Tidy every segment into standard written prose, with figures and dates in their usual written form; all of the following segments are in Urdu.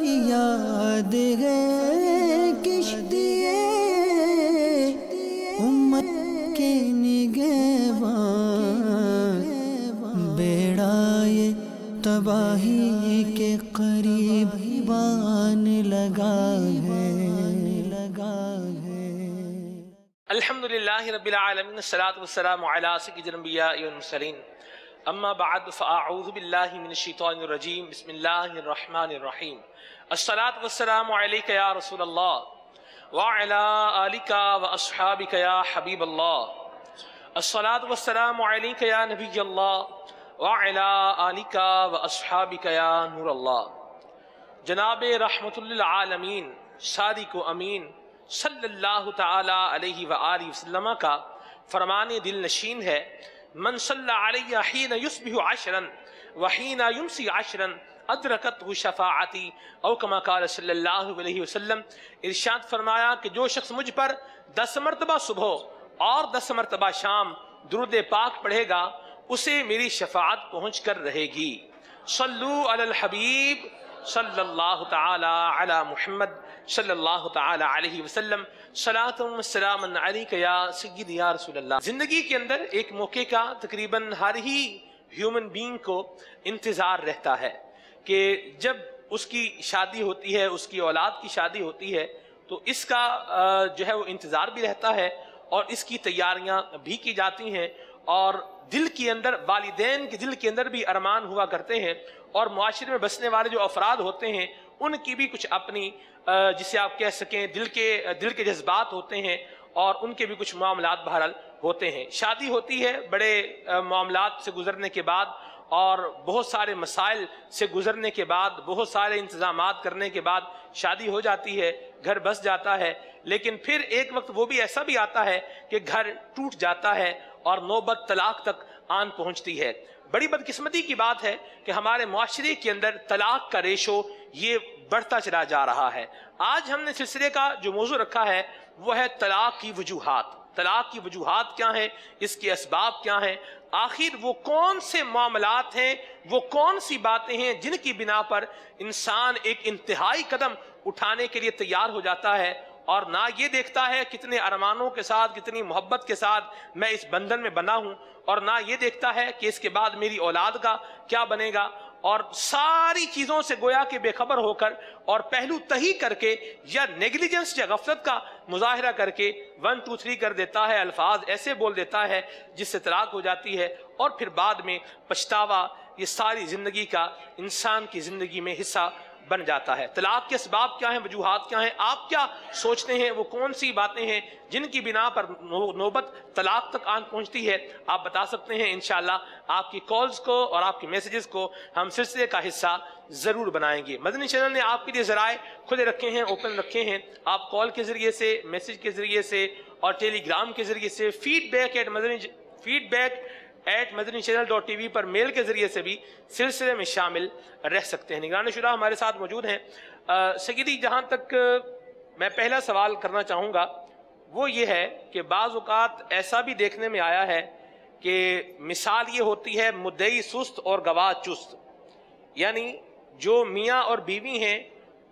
فریاد ہے کشتی امت کے نگہبان، بیڑا یہ تباہی کے قریب بان لگا ہے۔ الحمدللہ رب العالمین، الصلاۃ والسلام علی سید الانبیاء والمرسلین، اما بعد فاعوذ باللہ من الشیطان الرجیم، بسم اللہ الرحمن الرحیم۔ الصلاۃ والسلام علیک یا رسول اللہ وعلی آلک واصحابک یا حبیب اللہ، الصلاۃ والسلام علیک یا نبی اللہ وعلی آلک واصحابک یا نور اللہ۔ جناب رحمت للعالمین صادق و امین صلی اللہ تعالی علیہ وآلہ وسلم کا فرمان دل نشین ہے، من صلی علی حین یصبح عشرا وحین یمسی عشرا ادرکتہ شفاعتی، او کما قال صلی اللہ علیہ وسلم۔ ارشاد فرمایا کہ جو شخص مجھ پر 10 مرتبہ صبح اور 10 مرتبہ شام درود پاک پڑھے گا اسے میری شفاعت پہنچ کر رہے گی۔ صلو علی الحبیب صلی اللہ تعالی علی محمد صلی اللہ تعالی علیہ وسلم، صلاۃ و سلام علیک یا سیدی یا رسول اللہ۔ زندگی کے اندر ایک موقع کا تقریباً ہر ہی ہیومن بینگ کو انتظار رہتا ہے کہ جب اس کی شادی ہوتی ہے، اس کی اولاد کی شادی ہوتی ہے تو اس کا جو ہے وہ انتظار بھی رہتا ہے اور اس کی تیاریاں بھی کی جاتی ہیں، اور دل کے اندر، والدین کے دل کے اندر بھی ارمان ہوا کرتے ہیں، اور معاشرے میں بسنے والے جو افراد ہوتے ہیں ان کی بھی کچھ اپنی جسے آپ کہہ سکیں دل کے جذبات ہوتے ہیں، اور ان کے بھی کچھ معاملات بہرحال ہوتے ہیں۔ شادی ہوتی ہے بڑے معاملات سے گزرنے کے بعد اور بہت سارے مسائل سے گزرنے کے بعد، بہت سارے انتظامات کرنے کے بعد شادی ہو جاتی ہے، گھر بس جاتا ہے، لیکن پھر ایک وقت وہ بھی ایسا بھی آتا ہے کہ گھر ٹوٹ جاتا ہے اور نوبت طلاق تک آن پہنچتی ہے۔ بڑی بدقسمتی کی بات ہے کہ ہمارے معاشرے کے اندر طلاق کا ریشو یہ بڑھتا چلا جا رہا ہے۔ آج ہم نے سلسلے کا جو موضوع رکھا ہے وہ ہے طلاق کی وجوہات۔ طلاق کی وجوہات کیا ہیں، اس کے اسباب کیا ہیں، آخر وہ کون سے معاملات ہیں، وہ کون سی باتیں ہیں جن کی بنا پر انسان ایک انتہائی قدم اٹھانے کے لیے تیار ہو جاتا ہے، اور نہ یہ دیکھتا ہے کتنے ارمانوں کے ساتھ، کتنی محبت کے ساتھ میں اس بندھن میں بنا ہوں، اور نہ یہ دیکھتا ہے کہ اس کے بعد میری اولاد کا کیا بنے گا، اور ساری چیزوں سے گویا کہ بے خبر ہو کر اور پہلو تہی کر کے یا نیگلیجنس یا غفلت کا مظاہرہ کر کے 1 2 3 کر دیتا ہے، الفاظ ایسے بول دیتا ہے جس سے طلاق ہو جاتی ہے، اور پھر بعد میں پچھتاوا یہ ساری زندگی کا انسان کی زندگی میں حصہ بن جاتا ہے۔ طلاق کے اسباب کیا ہیں، وجوہات کیا ہیں، آپ کیا سوچتے ہیں، وہ کون سی باتیں ہیں جن کی بنا پر نوبت طلاق تک آن پہنچتی ہے، آپ بتا سکتے ہیں۔ انشاءاللہ آپ کی کالز کو اور آپ کی میسیجز کو ہم سلسلے کا حصہ ضرور بنائیں گے۔ مدنی چینل نے آپ کے لیے ذرائع کھلے رکھے ہیں، اوپن رکھے ہیں، آپ کال کے ذریعے سے، میسیج کے ذریعے سے اور ٹیلی گرام کے ذریعے سے، feedback@madanichannel.tv پر میل کے ذریعے سے بھی سلسلے میں شامل رہ سکتے ہیں۔ نگران شورا ہمارے ساتھ موجود ہیں۔ سیدی، جہاں تک میں پہلا سوال کرنا چاہوں گا وہ یہ ہے کہ بعض اوقات ایسا بھی دیکھنے میں آیا ہے کہ مثال یہ ہوتی ہے مدعی سست اور گواہ چست، یعنی جو میاں اور بیوی ہیں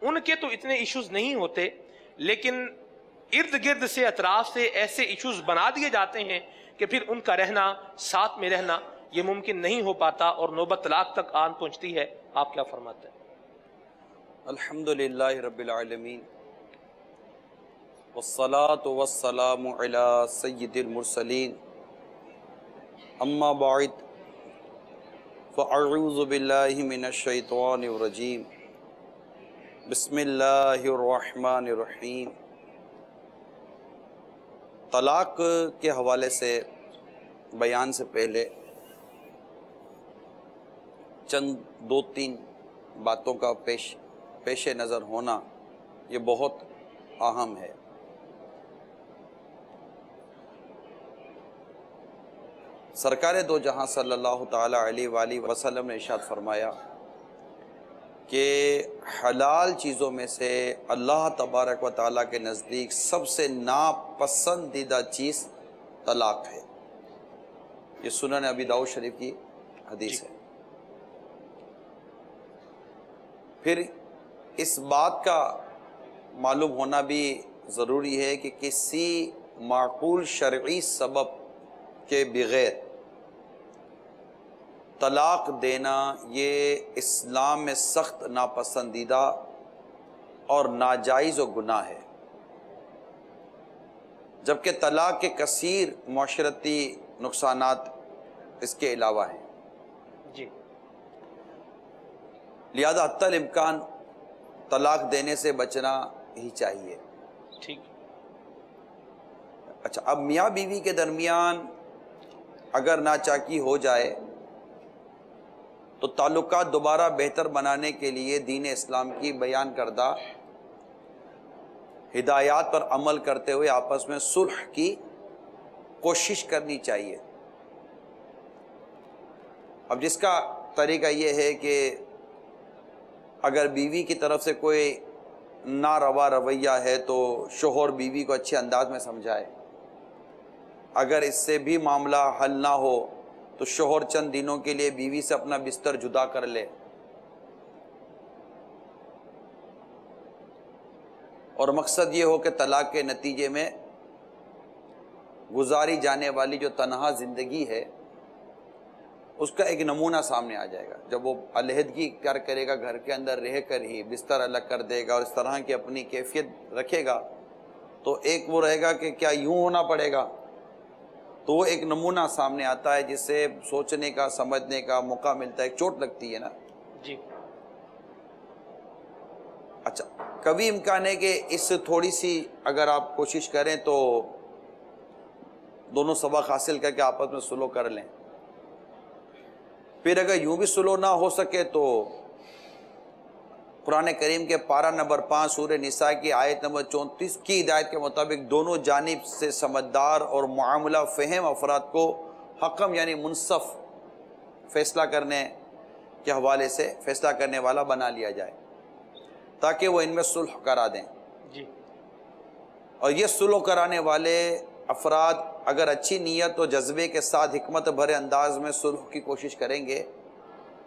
ان کے تو اتنے ایشوز نہیں ہوتے، لیکن ارد گرد سے، اطراف سے ایسے ایشوز بنا دیے جاتے ہیں کہ پھر ان کا رہنا، ساتھ میں رہنا یہ ممکن نہیں ہو پاتا اور نوبت طلاق تک آن پہنچتی ہے۔ آپ کیا فرماتے ہیں؟ الحمدللہ رب العالمین، والصلاة والسلام علی سید المرسلین، اما بعد فاعوذ باللہ من الشیطان الرجیم، بسم اللہ الرحمن الرحیم۔ طلاق کے حوالے سے بیان سے پہلے چند 2-3 باتوں کا پیش نظر ہونا یہ بہت اہم ہے۔ سرکار دو جہاں صلی اللہ تعالی علیہ وآلہ وسلم نے ارشاد فرمایا کہ حلال چیزوں میں سے اللہ تبارک و تعالیٰ کے نزدیک سب سے ناپسندیدہ چیز طلاق ہے۔ یہ سنن ابی داؤد شریف کی حدیث ہے۔ پھر اس بات کا معلوم ہونا بھی ضروری ہے کہ کسی معقول شرعی سبب کے بغیر طلاق دینا یہ اسلام میں سخت ناپسندیدہ اور ناجائز و گناہ ہے، جبکہ طلاق کے کثیر معاشرتی نقصانات اس کے علاوہ ہیں۔ جی لہذا حتی الامکان طلاق دینے سے بچنا ہی چاہیے۔ ٹھیک۔ اچھا، اب میاں بیوی کے درمیان اگر ناچاکی ہو جائے تو تعلقات دوبارہ بہتر بنانے کے لیے دین اسلام کی بیان کردہ ہدایات پر عمل کرتے ہوئے آپس میں صلح کی کوشش کرنی چاہیے۔ اب جس کا طریقہ یہ ہے کہ اگر بیوی کی طرف سے کوئی ناروا رویہ ہے تو شوہر بیوی کو اچھے انداز میں سمجھائے، اگر اس سے بھی معاملہ حل نہ ہو تو شوہر چند دنوں کے لیے بیوی سے اپنا بستر جدا کر لے، اور مقصد یہ ہو کہ طلاق کے نتیجے میں گزاری جانے والی جو تنہا زندگی ہے اس کا ایک نمونہ سامنے آ جائے گا۔ جب وہ علیحدگی اختیار کرے گا، گھر کے اندر رہ کر ہی بستر الگ کر دے گا اور اس طرح کی اپنی کیفیت رکھے گا، تو ایک وہ رہے گا کہ کیا یوں ہونا پڑے گا، تو وہ ایک نمونہ سامنے آتا ہے جس سے سوچنے کا، سمجھنے کا موقع ملتا ہے۔ ایک چوٹ لگتی ہے نا۔ جی اچھا، کبھی امکان ہے کہ اس تھوڑی سی اگر آپ کوشش کریں تو دونوں سبق حاصل کر کے آپس میں سلو کر لیں۔ پھر اگر یوں بھی سلو نہ ہو سکے تو قرآن کریم کے پارہ نمبر 5 سورہ نساء کی آیت نمبر 34 کی ہدایت کے مطابق دونوں جانب سے سمجھدار اور معاملہ فہم افراد کو حکم یعنی منصف فیصلہ کرنے کے حوالے سے فیصلہ کرنے والا بنا لیا جائے تاکہ وہ ان میں صلح کرا دیں۔ جی اور یہ صلح کرانے والے افراد اگر اچھی نیت و جذبے کے ساتھ حکمت بھرے انداز میں صلح کی کوشش کریں گے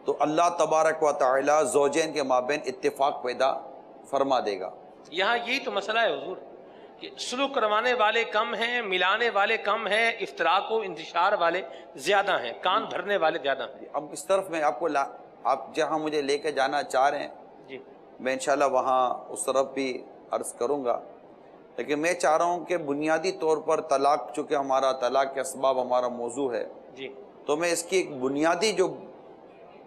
تو اللہ تبارک و تعالی زوجین کے مابین اتفاق پیدا فرما دے گا۔ یہاں یہی تو مسئلہ ہے حضور کہ سلوک کروانے والے کم ہیں، ملانے والے کم ہیں، افتراق و انتشار والے زیادہ ہیں، کان بھرنے والے زیادہ ہیں۔ اب اس طرف میں آپ کو آپ جہاں مجھے لے کے جانا چاہ رہے ہیں جی میں انشاءاللہ وہاں اس طرف بھی عرض کروں گا، لیکن میں چاہ رہا ہوں کہ بنیادی طور پر طلاق، چونکہ ہمارا طلاق کے اسباب ہمارا موضوع ہے، جی تو میں اس کی ایک بنیادی جو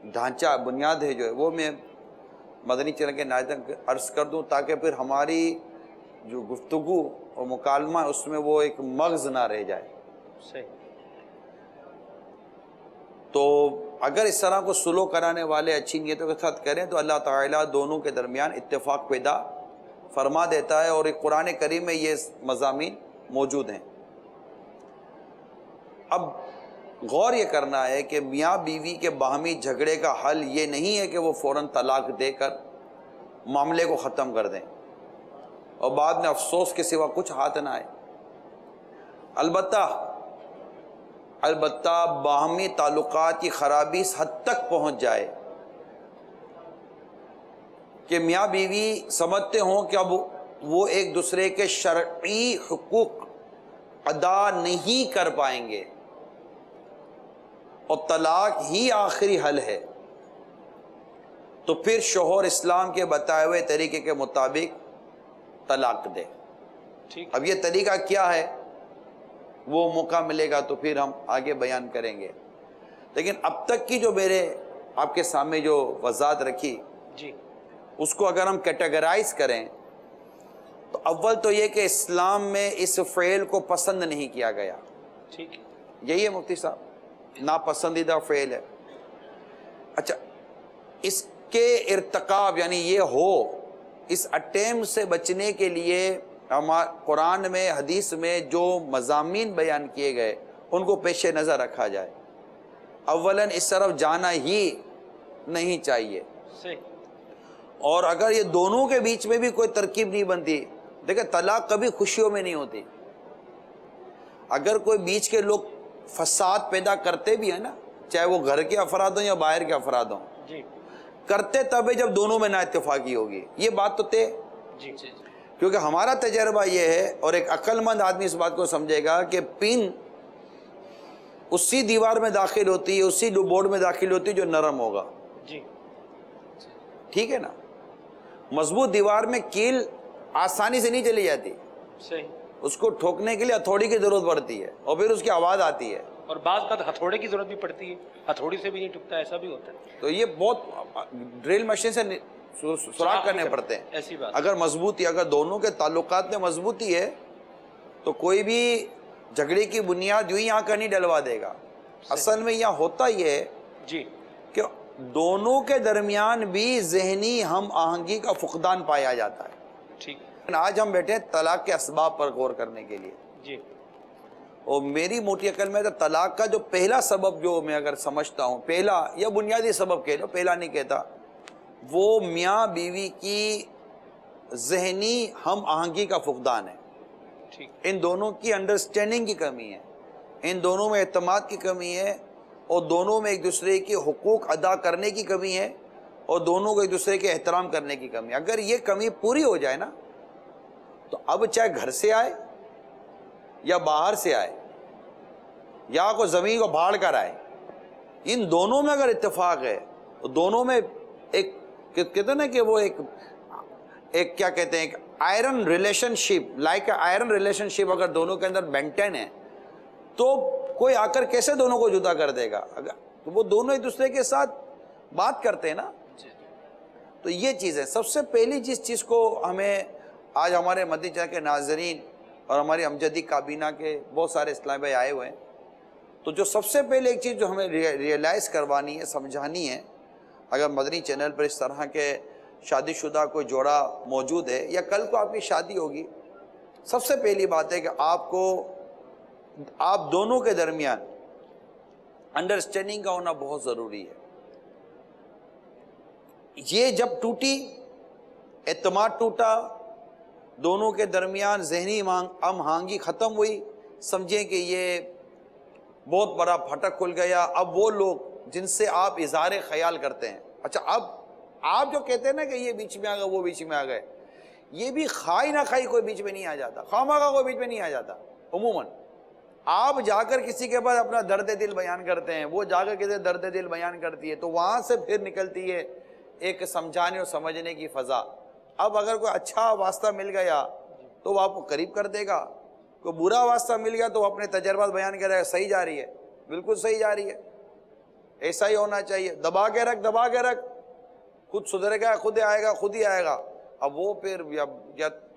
ڈھانچہ بنیاد ہے جو ہے وہ میں مدنی چینل کے ناظرین کو عرض کر دوں تاکہ پھر ہماری جو گفتگو اور مکالمہ اس میں وہ ایک مغز نہ رہ جائے۔ صحیح۔ تو اگر اس طرح کو سلو کرانے والے اچھی نیتوں کے ساتھ کریں تو اللہ تعالیٰ دونوں کے درمیان اتفاق پیدا فرما دیتا ہے، اور ایک قرآن کریم میں یہ مضامین موجود ہیں۔ اب غور یہ کرنا ہے کہ میاں بیوی کے باہمی جھگڑے کا حل یہ نہیں ہے کہ وہ فوراً طلاق دے کر معاملے کو ختم کر دیں اور بعد میں افسوس کے سوا کچھ ہاتھ نہ آئے۔ البتہ باہمی تعلقات کی خرابی اس حد تک پہنچ جائے کہ میاں بیوی سمجھتے ہوں کہ اب وہ ایک دوسرے کے شرعی حقوق ادا نہیں کر پائیں گے اور طلاق ہی آخری حل ہے، تو پھر شوہر اسلام کے بتائے ہوئے طریقے کے مطابق طلاق دے۔ ٹھیک۔ اب یہ طریقہ کیا ہے وہ موقع ملے گا تو پھر ہم آگے بیان کریں گے، لیکن اب تک کی جو میرے آپ کے سامنے جو وضاحت رکھی جی اس کو اگر ہم کیٹیگرائز کریں تو اول تو یہ کہ اسلام میں اس فعل کو پسند نہیں کیا گیا۔ ٹھیک۔ یہی ہے مفتی صاحب، ناپسندیدہ فعل ہے۔ اچھا، اس کے ارتکاب یعنی یہ ہو، اس اٹیمپٹ سے بچنے کے لیے قرآن میں حدیث میں جو مضامین بیان کیے گئے ان کو پیش نظر رکھا جائے۔ اولاً اس طرف جانا ہی نہیں چاہیے، صحیح۔ اور اگر یہ دونوں کے بیچ میں بھی کوئی ترکیب نہیں بنتی، دیکھیں طلاق کبھی خوشیوں میں نہیں ہوتی۔ اگر کوئی بیچ کے لوگ فساد پیدا کرتے بھی ہیں نا، چاہے وہ گھر کے افراد ہوں یا باہر کے افراد ہوں، جی کرتے تب ہے جب دونوں میں نا اتفاقی ہوگی، یہ بات تو طے۔ جی جی کیونکہ ہمارا تجربہ یہ ہے، اور ایک عقل مند آدمی اس بات کو سمجھے گا کہ پن اسی دیوار میں داخل ہوتی ہے، اسی بورڈ میں داخل ہوتی ہے جو نرم ہوگا، جی ٹھیک ہے نا؟ مضبوط دیوار میں کیل آسانی سے نہیں چلی جاتی، صحیح، اس کو ٹھوکنے کے لیے ہتھوڑی کی ضرورت پڑتی ہے اور پھر اس کی آواز آتی ہے، اور بعض کا ہتھوڑے کی ضرورت بھی پڑتی ہے، ہتھوڑی سے بھی نہیں ٹکتا، ایسا بھی ہوتا ہے۔ تو یہ بہت ڈرل مشین سے سوراخ کرنے پڑتے ہیں۔ ایسی بات اگر مضبوطی، اگر دونوں کے تعلقات میں مضبوطی ہے تو کوئی بھی جھگڑے کی بنیاد یوں ہی یہاں کا نہیں ڈلوا دے گا۔ اصل میں یہاں ہوتا یہ ہے جی کہ دونوں کے درمیان بھی ذہنی ہم آہنگی کا فقدان پایا جاتا ہے۔ ٹھیک، آج ہم بیٹھے ہیں طلاق کے اسباب پر غور کرنے کے لیے، جی اور میری موٹی عقل میں تو طلاق کا جو پہلا سبب جو میں اگر سمجھتا ہوں، پہلا یا بنیادی سبب کہہ لو، پہلا نہیں کہتا، وہ میاں بیوی کی ذہنی ہم آہنگی کا فقدان ہے۔ ٹھیک، ان دونوں کی انڈرسٹینڈنگ کی کمی ہے، ان دونوں میں اعتماد کی کمی ہے، اور دونوں میں ایک دوسرے کے حقوق ادا کرنے کی کمی ہے، اور دونوں کو ایک دوسرے کے احترام کرنے کی کمی ہے۔ اگر یہ کمی پوری ہو جائے نا، تو اب چاہے گھر سے آئے یا باہر سے آئے یا کوئی زمین کو بھاڑ کر آئے، ان دونوں میں اگر اتفاق ہے تو دونوں میں ایک کہتے ہیں نا کہ وہ ایک کیا کہتے ہیں، ایک آئرن ریلیشن شپ، لائک آئرن ریلیشن شپ اگر دونوں کے اندر مینٹین ہے تو کوئی آ کر کیسے دونوں کو جدا کر دے گا؟ اگر تو وہ دونوں ایک دوسرے کے ساتھ بات کرتے ہیں نا۔ تو یہ چیز ہے سب سے پہلی جس چیز کو ہمیں آج ہمارے مدنی چینل کے ناظرین اور ہماری امجدی کابینہ کے بہت سارے اسلامی بھائی آئے ہوئے ہیں، تو جو سب سے پہلے ایک چیز جو ہمیں ریئلائز کروانی ہے، سمجھانی ہے، اگر مدنی چینل پر اس طرح کے شادی شدہ کوئی جوڑا موجود ہے یا کل کو آپ کی شادی ہوگی، سب سے پہلی بات ہے کہ آپ دونوں کے درمیان انڈرسٹینڈنگ کا ہونا بہت ضروری ہے۔ یہ جب ٹوٹی، اعتماد ٹوٹا، دونوں کے درمیان ذہنی ہم آہنگی ختم ہوئی، سمجھیں کہ یہ بہت بڑا پھٹک کھل گیا۔ اب وہ لوگ جن سے آپ اظہار خیال کرتے ہیں، اچھا اب آپ جو کہتے ہیں نا کہ یہ بیچ میں آ گئے، وہ بیچ میں آ گئے، یہ بھی خواہ نہ خواہ کوئی بیچ میں نہیں آ جاتا، خواہ کوئی بیچ میں نہیں آ جاتا۔ عموماً آپ جا کر کسی کے پاس اپنا درد دل بیان کرتے ہیں، وہ جا کر کسی درد دل بیان کرتی ہے، تو وہاں سے پھر نکلتی ہے ایک سمجھانے اور سمجھنے کی فضا۔ اب اگر کوئی اچھا واسطہ مل گیا تو وہ آپ کو قریب کر دے گا، کوئی برا واسطہ مل گیا تو وہ اپنے تجربات بیان کرے گا، صحیح جا رہی ہے، بالکل صحیح جا رہی ہے، ایسا ہی ہونا چاہیے، دبا کے رکھ، خود سدھرے گا، خود آئے گا، خود ہی آئے گا۔ اب وہ پھر یا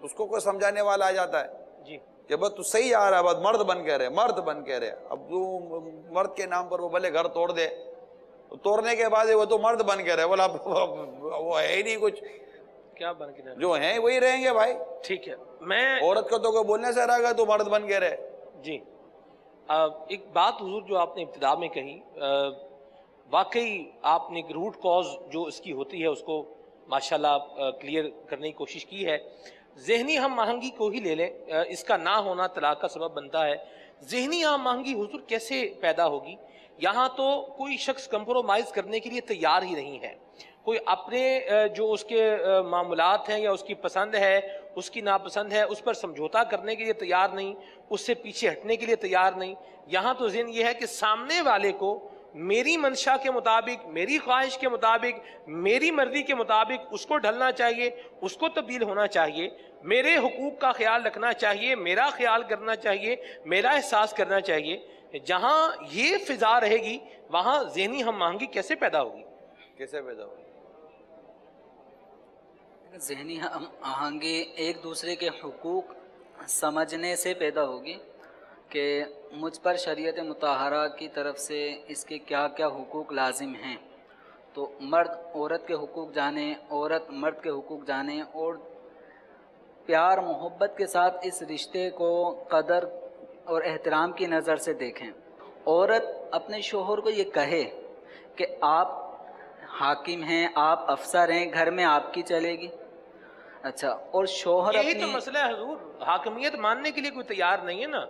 اس کو کوئی سمجھانے والا آ جاتا ہے جی کہ بس تو صحیح آ رہا ہے، بس مرد بن کے رہے، اب تو مرد کے نام پر وہ بھلے گھر توڑ دے، توڑنے کے بعد وہ تو مرد بن کے رہے، بولا وہ ہے ہی نہیں کچھ، کیا بن کے رہے؟ جو ہیں وہی رہیں گے بھائی۔ ٹھیک ہے، میں عورت کو تو کوئی بولنے سے رہا گا تو مرد بن کے رہے۔ جی ایک بات حضور جو آپ نے ابتدا میں کہی، واقعی آپ نے ایک روٹ کاز جو اس کی ہوتی ہے اس کو ماشاءاللہ کلیئر کرنے کی کوشش کی ہے۔ ذہنی ہم آہنگی کو ہی لے لیں، اس کا نہ ہونا طلاق کا سبب بنتا ہے۔ ذہنی ہم آہنگی حضور کیسے پیدا ہوگی؟ یہاں تو کوئی شخص کمپرومائز کرنے کے لیے تیار ہی نہیں ہے، کوئی اپنے جو اس کے معاملات ہیں یا اس کی پسند ہے، اس کی ناپسند ہے، اس پر سمجھوتا کرنے کے لیے تیار نہیں، اس سے پیچھے ہٹنے کے لیے تیار نہیں۔ یہاں تو ذہن یہ ہے کہ سامنے والے کو میری منشا کے مطابق، میری خواہش کے مطابق، میری مرضی کے مطابق اس کو ڈھلنا چاہیے، اس کو تبدیل ہونا چاہیے، میرے حقوق کا خیال رکھنا چاہیے، میرا خیال کرنا چاہیے، میرا احساس کرنا چاہیے۔ جہاں یہ فضا رہے گی وہاں ذہنی ہم آہنگی کیسے پیدا ہوگی؟ کیسے پیدا ہوگی؟ ذہنی ہم آہنگی ایک دوسرے کے حقوق سمجھنے سے پیدا ہوگی کہ مجھ پر شریعت مطہرہ کی طرف سے اس کے کیا کیا حقوق لازم ہیں، تو مرد عورت کے حقوق جانے، عورت مرد کے حقوق جانے، اور پیار محبت کے ساتھ اس رشتے کو قدر اور احترام کی نظر سے دیکھیں۔ عورت اپنے شوہر کو یہ کہے کہ آپ حاکم ہیں، آپ افسر ہیں، گھر میں آپ کی چلے گی، اچھا، اور شوہر یہی تو مسئلہ ہے حضور، حاکمیت ماننے کے لیے کوئی تیار نہیں ہے نا۔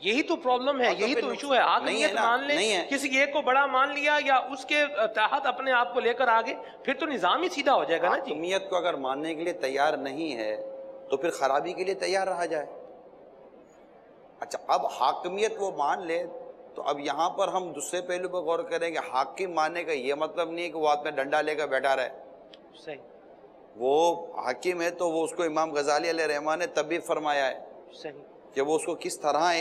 یہی تو پرابلم ہے, یہی تو ایشو ہے. حاکمیت مان لیں, کسی ایک کو بڑا مان لیا یا اس کے تحت اپنے آپ کو لے کر آگے, پھر تو نظام ہی سیدھا ہو جائے گا نا جی. حاکمیت کو اگر ماننے کے لیے تیار نہیں ہے تو پھر خرابی کے لیے تیار رہا جائے. اچھا, اب حاکمیت وہ مان لے تو اب یہاں پر ہم دوسرے پہلو پر غور کریں کہ حاکم ماننے کا یہ مطلب نہیں ہے کہ وہ ہاتھ میں ڈنڈا لے کر بیٹھا رہے. صحیح. وہ حاکم ہے تو وہ اس کو امام غزالی علیہ رحمٰن نے تب بھی فرمایا ہے صحیح کہ وہ اس کو کس طرح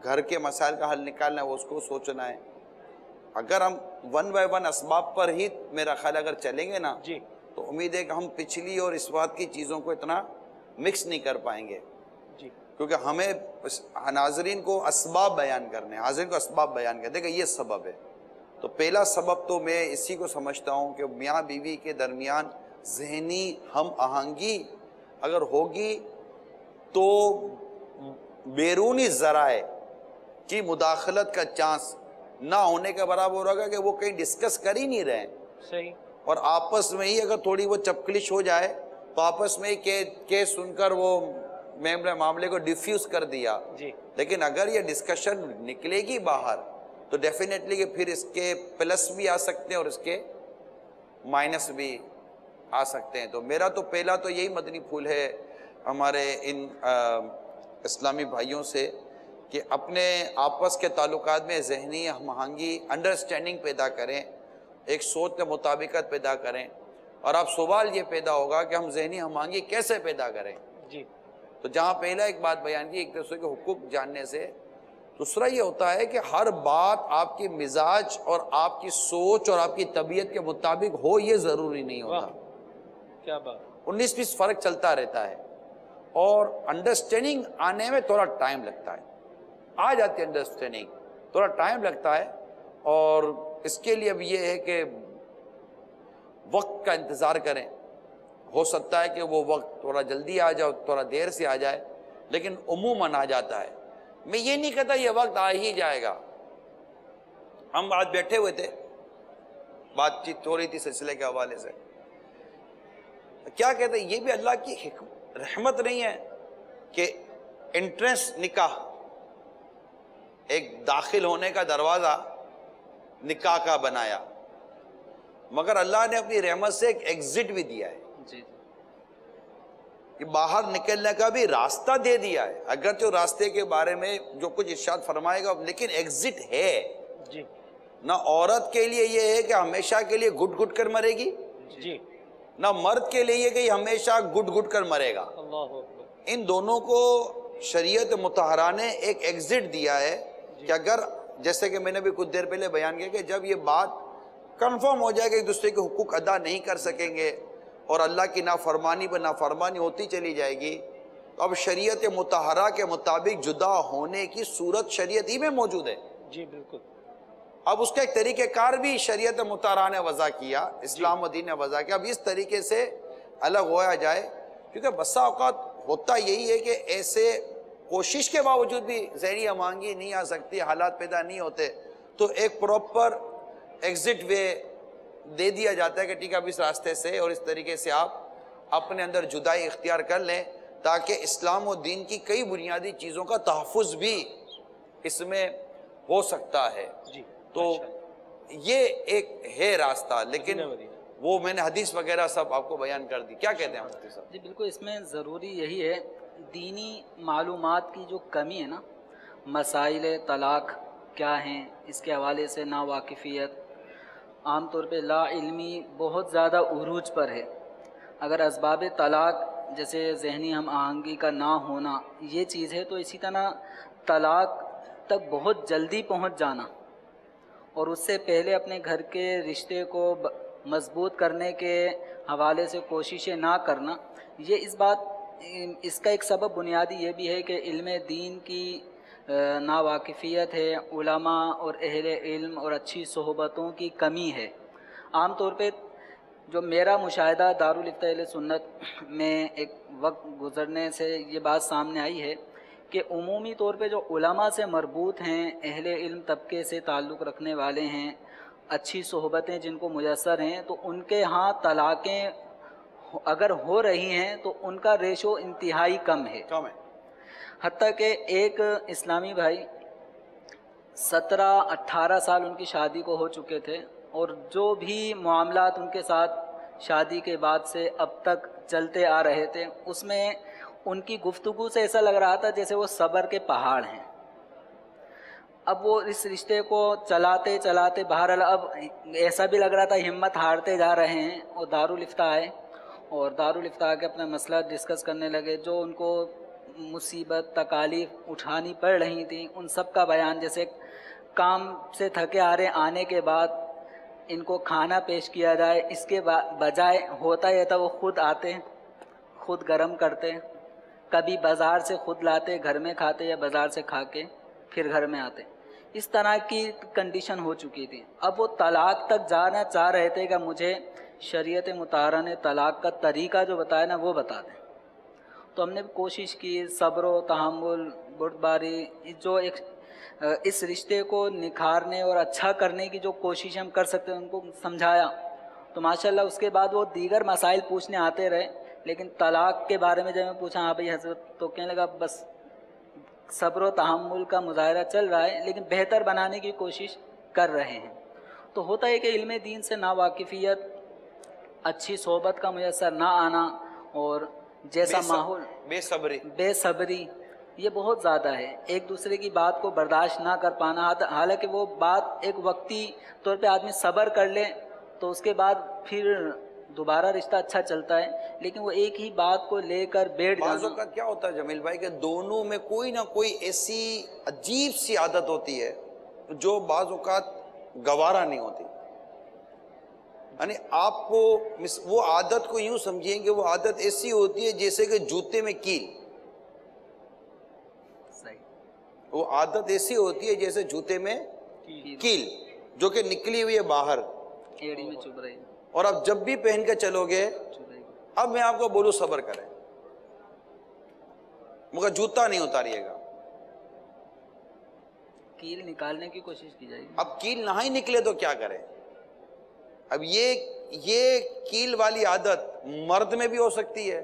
گھر کے مسائل کا حل نکالنا ہے وہ اس کو سوچنا ہے. اگر ہم ون بائی ون اسباب پر ہی میرا خیال اگر چلیں گے نا جی تو امید ہے کہ ہم پچھلی اور اس بات کی چیزوں کو اتنا مکس نہیں کر پائیں گے, جی کیونکہ ہمیں ناظرین کو اسباب بیان کرنے, حاضرین کو اسباب بیان کرنے کہ یہ سبب ہے. تو پہلا سبب تو میں اسی کو سمجھتا ہوں کہ میاں بیوی کے درمیان ذہنی ہم آہنگی اگر ہوگی تو بیرونی ذرائع کی مداخلت کا چانس نہ ہونے کے برابر ہوگا کہ وہ کہیں ڈسکس کر ہی نہیں رہے. صحیح. اور آپس میں ہی اگر تھوڑی وہ چپکلش ہو جائے تو آپس میں ہی کیس سن کر وہ معاملے کو ڈیفیوز کر دیا. جی. لیکن اگر یہ ڈسکشن نکلے گی باہر تو ڈیفینیٹلی کہ پھر اس کے پلس بھی آ سکتے ہیں اور اس کے مائنس بھی آ سکتے ہیں. تو میرا تو پہلا تو یہی مدنی پھول ہے ہمارے ان اسلامی بھائیوں سے کہ اپنے آپس کے تعلقات میں ذہنی ہم آہنگی انڈرسٹینڈنگ پیدا کریں, ایک سوچ میں مطابقت پیدا کریں. اور اب سوال یہ پیدا ہوگا کہ ہم ذہنی ہم آہنگی کیسے پیدا کریں. جی. تو جہاں پہلا ایک بات بیان کی ایک دوسرے کے حقوق جاننے سے, دوسرا یہ ہوتا ہے کہ ہر بات آپ کی مزاج اور آپ کی سوچ اور آپ کی طبیعت کے مطابق ہو یہ ضروری نہیں ہوتا. کیا بات. 19-20 فرق چلتا رہتا ہے اور انڈرسٹینڈنگ آنے میں تھوڑا ٹائم لگتا ہے. آ جاتی ہے انڈرسٹینڈنگ, تھوڑا ٹائم لگتا ہے. اور اس کے لیے اب یہ ہے کہ وقت کا انتظار کریں. ہو سکتا ہے کہ وہ وقت تھوڑا جلدی آ جائے, تھوڑا دیر سے آ جائے, لیکن عموماً آ جاتا ہے. میں یہ نہیں کہتا یہ وقت آ ہی جائے گا. ہم آج بیٹھے ہوئے تھے, بات چیت ہو رہی تھی سلسلے کے حوالے سے, کیا کہتے ہیں یہ بھی اللہ کی رحمت نہیں ہے کہ انٹرنس نکاح, ایک داخل ہونے کا دروازہ نکاح کا بنایا, مگر اللہ نے اپنی رحمت سے ایک ایگزٹ بھی دیا ہے. جی. کہ باہر نکلنے کا بھی راستہ دے دیا ہے, اگرچہ راستے کے بارے میں جو کچھ ارشاد فرمائے گا لیکن ایگزٹ ہے. جی. نہ عورت کے لیے یہ ہے کہ ہمیشہ کے لیے گھٹ گھٹ کر مرے گی, جی, نہ مرد کے لیے یہ کہ ہمیشہ گھٹ گھٹ کر مرے گا. اللہ اکبر. ان دونوں کو شریعت مطہرہ نے ایک ایگزٹ دیا ہے کہ اگر, جیسے کہ میں نے بھی کچھ دیر پہلے بیان کیا کہ جب یہ بات کنفرم ہو جائے کہ ایک دوسرے کے حقوق ادا نہیں کر سکیں گے اور اللہ کی نافرمانی پر نافرمانی ہوتی چلی جائے گی, تو اب شریعت مطہرہ کے مطابق جدا ہونے کی صورت شریعت ہی میں موجود ہے. جی بالکل. اب اس کا ایک طریقہ کار بھی شریعت مطہرہ نے وضع کیا, اسلام و دین نے وضع کیا. اب اس طریقے سے الگ ہوا جائے, کیونکہ بسا اوقات ہوتا یہی ہے کہ ایسے کوشش کے باوجود بھی ذہنی ہم آہنگی نہیں آ سکتی, حالات پیدا نہیں ہوتے, تو ایک پراپر ایگزٹ وے دے دیا جاتا ہے کہ ٹھیک ہے اب اس راستے سے اور اس طریقے سے آپ اپنے اندر جدائی اختیار کر لیں تاکہ اسلام و دین کی کئی بنیادی چیزوں کا تحفظ بھی اس میں ہو سکتا ہے. جی. تو یہ ایک ہے راستہ, لیکن وہ میں نے حدیث وغیرہ سب آپ کو بیان کر دی. کیا کہتے ہیں مفتی صاحب؟ جی بالکل, اس میں ضروری یہی ہے دینی معلومات کی جو کمی ہے نا, مسائل طلاق کیا ہیں اس کے حوالے سے ناواقفیت, عام طور پہ لا علمی بہت زیادہ عروج پر ہے. اگر اسباب طلاق جیسے ذہنی ہم آہنگی کا نہ ہونا یہ چیز ہے, تو اسی طرح طلاق تک بہت جلدی پہنچ جانا اور اس سے پہلے اپنے گھر کے رشتے کو مضبوط کرنے کے حوالے سے کوششیں نہ کرنا, یہ اس کا ایک سبب بنیادی یہ بھی ہے کہ علم دین کی ناواقفیت ہے, علماء اور اہل علم اور اچھی صحبتوں کی کمی ہے. عام طور پہ جو میرا مشاہدہ دارالفتہ اہل سنت میں ایک وقت گزرنے سے یہ بات سامنے آئی ہے کہ عمومی طور پہ جو علماء سے مربوط ہیں, اہل علم طبقے سے تعلق رکھنے والے ہیں, اچھی صحبتیں جن کو میسر ہیں, تو ان کے ہاں طلاقیں اگر ہو رہی ہیں تو ان کا ریشو انتہائی کم ہے. حتیٰ کہ ایک اسلامی بھائی 17-18 سال ان کی شادی کو ہو چکے تھے، اور جو بھی معاملات ان کے ساتھ شادی کے بعد سے اب تک چلتے آ رہے تھے، اس میں ان کی گفتگو سے ایسا لگ رہا تھا جیسے وہ صبر کے پہاڑ ہیں۔ اب وہ اس رشتے کو چلاتے چلاتے بہرحال اب ایسا بھی لگ رہا تھا ہمت ہارتے جا رہے ہیں، اور دارالفتاء آئے اور دارالفتاء کے اپنا مسئلہ ڈسکس کرنے لگے، جو ان کو مصیبت تکالیف اٹھانی پڑ رہی تھیں ان سب کا بیان، جیسے کام سے تھکے آ رہے آنے کے بعد ان کو کھانا پیش کیا جائے، اس کے بجائے ہوتا یہ تھا وہ خود آتے خود گرم کرتے، کبھی بازار سے خود لاتے گھر میں کھاتے، یا بازار سے کھا کے پھر گھر میں آتے، اس طرح کی کنڈیشن ہو چکی تھی۔ اب وہ طلاق تک جانا چاہ رہے تھے کہ مجھے شریعت مطہرہ نے طلاق کا طریقہ جو بتایا نا وہ بتا دیں۔ تو ہم نے کوشش کی، صبر و تحمل، بردباری، جو ایک اس رشتے کو نکھارنے اور اچھا کرنے کی جو کوشش ہم کر سکتے ہیں ان کو سمجھایا، تو ماشاءاللہ اس کے بعد وہ دیگر مسائل پوچھنے آتے رہے، لیکن طلاق کے بارے میں جب میں پوچھا ہاں بھائی حضرت، تو کہنے لگا بس صبر و تحمل کا مظاہرہ چل رہا ہے لیکن بہتر بنانے کی کوشش کر رہے ہیں۔ تو ہوتا ہے کہ علم دین سے ناواقفیت، اچھی صحبت کا میسر نہ آنا، اور جیسا ماحول بے صبری یہ بہت زیادہ ہے، ایک دوسرے کی بات کو برداشت نہ کر پانا، حالانکہ وہ بات ایک وقتی طور پہ آدمی صبر کر لے تو اس کے بعد پھر دوبارہ رشتہ اچھا چلتا ہے، لیکن وہ ایک ہی بات کو لے کر بیٹھ بعض جانا۔ اوقات کیا ہوتا ہے جمیل بھائی کہ دونوں میں کوئی نہ کوئی ایسی عجیب سی عادت ہوتی ہے جو بعض اوقات گوارا نہیں ہوتی، یعنی آپ کو وہ عادت کو یوں سمجھیں کہ وہ عادت ایسی ہوتی ہے جیسے کہ جوتے میں کیل، وہ عادت ایسی ہوتی ہے جیسے جوتے میں کیل جو کہ نکلی ہوئی ہے باہر، ایڑی میں چبھ رہی اور اب جب بھی پہن کے چلو گے، اب میں آپ کو بولوں صبر کریں مگر جوتا نہیں اتاریے گا، کیل نکالنے کی کوشش کی جائے گی۔ اب کیل نہ ہی نکلے تو کیا کریں؟ اب یہ کیل والی عادت مرد میں بھی ہو سکتی ہے،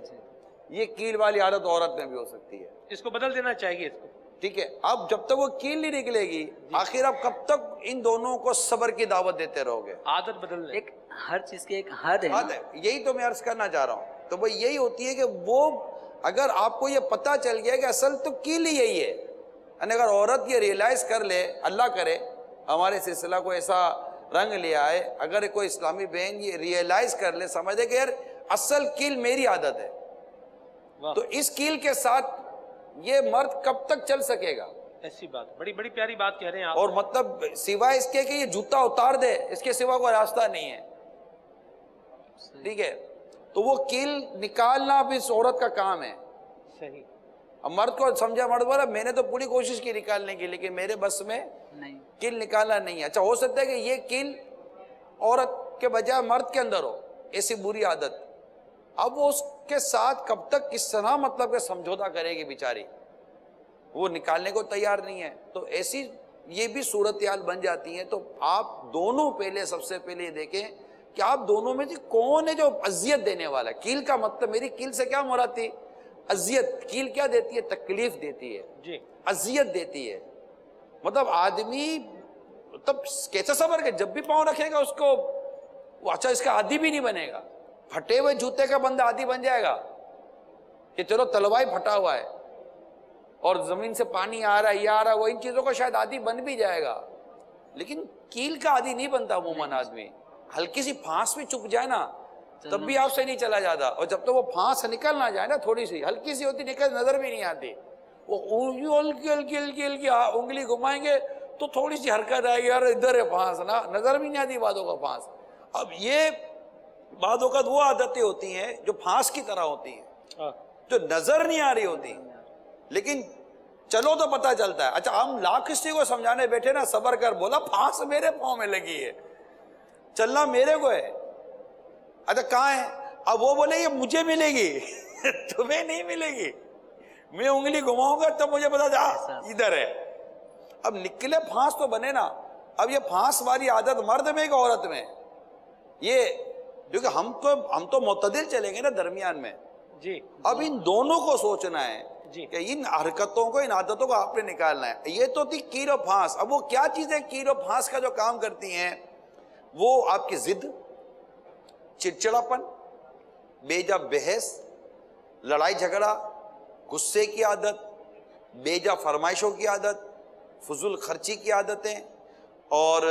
یہ کیل والی عادت عورت میں بھی ہو سکتی ہے، اس کو بدل دینا چاہیے اس کو، ٹھیک ہے؟ اب جب تک وہ کیل نہیں نکلے گی آخر اب کب تک ان دونوں کو صبر کی دعوت دیتے رہو گے؟ عادت بدل دیں۔ ایک ہر چیز کی ایک حد ہے نا۔ حد ہے، یہی تو میں عرض کرنا چاہ رہا ہوں، تو وہ یہی ہوتی ہے کہ وہ اگر آپ کو یہ پتہ چل گیا کہ اصل تو کیل ہی یہی ہے، یعنی اگر عورت یہ ریئلائز کر لے، اللہ کرے ہمارے سلسلہ کو ایسا رنگ لے آئے، اگر کوئی اسلامی بہن یہ ریئلائز کر لے، سمجھ دے کہ یار اصل کیل میری عادت ہے، تو اس کیل کے ساتھ یہ مرد کب تک چل سکے گا؟ ایسی بات، بڑی بڑی پیاری بات کہہ رہے ہیں آپ، اور مطلب سوائے اس کے کہ یہ جوتا اتار دے، اس کے سوا کوئی راستہ نہیں ہے، ٹھیک ہے؟ تو وہ کیل نکالنا بھی اس عورت کا کام ہے۔ صحیح۔ اب مرد کو سمجھا، مرد بولا میں نے تو پوری کوشش کی نکالنے کی لیکن میرے بس میں نہیں، کیل نکالنا نہیں ہے۔ اچھا ہو سکتا ہے کہ یہ کیل عورت کے بجائے مرد کے اندر ہو، ایسی بری عادت، اب وہ اس کے ساتھ کب تک کس طرح مطلب کہ سمجھوتا کرے گی بیچاری، وہ نکالنے کو تیار نہیں ہے، تو ایسی یہ بھی صورتحال بن جاتی ہے۔ تو آپ دونوں پہلے سب سے پہلے یہ دیکھیں کہ آپ دونوں میں سے کون ہے جو اذیت دینے والا ہے۔ کیل کا مطلب، میری کیل سے کیا مراد تھی؟ اذیت۔ کیل کیا دیتی ہے؟ تکلیف دیتی ہے، جی، اذیت دیتی ہے۔ مطلب آدمی تب کیسے صبر کہ جب بھی پاؤں رکھے گا اس کو وہ اچھا اس کا عادی بھی نہیں بنے گا، پھٹے ہوئے جوتے کا بندہ عادی بن جائے گا کہ چلو تلوائی پھٹا ہوا ہے اور زمین سے پانی آ رہا ہے، یہ آ رہا ہے، وہ ان چیزوں کا شاید عادی بن بھی جائے گا، لیکن کیل کا عادی نہیں بنتا عموماً آدمی۔ ہلکی سی پھانس بھی چک جائے نا تب بھی آپ سے نہیں چلا جاتا، اور جب تک وہ پھانس نکل نہ جائے نا، تھوڑی سی ہلکی سی ہوتی نکل نظر بھی نہیں آتی، وہ ہلکی ہلکی ہلکی ہلکی انگلی گھمائیں گے تو تھوڑی سی حرکت آئے گی، یار ادھر ہے پھانس، نا نظر بھی نہیں آتی بعدوں کا پھانس۔ اب یہ بعد اوقات وہ عادتیں ہوتی ہیں جو پھانس کی طرح ہوتی ہیں، جو نظر نہیں آ رہی ہوتی، لیکن چلو تو پتہ چلتا ہے۔ اچھا ہم لاکھ کسی کو سمجھانے بیٹھے نا، صبر کر، بولا پھانس میرے پاؤں میں لگی ہے، چلنا میرے کو ہے، اچھا کہاں ہے؟ اب وہ بولے یہ مجھے ملے گی تمہیں نہیں ملے گی، میں انگلی گھماؤں گا تب مجھے پتا جا ادھر ہے۔ اب نکلے پھانس تو بنے نا۔ اب یہ پھانس والی عادت مرد میں کہ عورت میں؟ یہ کیونکہ ہم تو معتدل چلیں گے نا درمیان میں، جی، اب ان دونوں کو سوچنا ہے جی کہ ان حرکتوں کو، ان عادتوں کو آپ نے نکالنا ہے. یہ تو تھی کیر و پھانس. اب وہ کیا چیزیں کیر و پھانس کا جو کام کرتی ہیں؟ وہ آپ کی ضد، چڑچڑاپن، بیجا بحث، لڑائی جھگڑا، غصے کی عادت، بیجا فرمائشوں کی عادت، فضول خرچی کی عادتیں، اور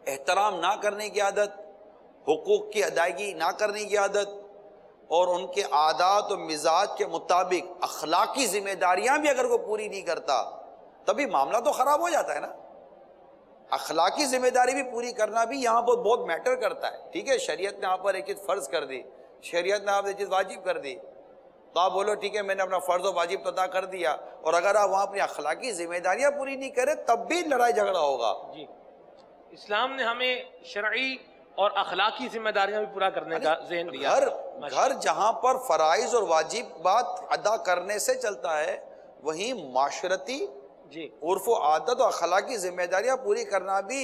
احترام نہ کرنے کی عادت، حقوق کی ادائیگی نہ کرنے کی عادت، اور ان کے عادات و مزاج کے مطابق اخلاقی ذمہ داریاں بھی اگر وہ پوری نہیں کرتا تبھی معاملہ تو خراب ہو جاتا ہے نا. اخلاقی ذمہ داری بھی پوری کرنا بھی یہاں پر بہت میٹر کرتا ہے. ٹھیک ہے، شریعت نے آپ پر ایک چیز فرض کر دی، شریعت نے آپ ایک چیز واجب کر دی، تو آپ بولو ٹھیک ہے میں نے اپنا فرض و واجب تو ادا کر دیا، اور اگر آپ وہاں اپنی اخلاقی ذمہ داریاں پوری نہیں کرے تب بھی لڑائی جھگڑا ہوگا. جی اسلام نے ہمیں شرعی اور اخلاقی ذمہ داریاں بھی پورا کرنے کا ذہن دیا. گھر جہاں پر فرائض اور واجبات ادا کرنے سے چلتا ہے، وہیں معاشرتی جی عرف و عادت اور اخلاقی ذمہ داریاں پوری کرنا بھی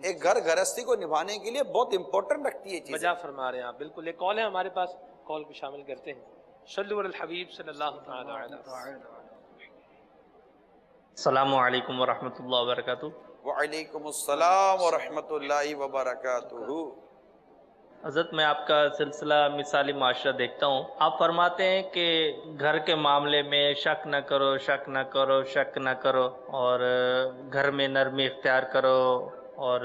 ایک گھر گرہستی کو نبھانے کے لیے بہت امپورٹنٹ رکھتی ہے چیز. بجا فرما رہے ہیں آپ بالکل. ایک کال ہے ہمارے پاس، کال کو شامل کرتے ہیں. صلو علی الحبیب صلی اللہ تعالی علیہ وسلم. السلام علیکم ورحمۃ اللہ وبرکاتہ. وعلیکم السلام ورحمۃ اللہ وبرکاتہ. حضرت میں آپ کا سلسلہ مثالی معاشرہ دیکھتا ہوں. آپ فرماتے ہیں کہ گھر کے معاملے میں شک نہ کرو، شک نہ کرو، شک نہ کرو، اور گھر میں نرمی اختیار کرو اور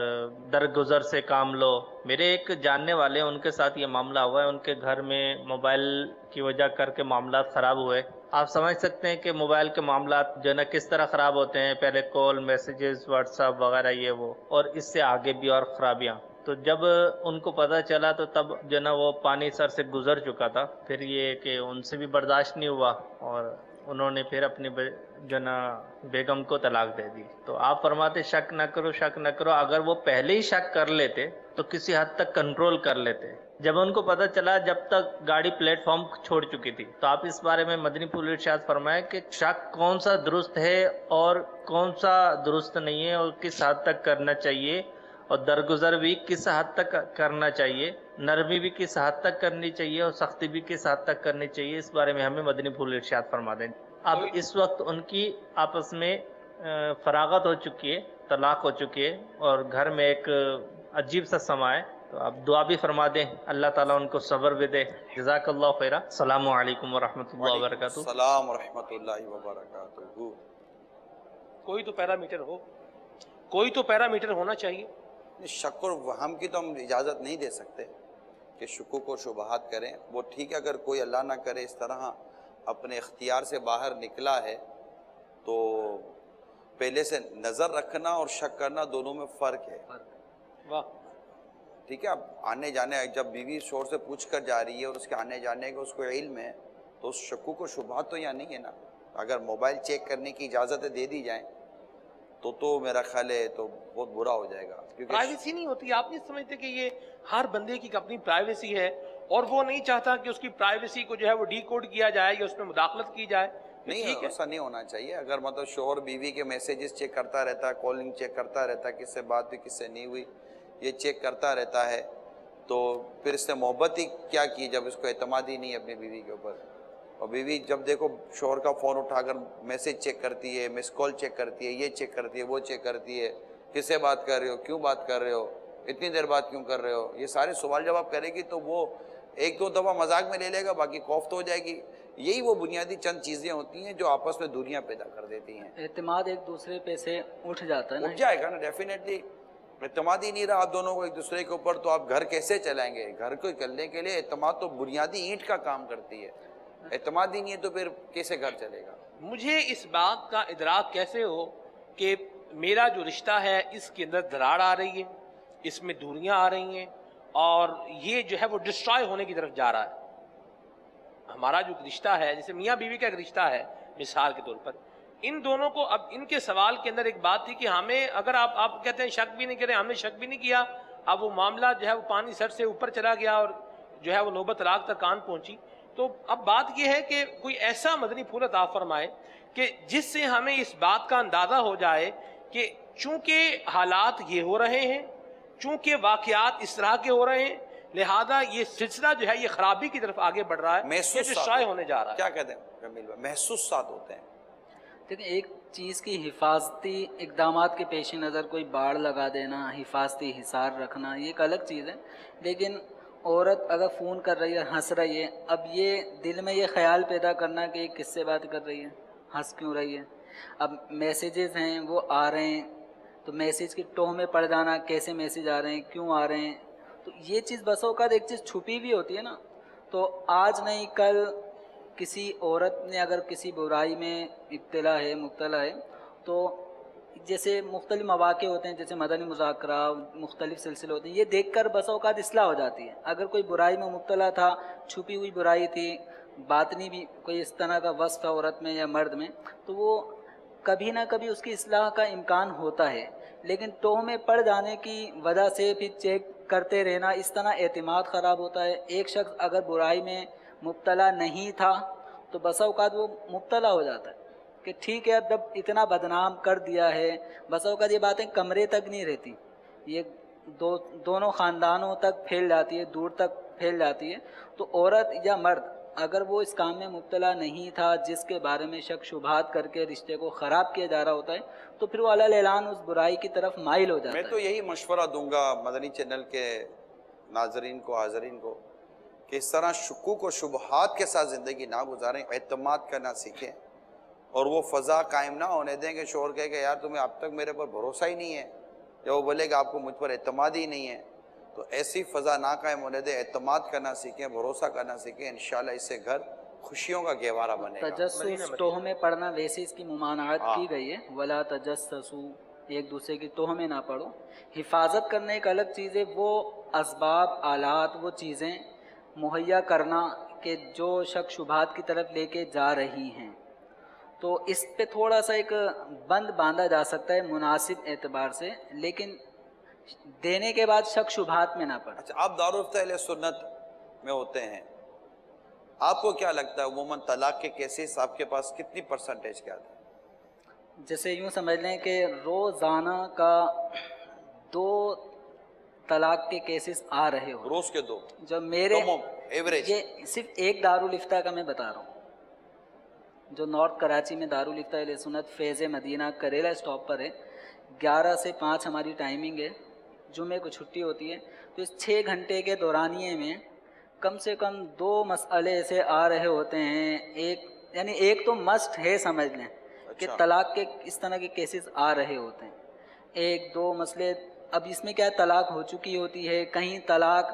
درگزر سے کام لو. میرے ایک جاننے والے ان کے ساتھ یہ معاملہ ہوا ہے، ان کے گھر میں موبائل کی وجہ کر کے معاملات خراب ہوئے. آپ سمجھ سکتے ہیں کہ موبائل کے معاملات جو ہے نا کس طرح خراب ہوتے ہیں. پہلے کال، میسیجز، واٹس ایپ وغیرہ یہ وہ، اور اس سے آگے بھی اور خرابیاں. تو جب ان کو پتہ چلا تو تب جو نا وہ پانی سر سے گزر چکا تھا. پھر یہ کہ ان سے بھی برداشت نہیں ہوا اور انہوں نے پھر اپنی جو نا بیگم کو طلاق دے دی. تو آپ فرماتے شک نہ کرو، شک نہ کرو. اگر وہ پہلے ہی شک کر لیتے تو کسی حد تک کنٹرول کر لیتے. جب ان کو پتہ چلا، جب تک گاڑی پلیٹ فارم چھوڑ چکی تھی. تو آپ اس بارے میں مدنی پھول ارشاد فرمائیں کہ شک کون سا درست ہے اور کون سا درست نہیں ہے، اور کس حد تک کرنا چاہیے، اور درگزر بھی کس حد تک کرنا چاہیے، نرمی بھی کس حد تک کرنی چاہیے، اور سختی بھی کس حد تک کرنی چاہیے. اس بارے میں ہمیں مدنی پھول ارشاد فرما دیں. اب اس وقت ان کی آپس میں فراغت ہو چکی ہے، طلاق ہو چکی ہے، اور گھر میں ایک عجیب سا سما ہے. تو آپ دعا بھی فرما دیں، اللہ تعالیٰ ان کو صبر بھی دے. جزاک اللہ خیرہ. السلام علیکم ورحمۃ اللہ وبرکاتہ. السلام ورحمۃ اللہ وبرکاتہ. کوئی تو پیرامیٹر ہو، کوئی تو پیرامیٹر ہونا چاہیے. شک اور وہم کی تو ہم اجازت نہیں دے سکتے کہ شکوک و شبہات کریں. وہ ٹھیک ہے، اگر کوئی اللہ نہ کرے اس طرح اپنے اختیار سے باہر نکلا ہے تو پہلے سے نظر رکھنا اور شک کرنا دونوں میں فرق ہے. واہ. ٹھیک ہے، اب آنے جانے جب بیوی شور سے پوچھ کر جا رہی ہے اور اس کے آنے جانے کا اس کو علم ہے تو اس شکوک و شبہات تو یہاں نہیں ہے نا. اگر موبائل چیک کرنے کی اجازتیں دے دی جائیں تو میرا خیال ہے تو بہت برا ہو جائے گا. پرائیویسی نہیں ہوتی. آپ نہیں سمجھتے کہ یہ ہر بندے کی اپنی پرائیویسی ہے اور وہ نہیں چاہتا کہ اس کی پرائیویسی کو جو ہے وہ ڈی کوڈ کیا جائے یا اس میں مداخلت کی جائے. نہیں، ایسا نہیں ہونا چاہیے. اگر مطلب شوہر بیوی کے میسیجز چیک کرتا رہتا ہے، کالنگ چیک کرتا رہتا ہے، کس سے بات ہوئی کس سے نہیں ہوئی، یہ چیک کرتا رہتا ہے، تو پھر اس نے محبت ہی کیا کی جب اس کو اعتماد ہی نہیں ہے اپنی بیوی کے اوپر. اور بیوی جب دیکھو شوہر کا فون اٹھا کر میسیج چیک کرتی ہے، مس کال چیک کرتی ہے، یہ چیک کرتی ہے، وہ چیک کرتی ہے، کس سے بات کر رہے ہو، کیوں بات کر رہے ہو، اتنی دیر بات کیوں کر رہے ہو، یہ سارے سوال جواب کرے گی تو وہ ایک دو دفعہ مذاق میں لے لے گا، باقی خوف تو ہو جائے گی. یہی وہ بنیادی چند چیزیں ہوتی ہیں جو آپس میں دوریاں پیدا کر دیتی ہیں. اعتماد ایک دوسرے پہ سے اٹھ جاتا ہے نا. اٹھ جائے گا نا ڈیفینیٹلی. اعتماد ہی نہیں رہا آپ دونوں کو ایک دوسرے کے اوپر تو آپ گھر کیسے چلائیں گے؟ گھر کو چلنے کے لیے اعتماد تو بنیادی اینٹ کا کام کرتی ہے. اعتماد ہی نہیں ہے تو پھر کیسے گھر چلے گا؟ مجھے اس بات کا ادراک کیسے ہو کہ میرا جو رشتہ ہے اس کے اندر دراڑ آ رہی ہے، اس میں دوریاں آ رہی ہیں اور یہ جو ہے وہ ڈسٹرائے ہونے کی طرف جا رہا ہے. ہمارا جو رشتہ ہے، جیسے میاں بیوی کا ایک رشتہ ہے مثال کے طور پر، ان دونوں کو اب ان کے سوال کے اندر ایک بات تھی کہ ہمیں اگر آپ کہتے ہیں شک بھی نہیں کریں، ہم نے شک بھی نہیں کیا. اب وہ معاملہ جو ہے وہ پانی سر سے اوپر چلا گیا اور جو ہے وہ نوبت طلاق تک کان پہنچی. تو اب بات یہ ہے کہ کوئی ایسا مدنی پھول عطا فرمائے کہ جس سے ہمیں اس بات کا اندازہ ہو جائے کہ چونکہ حالات یہ ہو رہے ہیں، چونکہ واقعات اس طرح کے ہو رہے ہیں لہذا یہ سلسلہ جو ہے یہ خرابی کی طرف آگے بڑھ رہا ہے، یہ محسوس جو شائع ہونے جا رہا ہے۔ کیا کہتے ہیں جمیل بھائی؟ محسوسات ہوتے ہیں۔ دیکھیں، ایک چیز کی حفاظتی اقدامات کے پیش نظر کوئی باڑ لگا دینا، حفاظتی حصار رکھنا، یہ ایک الگ چیز ہے، لیکن عورت اگر فون کر رہی ہے، ہنس رہی ہے، اب یہ دل میں یہ خیال پیدا کرنا کہ یہ کس سے بات کر رہی ہے، ہنس کیوں رہی ہے، اب میسیجز ہیں وہ آ رہے ہیں تو میسیج کی ٹوہ میں پڑ جانا، کیسے میسیج آ رہے ہیں، کیوں آ رہے ہیں، تو یہ چیز بس اوقات ایک چیز چھپی بھی ہوتی ہے نا، تو آج نہیں کل کسی عورت نے اگر کسی برائی میں مبتلا ہے تو جیسے مختلف مواقع ہوتے ہیں، جیسے مدنی مذاکرہ، مختلف سلسلے ہوتے ہیں، یہ دیکھ کر بس اوقات اصلاح ہو جاتی ہے۔ اگر کوئی برائی میں مبتلا تھا، چھپی ہوئی برائی تھی، باطنی بھی کوئی اس طرح کا وصف ہے عورت میں یا مرد میں، تو وہ کبھی نہ کبھی اس کی اصلاح کا امکان ہوتا ہے، لیکن ٹوہ میں پڑ جانے کی وجہ سے پھر چیک کرتے رہنا، اس طرح اعتماد خراب ہوتا ہے۔ ایک شخص اگر برائی میں مبتلا نہیں تھا تو بسا اوقات وہ مبتلا ہو جاتا ہے کہ ٹھیک ہے، اب جب اتنا بدنام کر دیا ہے، بسا اوقات یہ باتیں کمرے تک نہیں رہتی، یہ دونوں خاندانوں تک پھیل جاتی ہے، دور تک پھیل جاتی ہے۔ تو عورت یا مرد اگر وہ اس کام میں مبتلا نہیں تھا جس کے بارے میں شک شبہات کر کے رشتے کو خراب کیا جا رہا ہوتا ہے، تو پھر وہ علی اعلان اس برائی کی طرف مائل ہو جاتا ہے۔ میں تو یہی مشورہ دوں گا مدنی چینل کے ناظرین کو، حاضرین کو، کہ اس طرح شکوک و شبہات کے ساتھ زندگی نہ گزاریں، اعتماد کرنا سیکھیں، اور وہ فضا قائم نہ ہونے دیں کہ شوہر کہے کہ یار تمہیں اب تک میرے پر بھروسہ ہی نہیں ہے، یا وہ بولے کہ آپ کو مجھ پر اعتماد ہی نہیں ہے، تو ایسی فضا نہ قائم ہونے دیں، اعتماد کرنا سیکھیں، بھروسہ کرنا سیکھیں، انشاءاللہ اس سے گھر خوشیوں کا گہوارہ بنے گا۔ تجسس ٹوہ میں پڑنا، ویسے اس کی ممانعت کی گئی ہے، ولا تجسسوا، ایک دوسرے کی ٹوہ میں نہ پڑو۔ حفاظت کرنے ایک الگ چیز ہے، وہ اسباب، آلات، وہ چیزیں مہیا کرنا کہ جو شک شبہات کی طرف لے کے جا رہی ہیں، تو اس پہ تھوڑا سا ایک بند باندھا جا سکتا ہے مناسب اعتبار سے، لیکن دینے کے بعد شک شبہات میں نہ پڑے۔ اچھا، آپ دارالفتہ اہل سنت میں ہوتے ہیں، آپ کو کیا لگتا ہے عموماً طلاق کے کیسز آپ کے پاس کتنی پرسنٹیج کے آتے ہیں؟ جیسے یوں سمجھ لیں کہ روزانہ کا 2 طلاق کے کیسز آ رہے ہو، روز کے 2 جو میرے ایوریج؟ یہ صرف ایک دارالفتہ کا میں بتا رہا ہوں، جو نارتھ کراچی میں دارالفتہ اہل سنت فیض مدینہ کریلا اسٹاپ پر ہے، 11 سے 5 ہماری ٹائمنگ ہے، جمعے کو چھٹی ہوتی ہے، تو اس 6 گھنٹے کے دورانیے میں کم سے کم 2 مسئلے ایسے آ رہے ہوتے ہیں، ایک تو مسٹ ہے، سمجھ لیں کہ طلاق کے اس طرح کے کیسز آ رہے ہوتے ہیں، 1-2 مسئلے۔ اب اس میں کیا طلاق ہو چکی ہوتی ہے، کہیں طلاق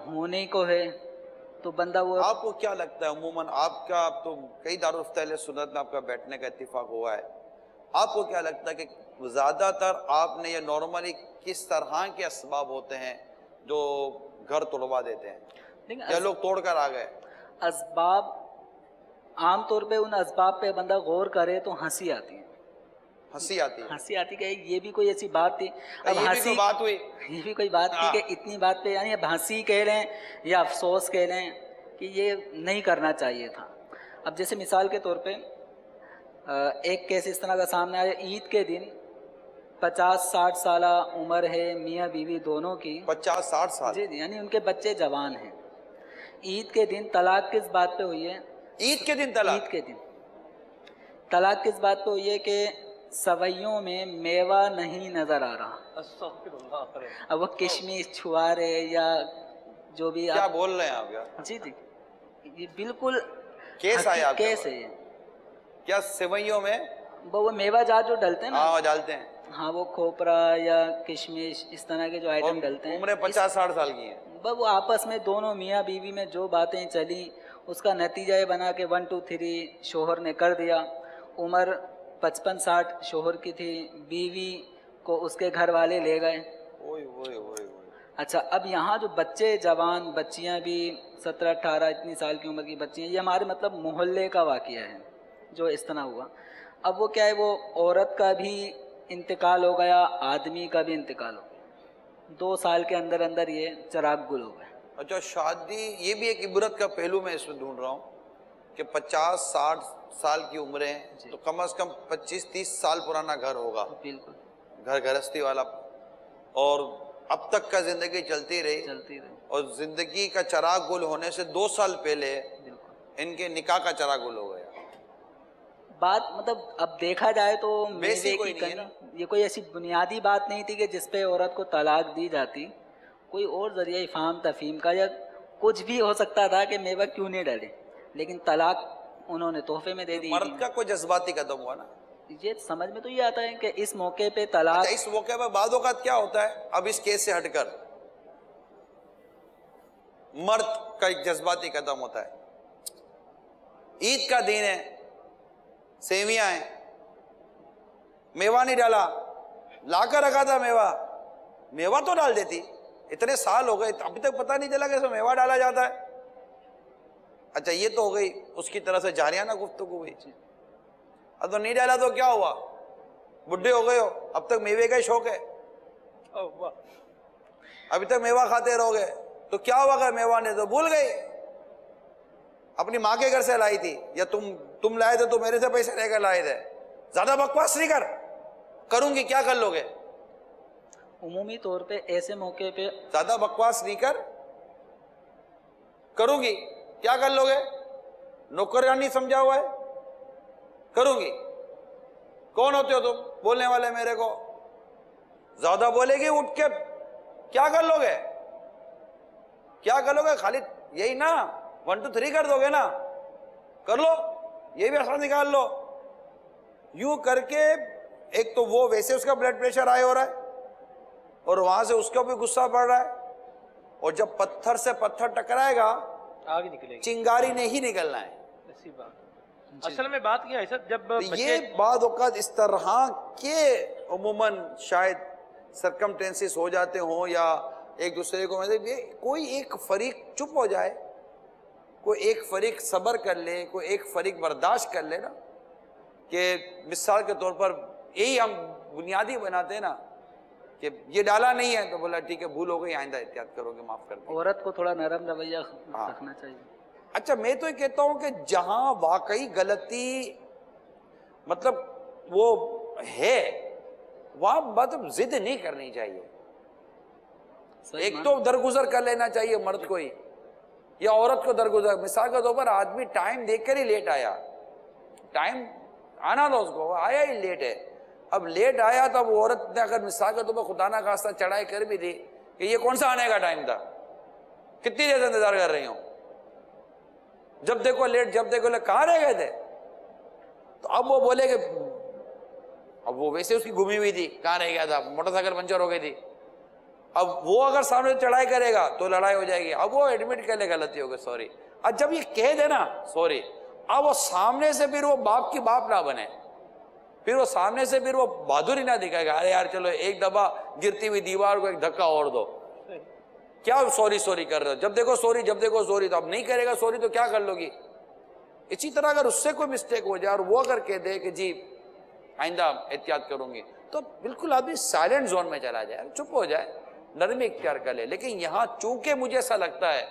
ہونے کو ہے، تو بندہ وہ آپ کو کیا لگتا ہے عموماً آپ کا، اب تو کئی دارالفتہ اہل سنت میں آپ کا بیٹھنے کا اتفاق ہوا ہے، آپ کو کیا لگتا ہے کہ زیادہ تر آپ نے یہ نارملی کس طرح کے اسباب ہوتے ہیں جو گھر توڑوا دیتے ہیں، یا لوگ توڑ کر آ گئے؟ اسباب عام طور پہ ان اسباب پہ بندہ غور کرے تو ہنسی آتی ہے، ہنسی آتی ہے؟ ہنسی آتی کہ یہ بھی کوئی ایسی بات تھی، اب یہ بھی ہنسی، کوئی بات ہوئی، یہ بھی کوئی بات تھی کہ اتنی بات پہ، یعنی اب ہنسی کہہ لیں یا افسوس کہہ لیں کہ یہ نہیں کرنا چاہیے تھا۔ اب جیسے مثال کے طور پہ ایک کیس اس طرح کا سامنے آیا، عید کے دن 50-60 سالہ عمر ہے میاں بیوی دونوں کی، 50-60 سال؟ جی جی، یعنی ان کے بچے جوان ہیں، عید کے دن طلاق کس بات پہ ہوئی ہے؟ عید کے دن طلاق؟ عید کے دن طلاق کس بات پہ ہوئی ہے کہ سوئیوں میں میوہ نہیں نظر آ رہا، اب وہ کشمش، چھوارے یا جو بھی کیا آپ، بول رہے ہیں آپ یار؟ جی جی، یہ بالکل کیس آیا آپ کے کیس پاس؟ ہے، کیا سوئیوں میں وہ میوہ جات جو ڈلتے ہیں نا، ہاں ڈالتے ہیں، ہاں وہ کھوپرا یا کشمش اس طرح کے جو آئٹم ڈلتے ہیں، عمریں 50-60 سال کی ہیں، وہ آپس میں دونوں میاں بیوی میں جو باتیں چلی اس کا نتیجہ یہ بنا کہ 1 2 3 شوہر نے کر دیا، عمر 55-60 شوہر کی تھی، بیوی کو اس کے گھر والے لے گئے۔ اچھا، اب یہاں جو بچے جوان، بچیاں بھی 17-18 اتنی سال کی عمر کی بچیاں، یہ ہمارے مطلب محلے کا واقعہ ہے جو اس طرح ہوا۔ اب وہ کیا ہے، وہ عورت کا بھی انتقال ہو گیا، آدمی کا بھی انتقال ہو گیا، 2 سال کے اندر اندر یہ چراغ گل ہو گئے۔ اچھا، شادی یہ بھی ایک عبرت کا پہلو میں اس میں ڈھونڈ رہا ہوں کہ 50-60 سال کی عمریں، تو کم از کم 25-30 سال پرانا گھر ہوگا، بالکل گھر گھرستی والا، اور اب تک کا زندگی چلتی رہی، چلتی رہی، اور زندگی کا چراغ گل ہونے سے 2 سال پہلے ان کے نکاح کا چراغ گل ہو گیا. بات مطلب اب دیکھا جائے تو بیسی میوے کوئی کی نہیں ہے نا. یہ کوئی ایسی بنیادی بات نہیں تھی کہ جس پہ عورت کو طلاق دی جاتی. کوئی اور ذریعہ افہام تفہیم کا یا کچھ بھی ہو سکتا تھا کہ میوہ کیوں نہیں ڈالے، لیکن طلاق انہوں نے تحفے میں دے دی. مرد کا کوئی جذباتی قدم ہوا نا. یہ سمجھ میں تو یہ آتا ہے کہ اس موقع پہ طلاق اچھا اس موقع پہ بعض اوقات کیا ہوتا ہے، اب اس کیس سے ہٹ کر مرد کا ایک جذباتی قدم ہوتا ہے. عید کا دن ہے، سیویاں ہیں، میوہ نہیں ڈالا، لا کر رکھا تھا میوہ تو ڈال دیتی. اتنے سال ہو گئے ابھی تک پتہ نہیں چلا کہ اس میں میوہ ڈالا جاتا ہے. اچھا یہ تو ہو گئی اس کی طرح سے جاریانہ گفتگو ہوئی. اب تو نہیں ڈالا تو کیا ہوا، بڈھے ہو گئے ہو، اب تک میوے کا ہی شوق ہے، ابھی تک میوہ کھاتے رہو گے تو کیا ہوا اگر میوہ نے تو بھول گئی اپنی ماں کے گھر سے لائی تھی، یا تم لائے تھے تو میرے سے پیسے لے کر لائے تھے. زیادہ بکواس نہیں کروں گی، کیا کر لو گے؟ عمومی طور پہ ایسے موقع پہ زیادہ بکواس نہیں کروں گی، کیا کر لو گے؟ نوکرانی سمجھا ہوا ہے، کروں گی. کون ہوتے ہو تم بولنے والے میرے کو؟ زیادہ بولے گی اٹھ کے کیا کر لو گے؟ کیا کر لو گے؟ خالی یہی نا 1 2 3 کر دو گے نا، کر لو، یہ بھی اثر نکال لو. یوں کر کے ایک تو وہ ویسے اس کا بلڈ پریشر ہائی ہو رہا ہے اور وہاں سے اس کا بھی غصہ بڑھ رہا ہے، اور جب پتھر سے پتھر ٹکرائے گا آگے نکلے گی. چنگاری نہیں نکلنا ہے. ایسی بات اصل میں بات یہ ہے سر، جب یہ بعض اوقات اس طرح کے عموماً شاید سرکمٹینسز ہو جاتے ہوں، یا ایک دوسرے کو کوئی ایک فریق چپ ہو جائے، کوئی ایک فریق صبر کر لے، کوئی ایک فریق برداشت کر لے نا. کہ مثال کے طور پر یہی ہم بنیادی بناتے ہیں نا کہ یہ ڈالا نہیں ہے تو بولا ٹھیک ہے بھول ہو گئی، آئندہ احتیاط کرو گے، معاف کر دیں. عورت کو تھوڑا نرم رویہ رکھنا چاہیے. اچھا میں تو یہ کہتا ہوں کہ جہاں واقعی غلطی مطلب وہ ہے وہاں مطلب ضد نہیں کرنی چاہیے. ایک تو درگزر کر لینا چاہیے مرد کو ہی یا عورت کو درگزر. مثال کے طور پر آدمی ٹائم دیکھ کر ہی لیٹ آیا، ٹائم آنا تھا اس کو، آیا ہی لیٹ ہے. اب لیٹ آیا تو اب عورت نے اگر مثال کے طور پر خدا نہ خواستہ چڑھائی کر بھی دی کہ یہ کون سا آنے کا ٹائم تھا، کتنی دیر سے انتظار کر رہی ہوں، جب دیکھو لیٹ، جب دیکھو لیٹ، کہاں رہ گئے تھے؟ تو اب وہ بولے کہ اب وہ ویسے اس کی گمی ہوئی تھی، کہاں رہ گیا تھا، موٹر سائیکل پنچر ہو گئی تھی. اب وہ اگر سامنے چڑھائی کرے گا تو لڑائی ہو جائے گی. اب وہ ایڈمٹ کر لے غلطی ہو گئی، سوری. اب جب یہ کہہ دے نا سوری، اب وہ سامنے سے پھر وہ باپ کی باپ نہ بنے، پھر وہ سامنے سے پھر وہ بہادری نہ دکھائے گا، ارے یار چلو ایک دفعہ گرتی ہوئی دیوار کو ایک دھکا اور دو، کیا سوری سوری کر رہے ہو، جب دیکھو سوری، جب دیکھو سوری. تو اب نہیں کرے گا سوری تو کیا کر لو گی؟ اسی طرح اگر اس سے کوئی مسٹیک ہو جائے اور وہ اگر کہہ دے کہ جی آئندہ احتیاط کروں گی، تو بالکل آدمی سائلنٹ زون میں چلا جائے، چپ ہو جائے، نرمی اختیار کر لے. لیکن یہاں چونکہ مجھے ایسا لگتا ہے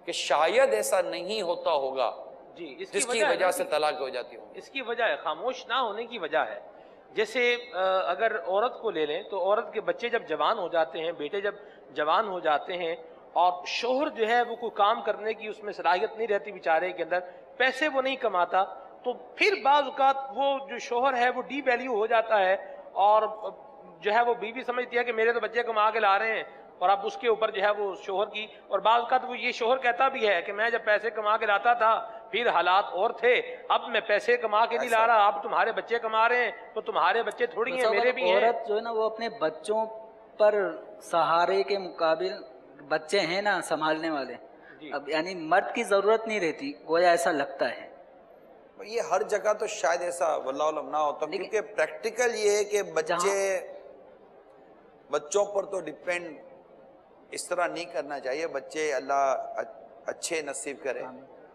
کہ شاید ایسا نہیں ہوتا ہوگا جی جس کی وجہ سے طلاق ہو جاتی ہو. اس کی وجہ ہے خاموش نہ ہونے کی وجہ ہے. جیسے اگر عورت کو لے لیں تو عورت کے بچے جب جوان ہو جاتے ہیں، بیٹے جب جوان ہو جاتے ہیں، اور شوہر جو ہے وہ کوئی کام کرنے کی اس میں صلاحیت نہیں رہتی بیچارے کے اندر، پیسے وہ نہیں کماتا، تو پھر بعض اوقات وہ جو شوہر ہے وہ ڈی ویلیو ہو جاتا ہے، اور جو ہے وہ بیوی سمجھتی ہے کہ میرے تو بچے کما کے لا رہے ہیں، اور اب اس کے اوپر جو ہے وہ شوہر کی، اور بعض اوقات وہ یہ شوہر کہتا بھی ہے کہ میں جب پیسے کما کے لاتا تھا پھر حالات اور تھے، اب میں پیسے کما کے نہیں لا رہا، اب تمہارے بچے کما رہے ہیں تو تمہارے بچے تھوڑی ہیں میرے بھی ہیں. عورت جو ہے نا وہ اپنے بچوں پر سہارے کے مقابل بچے ہیں نا سنبھالنے والے، اب یعنی مرد کی ضرورت نہیں رہتی، گویا ایسا لگتا ہے. یہ ہر جگہ تو شاید ایسا واللہ علم نہ ہوتا، کیونکہ پریکٹیکل یہ ہے کہ بچوں پر تو ڈیپینڈ اس طرح نہیں کرنا چاہیے. بچے اللہ اچھے نصیب کرے،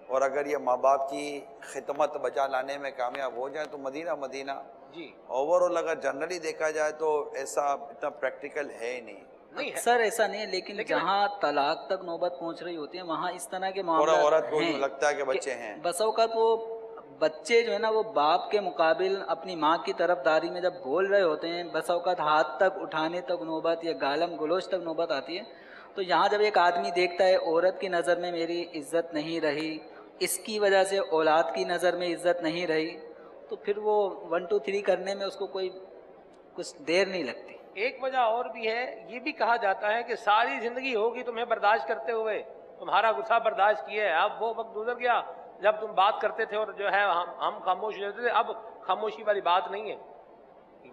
اور اگر یہ ماں باپ کی خدمت بچا لانے میں کامیاب ہو جائے تو مدینہ جی اوورآل اگر جنرلی دیکھا جائے تو ایسا اتنا پریکٹیکل ہے ہی نہیں. اکثر ایسا نہیں ہے، لیکن جہاں طلاق تک نوبت پہنچ رہی ہوتی ہے وہاں اس طرح کے معاملات عورت کو لگتا ہے کہ بچے ہیں. بس اوقات وہ بچے جو ہے نا وہ باپ کے مقابل اپنی ماں کی طرف داری میں جب بول رہے ہوتے ہیں، بس اوقات ہاتھ تک اٹھانے تک نوبت یا گالم گلوچ تک نوبت آتی ہے، تو یہاں جب ایک آدمی دیکھتا ہے عورت کی نظر میں میری عزت نہیں رہی، اس کی وجہ سے اولاد کی نظر میں عزت نہیں رہی، تو پھر وہ 1 2 3 کرنے میں اس کو کوئی کچھ دیر نہیں لگتی۔ ایک وجہ اور بھی ہے، یہ بھی کہا جاتا ہے کہ ساری زندگی ہوگی تمہیں برداشت کرتے ہوئے، تمہارا غصہ برداشت کیا ہے، اب وہ وقت گزر گیا جب تم بات کرتے تھے اور جو ہے ہم خاموش رہتے تھے، اب خاموشی والی بات نہیں ہے۔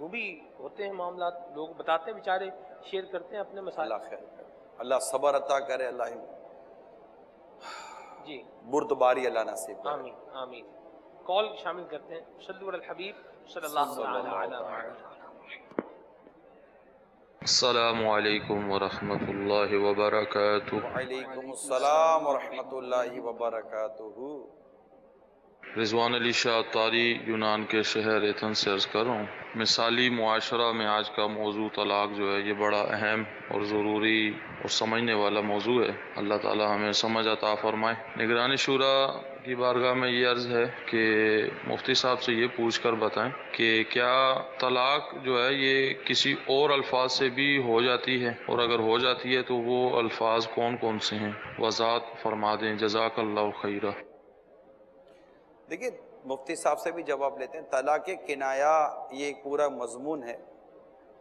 وہ بھی ہوتے ہیں معاملات، لوگ بتاتے ہیں بیچارے، شیئر کرتے ہیں اپنے مسائل۔ اللہ خیر کرے، اللہ صبر عطا کرے، اللہ جی بردباری اللہ نصیب کرے۔ آمین آمین۔ کال شامل کرتے ہیں، صلو علی الحبیب صلی اللہ تعالی علیہ وسلم۔ السلام علیکم ورحمۃ اللہ وبرکاتہ۔ وعلیکم السلام ورحمۃ اللہ وبرکاتہ۔ رضوان علی شاہ طاری یونان کے شہر ایتھن سے عرض کر رہا ہوں، مثالی معاشرہ میں آج کا موضوع طلاق جو ہے یہ بڑا اہم اور ضروری اور سمجھنے والا موضوع ہے۔ اللہ تعالی ہمیں سمجھ عطا فرمائے۔ نگران شورا کی بارگاہ میں یہ عرض ہے کہ مفتی صاحب سے یہ پوچھ کر بتائیں کہ کیا طلاق جو ہے یہ کسی اور الفاظ سے بھی ہو جاتی ہے، اور اگر ہو جاتی ہے تو وہ الفاظ کون کون سے ہیں، وضاحت فرما دیں، جزاک اللہ خیرہ۔ دیکھیے مفتی صاحب سے بھی جواب لیتے ہیں۔ طلاق کنایہ یہ ایک پورا مضمون ہے،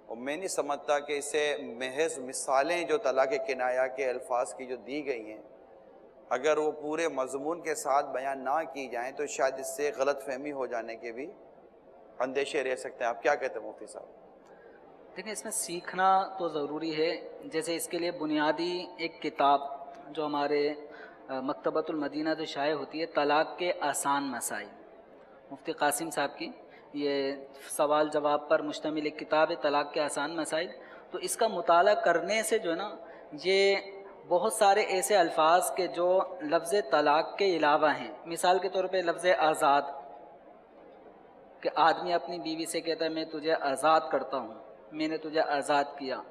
اور میں نہیں سمجھتا کہ اسے محض مثالیں جو طلاق کنایہ کے الفاظ کی جو دی گئی ہیں، اگر وہ پورے مضمون کے ساتھ بیان نہ کی جائیں تو شاید اس سے غلط فہمی ہو جانے کے بھی اندیشے رہ سکتے ہیں۔ آپ کیا کہتے ہیں مفتی صاحب؟ دیکھیں اس میں سیکھنا تو ضروری ہے، جیسے اس کے لیے بنیادی ایک کتاب جو ہمارے مکتبۃ المدینہ سے شائع ہوتی ہے، طلاق کے آسان مسائل، مفتی قاسم صاحب کی یہ سوال جواب پر مشتمل ایک کتاب ہے، طلاق کے آسان مسائل۔ تو اس کا مطالعہ کرنے سے جو ہے نا، یہ بہت سارے ایسے الفاظ کے جو لفظ طلاق کے علاوہ ہیں، مثال کے طور پہ لفظ آزاد، کہ آدمی اپنی بیوی سے کہتا ہے میں تجھے آزاد کرتا ہوں، میں نے تجھے آزاد کیا۔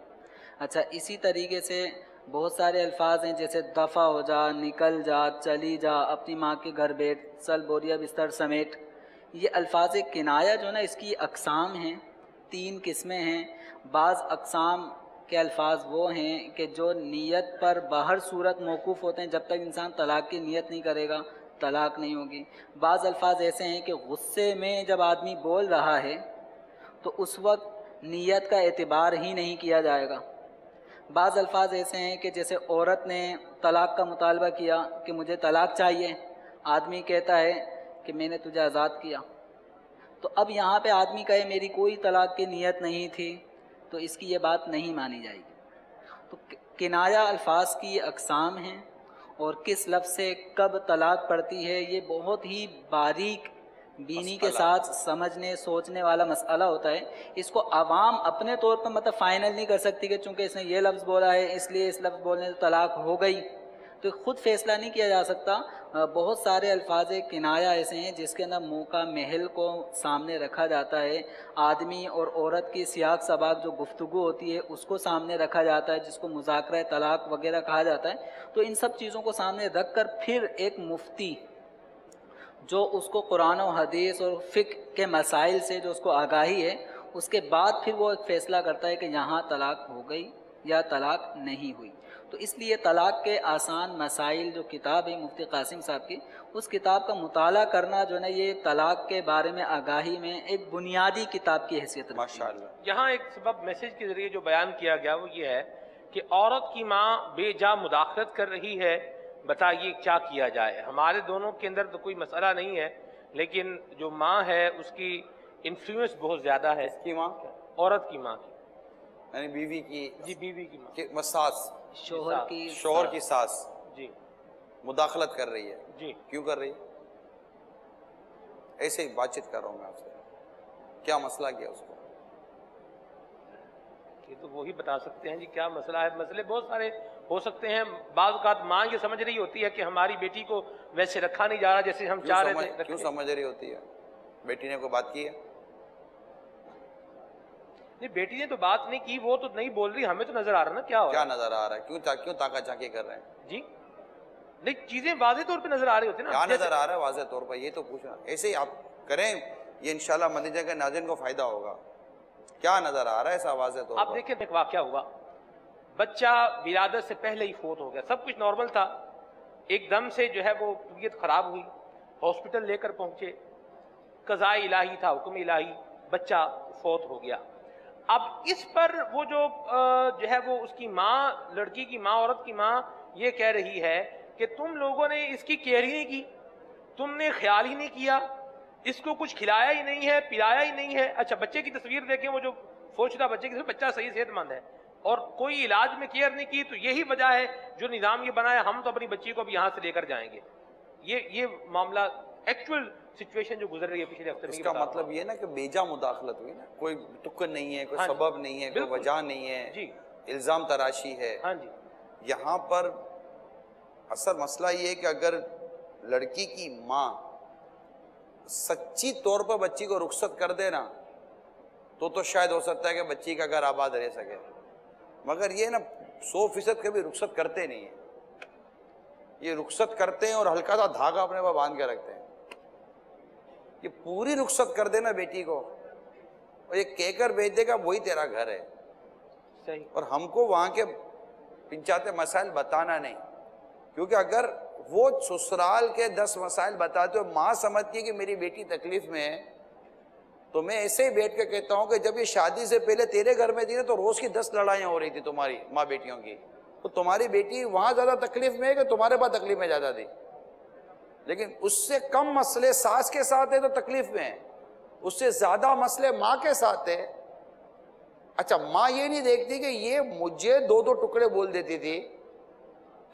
اچھا اسی طریقے سے بہت سارے الفاظ ہیں، جیسے دفع ہو جا، نکل جا، چلی جا، اپنی ماں کے گھر بیٹھ، چل بوریا بستر سمیٹ۔ یہ الفاظ کنایہ جو نا اس کی اقسام ہیں، 3 قسمیں ہیں۔ بعض اقسام کے الفاظ وہ ہیں کہ جو نیت پر باہر صورت موقوف ہوتے ہیں، جب تک انسان طلاق کی نیت نہیں کرے گا طلاق نہیں ہوگی۔ بعض الفاظ ایسے ہیں کہ غصے میں جب آدمی بول رہا ہے تو اس وقت نیت کا اعتبار ہی نہیں کیا جائے گا۔ بعض الفاظ ایسے ہیں کہ جیسے عورت نے طلاق کا مطالبہ کیا کہ مجھے طلاق چاہیے، آدمی کہتا ہے کہ میں نے تجھے آزاد کیا، تو اب یہاں پہ آدمی کہے میری کوئی طلاق کی نیت نہیں تھی، تو اس کی یہ بات نہیں مانی جائے گی۔ تو کنایہ الفاظ کی اقسام ہیں، اور کس لفظ سے کب طلاق پڑتی ہے یہ بہت ہی باریک بینی کے ساتھ سمجھنے سوچنے والا مسئلہ ہوتا ہے۔ اس کو عوام اپنے طور پر مطلب فائنل نہیں کر سکتی کہ چونکہ اس نے یہ لفظ بولا ہے اس لیے اس لفظ بولنے سے طلاق ہو گئی، تو خود فیصلہ نہیں کیا جا سکتا۔ بہت سارے الفاظ کنایہ ایسے ہیں جس کے اندر موقع محل کو سامنے رکھا جاتا ہے، آدمی اور عورت کی سیاق سباق جو گفتگو ہوتی ہے اس کو سامنے رکھا جاتا ہے، جس کو مذاکرہ طلاق وغیرہ کہا جاتا ہے۔ تو ان سب چیزوں کو سامنے رکھ کر پھر ایک مفتی جو اس کو قرآن و حدیث اور فقہ کے مسائل سے جو اس کو آگاہی ہے، اس کے بعد پھر وہ ایک فیصلہ کرتا ہے کہ یہاں طلاق ہو گئی یا طلاق نہیں ہوئی۔ تو اس لیے طلاق کے آسان مسائل جو کتاب ہے مفتی قاسم صاحب کی، اس کتاب کا مطالعہ کرنا جو ہے نا یہ طلاق کے بارے میں آگاہی میں ایک بنیادی کتاب کی حیثیت رکھتی ہے۔ ماشاءاللہ۔ یہاں ایک سبب میسج کے ذریعے جو بیان کیا گیا وہ یہ ہے کہ عورت کی ماں بے جا مداخلت کر رہی ہے، بتائیے کیا کیا جائے۔ ہمارے دونوں کے اندر تو کوئی مسئلہ نہیں ہے، لیکن جو ماں ہے اس کی انفلوئنس بہت زیادہ ہے۔ اس کی ماں عورت کی ماں کی، یعنی بیوی کی، جی بیوی کی ماں، کہ ساس، شوہر کی ساس جی مداخلت کر رہی ہے۔ جی کیوں کر رہی ہے؟ ایسے ہی بات چیت کر رہا ہوں میں آپ سے، کیا مسئلہ کیا اس کو؟ یہ تو وہی بتا سکتے ہیں جی کیا مسئلہ ہے۔ مسئلے بہت سارے ہو سکتے ہیں۔ بعض اوقات ماں یہ سمجھ رہی ہوتی ہے کہ ہماری بیٹی کو ویسے رکھا نہیں جا رہا جیسے ہم چاہ رہے تھے۔ کیوں سمجھ رہی ہوتی ہے؟ بیٹی نے کوئی بات کی ہے؟ نہیں بیٹی نے تو بات نہیں کی، وہ تو نہیں بول رہی، ہمیں تو نظر آ رہا نا کیا ہو رہا کیا نظر آ رہا ہے؟ کیوں تاکہ چاکی کر رہے ہیں؟ جی نہیں چیزیں واضح طور پہ نظر آ رہی ہوتی ہیں نا۔ کیا نظر آ رہا ہے واضح طور پر؟ یہ تو پوچھنا، ایسے ہی آپ کریں، یہ انشاءاللہ مدینہ کے ناظرین کو فائدہ ہوگا۔ کیا نظر آ رہا ہے ایسا واضح طور پر؟ آپ دیکھیں ایک واقعہ ہوا، بچہ ولادت سے پہلے ہی فوت ہو گیا، سب کچھ نارمل تھا، ایک دم سے جو ہے وہ طبیعت خراب ہوئی، ہاسپٹل لے کر پہنچے، قضاء الہی تھا، حکم الہی، بچہ فوت ہو گیا۔ اب اس پر وہ جو ہے وہ اس کی ماں، لڑکی کی ماں، عورت کی ماں یہ کہہ رہی ہے کہ تم لوگوں نے اس کی کیئر ہی نہیں کی، تم نے خیال ہی نہیں کیا، اس کو کچھ کھلایا ہی نہیں ہے، پلایا ہی نہیں ہے۔ اچھا بچے کی تصویر دیکھیں، وہ جو فوت شدہ بچے کی، بچہ صحیح صحت مند ہے اور کوئی علاج میں کیئر نہیں کی، تو یہی وجہ ہے جو نظام یہ بنا ہے، ہم تو اپنی بچی کو اب یہاں سے لے کر جائیں گے۔ یہ معاملہ ایکچوئل سچویشن جو گزر رہی ہے پچھلے ہفتے میں۔ اس کا مطلب یہ نا کہ بیجا مداخلت ہوئی نا، کوئی ٹکر نہیں ہے، کوئی سبب نہیں ہے، کوئی وجہ نہیں ہے، جی الزام تراشی ہے۔ ہاں جی، یہاں پر اصل مسئلہ یہ ہے کہ اگر لڑکی کی ماں سچی طور پر بچی کو رخصت کر دے نا تو شاید ہو سکتا ہے کہ بچی کا گھر آباد رہ سکے، مگر یہ نا 100% کبھی رخصت کرتے نہیں ہیں، یہ رخصت کرتے ہیں اور ہلکا سا دھاگا اپنے پاس باندھ کے رکھتے ہیں۔ یہ پوری رخصت کر دینا بیٹی کو اور یہ کہہ کر بھیج دے گا وہی تیرا گھر ہے، صحیح، اور ہم کو وہاں کے پنچاتے مسائل بتانا نہیں، کیونکہ اگر وہ سسرال کے 10 مسائل بتاتے ہو، ماں سمجھتی ہے کہ میری بیٹی تکلیف میں ہے، تو میں ایسے ہی بیٹھ کے کہتا ہوں کہ جب یہ شادی سے پہلے تیرے گھر میں تھی نا تو روز کی 10 لڑائیاں ہو رہی تھی تمہاری ماں بیٹیوں کی، تو تمہاری بیٹی وہاں زیادہ تکلیف میں ہے کہ تمہارے پاس تکلیف میں زیادہ تھی، لیکن اس سے کم مسئلے ساس کے ساتھ ہے تو تکلیف میں ہے، اس سے زیادہ مسئلے ماں کے ساتھ ہے۔ اچھا ماں یہ نہیں دیکھتی کہ یہ مجھے 2 ٹکڑے بول دیتی تھی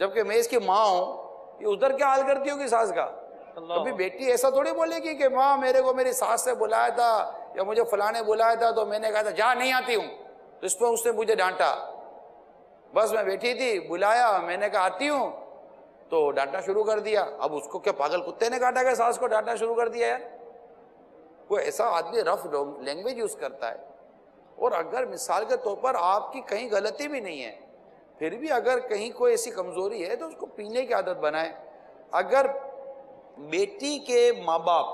جبکہ میں اس کی ماں ہوں، یہ ادھر کیا حال کرتی ہوگی ساس کا؟ کبھی بیٹی ایسا تھوڑی بولے گی کہ ماں میرے کو میری ساس سے بلایا تھا یا مجھے فلاں نے بلایا تھا تو میں نے کہا تھا جا نہیں آتی ہوں، تو اس پر اس نے مجھے ڈانٹا، بس میں بیٹھی تھی، بلایا، میں نے کہا آتی ہوں تو ڈانٹنا شروع کر دیا۔ اب اس کو کیا پاگل کتے نے کاٹا کہ ساس کو ڈانٹنا شروع کر دیا یار؟ کوئی ایسا آدمی رف لینگویج یوز کرتا ہے، اور اگر مثال کے طور پر آپ کی کہیں غلطی بھی نہیں ہے، پھر بھی اگر کہیں کوئی ایسی کمزوری ہے تو اس کو پینے کی عادت بنائے۔ اگر بیٹی کے ماں باپ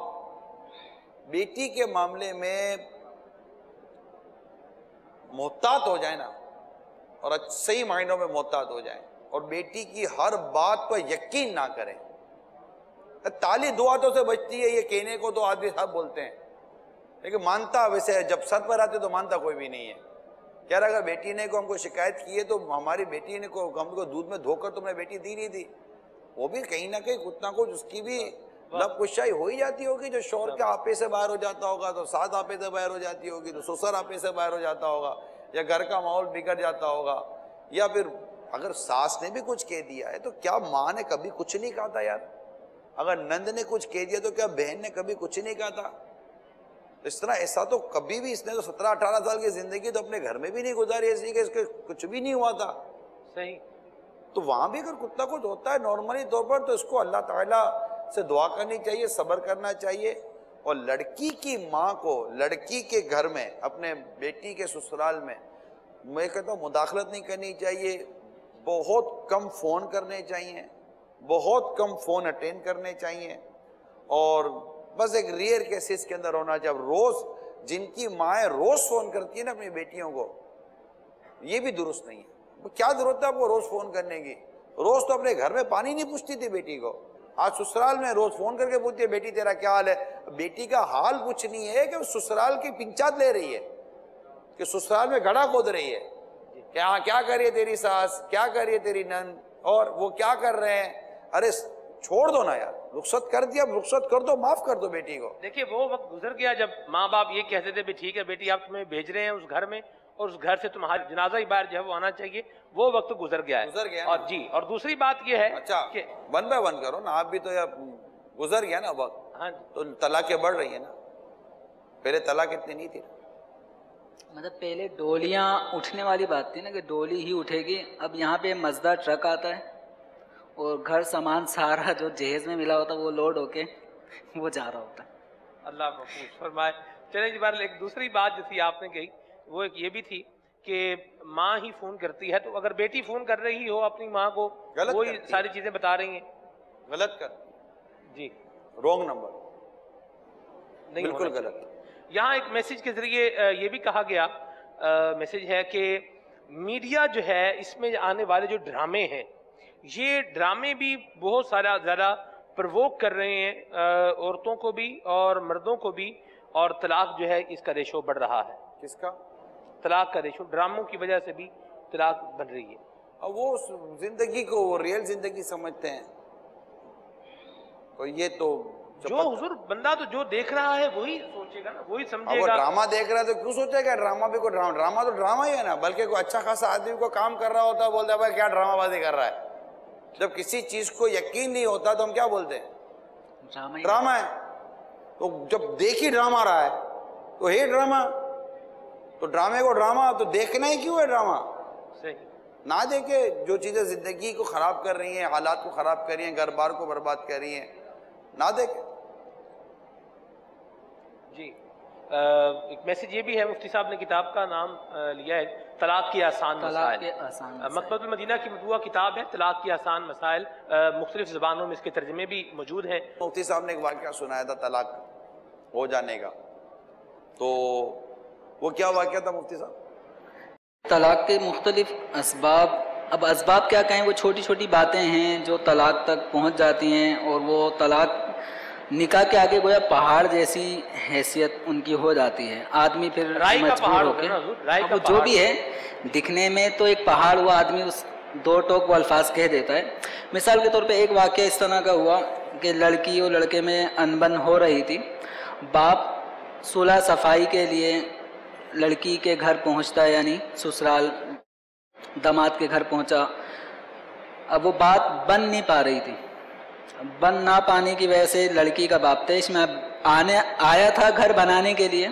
بیٹی کے معاملے میں محتاط ہو جائے نا، اور صحیح معنوں میں محتاط ہو جائیں، اور بیٹی کی ہر بات پر یقین نہ کریں، تالی دعاتوں سے بچتی ہے، یہ کہنے کو تو آدمی سب بولتے ہیں لیکن مانتا ویسے جب سر پر آتے تو مانتا کوئی بھی نہیں ہے۔ کہہ رہا اگر بیٹی نے کو ہم کو شکایت کی ہے تو ہماری بیٹی نے کو ہم کو دودھ میں دھو کر تم نے بیٹی دی نہیں دی، وہ بھی کہیں نہ کہیں کچھ نہ کچھ اس کی بھی لب کشائی ہو ہی جاتی ہوگی، جو شوہر کے آپے سے باہر ہو جاتا ہوگا تو ساتھ آپے سے باہر ہو جاتی ہوگی، تو سسر آپے سے باہر ہو جاتا ہوگا، یا گھر کا ماحول بگڑ جاتا ہوگا، یا پھر اگر ساس نے بھی کچھ کہہ دیا ہے تو کیا ماں نے کبھی کچھ نہیں کہا تھا یار؟ اگر نند نے کچھ کہہ دیا تو کیا بہن نے کبھی کچھ نہیں کہا تھا؟ اس طرح ایسا تو کبھی بھی اس نے تو 17-18 سال کی زندگی تو اپنے گھر میں بھی نہیں گزاری ایسی کہ اس کے کچھ بھی نہیں ہوا تھا، صحیح۔ تو وہاں بھی اگر کتنا کچھ ہوتا ہے نارملی طور پر تو اس کو اللہ تعالیٰ سے دعا کرنی چاہیے، صبر کرنا چاہیے، اور لڑکی کی ماں کو لڑکی کے گھر میں اپنے بیٹی کے سسرال میں میں کہتا ہوں مداخلت نہیں کرنی چاہیے، بہت کم فون کرنے چاہیے، بہت کم فون اٹینڈ کرنے چاہیے، اور بس ایک ریئر کیسز کے اندر ہونا چاہیے۔ روز جن کی مائیں روز فون کرتی ہیں نا اپنی بیٹیوں کو، یہ بھی درست نہیں ہے۔ کیا ضرورت ہے آپ کو روز فون کرنے کی؟ روز تو اپنے گھر میں پانی نہیں پوچھتی تھی بیٹی کو، آج سسرال میں روز فون کر کے پوچھتی ہے بیٹی تیرا کیا حال ہے۔ بیٹی کا حال پوچھنی ہے کہ وہ سسرال کی پنچات لے رہی ہے، کہ سسرال میں گڑھا کھود رہی ہے، کیا کر رہی ہے تیری ساس، کیا کر رہی ہے تیری نند، اور وہ کیا کر رہے ہیں۔ ارے چھوڑ دو نا یار، رخصت کر دیا، رخصت کر دو، معاف کر دو بیٹی کو۔ دیکھیے وہ وقت گزر گیا جب ماں باپ یہ کہتے تھے بھی ٹھیک ہے بیٹی آپ تمہیں بھیج رہے ہیں اس گھر میں، اور اس گھر سے تمہارا جنازہ ہی باہر جو ہے وہ آنا چاہیے، وہ وقت گزر گیا ہے۔ گزر گیا اور جی، اور دوسری بات یہ ہے اچھا کہ 1 by 1 کرو نا، آپ بھی تو گزر گیا نا وقت، ہاں جی، تو طلاقیں بڑھ رہی ہیں نا، پہلے طلاق اتنی نہیں تھی۔ مطلب پہلے ڈولیاں اٹھنے والی بات تھی نا کہ ڈولی ہی اٹھے گی، اب یہاں پہ مزدار ٹرک آتا ہے اور گھر سامان سارا جو جہیز میں ملا ہوتا ہے وہ لوڈ ہو کے وہ جا رہا ہوتا ہے۔ اللہ محفوظ فرمائے۔ چلیں جی، بہرحال ایک دوسری بات جو تھی آپ نے کہی وہ ایک یہ بھی تھی کہ ماں ہی فون کرتی ہے، تو اگر بیٹی فون کر رہی ہو اپنی ماں کو، غلط وہی کرتی ہے، ساری چیزیں بتا رہی ہیں، غلط کر جی رونگ نمبر، نہیں بالکل ہونا غلط۔ چاہیے۔ یہاں ایک میسج کے ذریعے یہ بھی کہا گیا، میسج ہے کہ میڈیا جو ہے اس میں آنے والے جو ڈرامے ہیں یہ ڈرامے بھی بہت سارا زیادہ پرووک کر رہے ہیں عورتوں کو بھی اور مردوں کو بھی، اور طلاق جو ہے اس کا ریشو بڑھ رہا ہے۔ کس کا؟ طلاق کا ریشو ڈراموں کی وجہ سے بھی طلاق بڑھ رہی ہے۔ اور وہ زندگی کو وہ ریئل زندگی سمجھتے ہیں، تو یہ تو جو حضور بندہ تو جو دیکھ رہا ہے وہی سوچے گا نا، وہی سمجھے وہ گا۔ ڈرامہ دیکھ رہا ہے تو کیوں سوچے گا ڈرامہ بھی کوئی ڈرامہ تو ڈرامہ ہی ہے نا، بلکہ کوئی اچھا خاصا آدمی کو کام کر رہا ہوتا ہے بولتا ہے بھائی کیا ڈرامہ بازی کر رہا ہے۔ جب کسی چیز کو یقین نہیں ہوتا تو ہم کیا بولتے ہیں؟ ڈرامہ ہے۔ تو جب دیکھ ہی ڈرامہ رہا ہے تو ہے ڈرامہ، تو ڈرامے کو ڈرامہ تو دیکھنا ہی کیوں ہے ڈرامہ؟ صحیح۔ نہ دیکھے جو چیزیں زندگی کو خراب کر رہی ہیں، حالات کو خراب کر رہی ہیں، گھر بار کو برباد کر رہی ہیں، نہ دیکھے۔ جی ایک میسج یہ بھی ہے، مفتی صاحب نے کتاب کا نام لیا ہے طلاق کی آسان مسائل۔ مکتبۃ المدینہ کی مطبوعہ کتاب ہے طلاق کی آسان مسائل، مختلف زبانوں میں اس کے ترجمے بھی موجود ہیں۔ مفتی صاحب نے ایک واقعہ سنایا تھا طلاق ہو جانے کا، تو وہ کیا واقعہ تھا مفتی صاحب؟ طلاق کے مختلف اسباب، اب اسباب کیا کہیں، وہ چھوٹی چھوٹی باتیں ہیں جو طلاق تک پہنچ جاتی ہیں، اور وہ طلاق نکاح کے آگے گویا پہاڑ جیسی حیثیت ان کی ہو جاتی ہے۔ آدمی پھر مجبور ہو کے وہ جو بھی ہے دکھنے میں تو ایک پہاڑ ہوا، آدمی اس دو ٹوک وہ الفاظ کہہ دیتا ہے۔ مثال کے طور پہ ایک واقعہ اس طرح کا ہوا کہ لڑکی اور لڑکے میں انبن ہو رہی تھی، باپ صلح صفائی کے لیے لڑکی کے گھر پہنچتا ہے، یعنی سسرال داماد کے گھر پہنچا۔ اب وہ بات بن نہیں پا رہی تھی، بن نہ پانے کی وجہ سے لڑکی کا باپ تیش میں آیا تھا گھر بنانے کے لیے،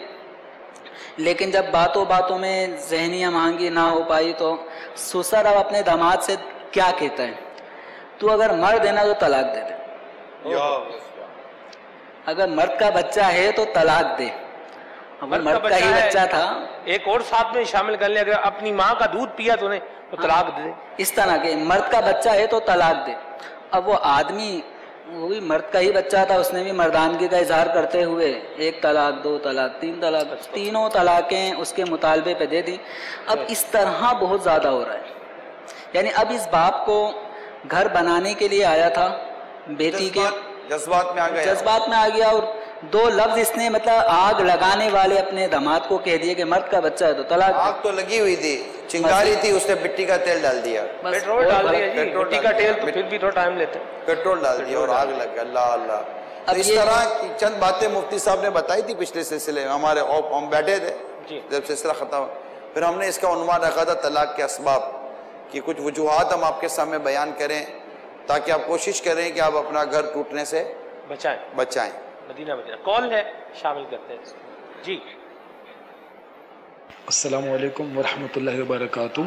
لیکن جب باتوں میں ذہنی ہم آہنگی نہ ہو پائی تو سسر اب اپنے داماد سے کیا کہتا ہے، تو اگر مرد ہے نا تو طلاق دے دے، اگر مرد کا بچہ ہے تو طلاق دے۔ مرد کا ہی بچہ تھا، ایک اور ساتھ میں شامل کر لیں، اگر اپنی ماں کا دودھ پیا تو طلاق دے۔ اس طرح کے مرد کا بچہ ہے تو طلاق دے۔ اب وہ آدمی وہ بھی مرد کا ہی بچہ تھا، اس نے بھی مردانگی کا اظہار کرتے ہوئے 1 طلاق 2 طلاق 3 طلاق، تینوں طلاقیں اس کے مطالبے پہ دے دی۔ اب اس طرح بہت زیادہ ہو رہا ہے، یعنی اب اس باپ کو گھر بنانے کے لیے آیا تھا، بیٹی کے جذبات میں آ گیا اور 2 لفظ اس نے مطلب آگ لگانے والے اپنے داماد کو کہہ دیے کہ مرد کا بچہ ہے تو طلاق۔ آگ تو لگی ہوئی تھی، چنگاری تھی، اس نے مٹی کا تیل ڈال دیا، پیٹرول ڈال دیا جی، مٹی کا تیل تو پھر بھی تھوڑا ٹائم لیتے ہیں، پیٹرول ڈال دیا اور آگ لگ گیا۔ اللہ اللہ۔ اس طرح کی چند باتیں مفتی صاحب نے بتائی تھی پچھلے سلسلے میں، ہمارے ہم بیٹھے تھے جب سلسلہ ختم، پھر ہم نے اس کا عنوان رکھا تھا طلاق کے اسباب، کہ کچھ وجوہات ہم آپ کے سامنے بیان کریں تاکہ آپ کوشش کریں کہ آپ اپنا گھر ٹوٹنے سے بچائیں۔ مدینہ کال ہے، شامل کرتے ہیں جی۔ السلام علیکم ورحمۃ اللہ وبرکاتہ۔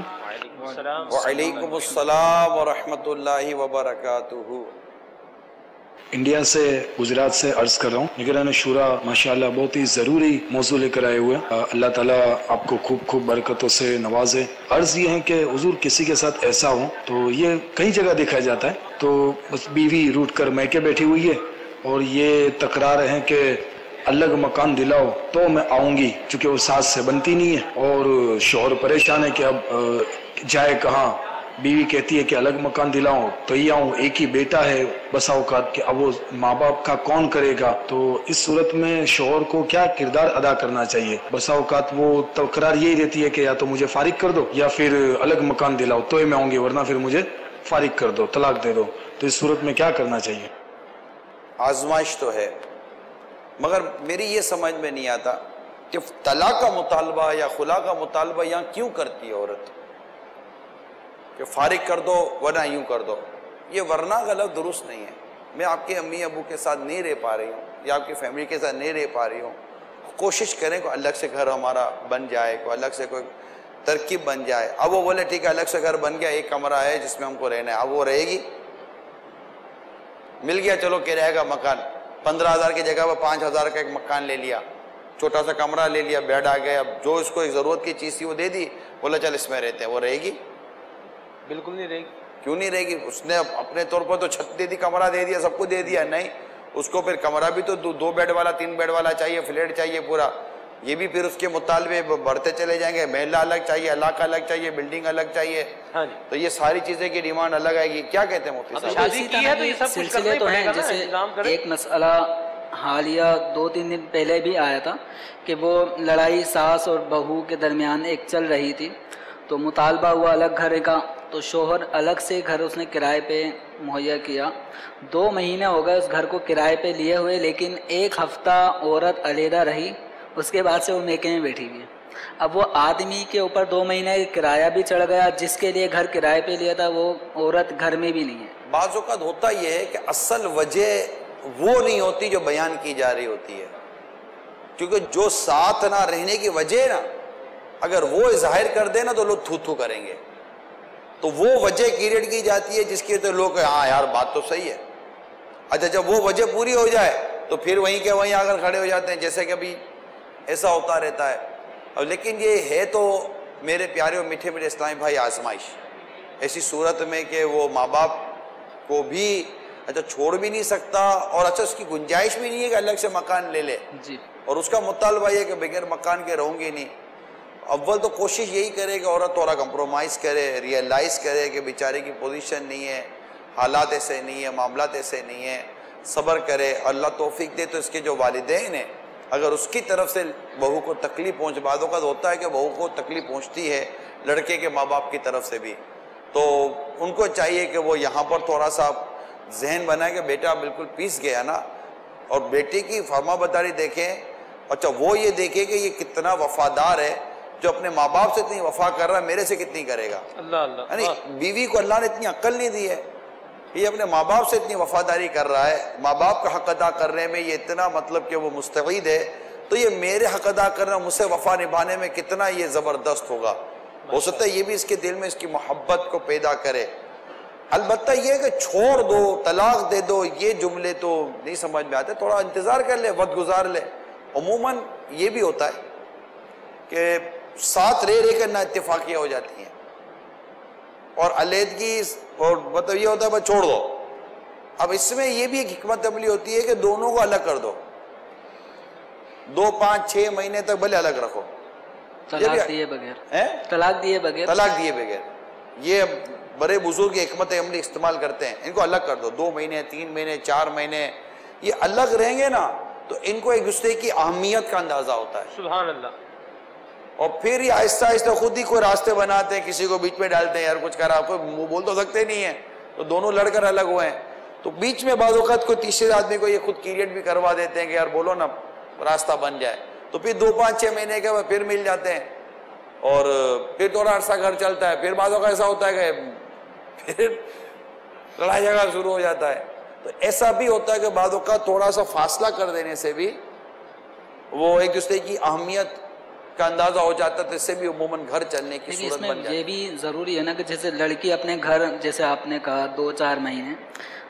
وعلیکم السلام ورحمۃ اللہ وبرکاتہ۔ انڈیا سے گجرات سے عرض کر رہا ہوں، نگران شورا ماشاءاللہ بہت ہی ضروری موضوع لے کر آئے ہوئے ہیں، اللہ تعالیٰ آپ کو خوب خوب برکتوں سے نوازے۔ عرض یہ ہے کہ حضور کسی کے ساتھ ایسا ہو تو یہ کئی جگہ دیکھا جاتا ہے، تو بس بیوی روٹ کر میکے بیٹھی ہوئی ہے اور یہ تکرار ہے کہ الگ مکان دلاؤ تو میں آؤں گی، چونکہ وہ ساس سے بنتی نہیں ہے، اور شوہر پریشان ہے کہ اب جائے کہاں۔ بیوی کہتی ہے کہ الگ مکان دلاؤں تو یہ آؤں، ایک ہی بیٹا ہے، بسا اوقات کہ اب وہ ماں باپ کا کون کرے گا، تو اس صورت میں شوہر کو کیا کردار ادا کرنا چاہیے؟ بسا اوقات وہ تکرار یہی رہتی ہے کہ یا تو مجھے فارغ کر دو یا پھر الگ مکان دلاؤ تو میں آؤں گی، ورنہ پھر مجھے فارغ کر دو، طلاق دے دو، تو اس صورت میں کیا کرنا چاہیے؟ آزمائش تو ہے، مگر میری یہ سمجھ میں نہیں آتا کہ طلاق کا مطالبہ یا خلا کا مطالبہ یہاں کیوں کرتی ہے عورت، کہ فارغ کر دو ورنہ یوں کر دو۔ یہ ورنہ غلط درست نہیں ہے۔ میں آپ کے امی ابو کے ساتھ نہیں رہ پا رہی ہوں یا آپ کی فیملی کے ساتھ نہیں رہ پا رہی ہوں، کوشش کریں کوئی الگ سے گھر ہمارا بن جائے، کوئی الگ سے کوئی ترکیب بن جائے۔ اب وہ بولے ٹھیک ہے الگ سے گھر بن گیا، 1 کمرہ ہے جس میں ہم کو رہنا ہے، اب وہ رہے گی؟ مل گیا چلو کہ رہے گا مکان، 15,000 کی جگہ پر 5,000 کا ایک مکان لے لیا، چھوٹا سا کمرہ لے لیا، بیڈ آ گیا، اب جو اس کو ایک ضرورت کی چیز تھی وہ دے دی، بولا چل اس میں رہتے ہیں، وہ رہے گی؟ بالکل نہیں رہے گی۔ کیوں نہیں رہے گی؟ اس نے اپنے طور پر تو چھت دے دی، کمرہ دے دیا، سب کو دے دیا، نہیں، اس کو پھر کمرہ بھی تو 2 بیڈ والا 3 بیڈ والا چاہیے، فلیٹ چاہیے پورا، یہ بھی پھر اس کے مطالبے بڑھتے چلے جائیں گے، محلہ الگ چاہیے، علاقہ الگ چاہیے، بلڈنگ الگ چاہیے، ہاں جی، تو یہ ساری چیزیں کی ڈیمانڈ الگ آئے گی. کیا کہتے ہیں مفتی صاحب؟ شادی اسی کی طرح ہے تو یہ بھی سب کچھ کرنا سلسلے ہی تو پڑے ہیں. گا نا، جیسے انتظام کریں. ایک مسئلہ حالیہ 2-3 دن پہلے بھی آیا تھا کہ وہ لڑائی ساس اور بہو کے درمیان ایک چل رہی تھی، تو مطالبہ ہوا الگ گھر کا، تو شوہر الگ سے گھر اس نے کرائے پہ مہیا کیا. 2 مہینے ہو گئے اس گھر کو کرائے پہ لیے ہوئے، لیکن 1 ہفتہ عورت علیحدہ رہی، اس کے بعد سے وہ میکے میں بیٹھی ہوئی ہے. اب وہ آدمی کے اوپر 2 مہینے کرایہ بھی چڑھ گیا، جس کے لیے گھر کرائے پہ لیا تھا وہ عورت گھر میں بھی نہیں ہے. بعض اوقات ہوتا یہ ہے کہ اصل وجہ وہ نہیں ہوتی جو بیان کی جا رہی ہوتی ہے، کیونکہ جو ساتھ نہ رہنے کی وجہ ہے نا، اگر وہ ظاہر کر دے نا تو لوگ تھو تھو کریں گے، تو وہ وجہ کریٹ کی جاتی ہے جس کی تو لوگ ہاں یار بات تو صحیح ہے. اچھا جب وہ وجہ پوری ہو جائے تو پھر وہیں کے وہیں آ کر کھڑے ہو جاتے ہیں، جیسے کہ ابھی ایسا ہوتا رہتا ہے. لیکن یہ ہے تو میرے پیارے اور میٹھے میٹھے اسلامی بھائی آزمائش، ایسی صورت میں کہ وہ ماں باپ کو بھی اچھا چھوڑ بھی نہیں سکتا، اور اچھا اس کی گنجائش بھی نہیں ہے کہ الگ سے مکان لے لے، جی اور اس کا مطالبہ یہ کہ بغیر مکان کے رہوں گی نہیں. اول تو کوشش یہی کرے کہ عورت تھوڑا کمپرومائز کرے، ریئلائز کرے کہ بیچارے کی پوزیشن نہیں ہے، حالات ایسے نہیں ہیں، معاملات ایسے نہیں ہیں، صبر کرے. اللہ توفیق دے تو اس کے جو والدین ہیں اگر اس کی طرف سے بہو کو تکلیف پہنچ، بعض اوقات ہوتا ہے کہ بہو کو تکلیف پہنچتی ہے لڑکے کے ماں باپ کی طرف سے بھی، تو ان کو چاہیے کہ وہ یہاں پر تھوڑا سا ذہن بنائے کہ بیٹا بالکل پیس گیا نا، اور بیٹے کی فرما برداری دیکھیں. اچھا وہ یہ دیکھے کہ یہ کتنا وفادار ہے، جو اپنے ماں باپ سے اتنی وفا کر رہا ہے میرے سے کتنی کرے گا. اللہ اللہ، یعنی بیوی کو اللہ نے اتنی عقل نہیں دی ہے، یہ اپنے ماں باپ سے اتنی وفاداری کر رہا ہے، ماں باپ کا حق ادا کرنے میں یہ اتنا مطلب کہ وہ مستعد ہے، تو یہ میرے حق ادا کرنا، مجھ سے وفا نبھانے میں کتنا یہ زبردست ہوگا. ہو سکتا ہے یہ بھی اس کے دل میں اس کی محبت کو پیدا کرے. البتہ یہ کہ چھوڑ دو، طلاق دے دو، یہ جملے تو نہیں سمجھ میں آتے، تھوڑا انتظار کر لے، وقت گزار لے. عموماً یہ بھی ہوتا ہے کہ ساتھ رہ کر نہ اتفاقیاں ہو جاتی ہیں، اور علیحدگی اور مطلب یہ ہوتا ہے بس چھوڑ دو. اب اس میں یہ بھی ایک حکمت عملی ہوتی ہے کہ دونوں کو الگ کر دو، 2 5 6 مہینے تک بھلے الگ رکھو، طلاق دیے بغیر، طلاق دیے بغیر، طلاق دیے بغیر. یہ بڑے بزرگ حکمت عملی استعمال کرتے ہیں، ان کو الگ کر دو، 2 مہینے 3 مہینے 4 مہینے یہ الگ رہیں گے نا تو ان کو ایک دوسرے کی اہمیت کا اندازہ ہوتا ہے. سبحان اللہ. اور پھر یہ آہستہ آہستہ خود ہی کوئی راستے بناتے ہیں، کسی کو بیچ میں ڈالتے ہیں، یار کچھ کرا، کوئی منہ بول تو سکتے نہیں ہیں، تو دونوں لڑ کر الگ ہوئے ہیں، تو بیچ میں بعض اوقات کوئی تیسرے آدمی کو یہ خود کریٹ بھی کروا دیتے ہیں کہ یار بولو نا راستہ بن جائے، تو پھر 2 5 6 مہینے کے بعد پھر مل جاتے ہیں، اور پھر تھوڑا عرصہ گھر چلتا ہے. پھر بعض اوقات ایسا ہوتا ہے کہ پھر لڑائی جھگڑا شروع ہو جاتا ہے. تو ایسا بھی ہوتا ہے کہ بعض اوقات تھوڑا سا فاصلہ کر دینے سے بھی وہ ایک دوسرے کی اہمیت کا اندازہ ہو جاتا ہے، تو اس سے بھی عموماً گھر چلنے کی لیکن اس صورت میں بن جاتی ہے. یہ بھی ضروری ہے نا کہ جیسے لڑکی اپنے گھر، جیسے آپ نے کہا 2 4 مہینے،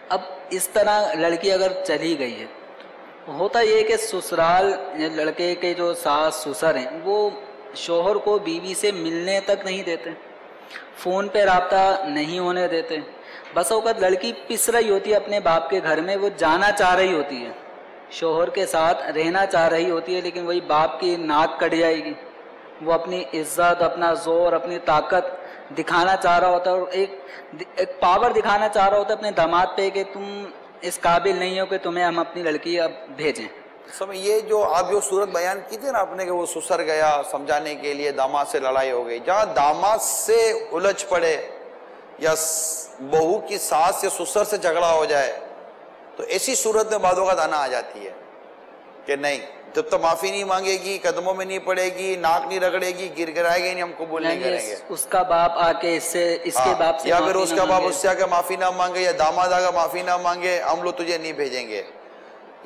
اب اس طرح لڑکی اگر چلی گئی ہے، ہوتا یہ کہ سسرال لڑکے کے جو ساس سسر ہیں وہ شوہر کو بیوی سے ملنے تک نہیں دیتے، فون پہ رابطہ نہیں ہونے دیتے. بس اوقات لڑکی پس رہی ہوتی ہے اپنے باپ کے گھر میں، وہ جانا چاہ رہی ہوتی ہے، شوہر کے ساتھ رہنا چاہ رہی ہوتی ہے، لیکن وہی باپ کی ناک کٹ جائے گی. وہ اپنی عزت، اپنا زور، اپنی طاقت دکھانا چاہ رہا ہوتا ہے، اور ایک پاور دکھانا چاہ رہا ہوتا ہے اپنے داماد پہ کہ تم اس قابل نہیں ہو کہ تمہیں ہم اپنی لڑکی اب بھیجیں. سمجھ یہ جو آپ جو صورت بیان کی تھی نا آپ نے کہ وہ سسر گیا سمجھانے کے لیے، داماد سے لڑائی ہو گئی، جہاں داماد سے الجھ پڑے یا بہو کی ساس یا سسر سے جھگڑا ہو جائے تو ایسی صورت میں بعض اوقات آنا آ جاتی ہے کہ نہیں، جب تک معافی نہیں مانگے گی، قدموں میں نہیں پڑے گی، ناک نہیں رگڑے گی، گر گرائے گی نہیں، ہم قبول نہیں کریں گے. اس کا باپ آ کے اس کے باپ سے یا پھر معافی اس نہ کا باپ مانگے. اس سے آ کے معافی نہ مانگے، یا داماد آ کے معافی نہ مانگے، ہم لوگ تجھے نہیں بھیجیں گے،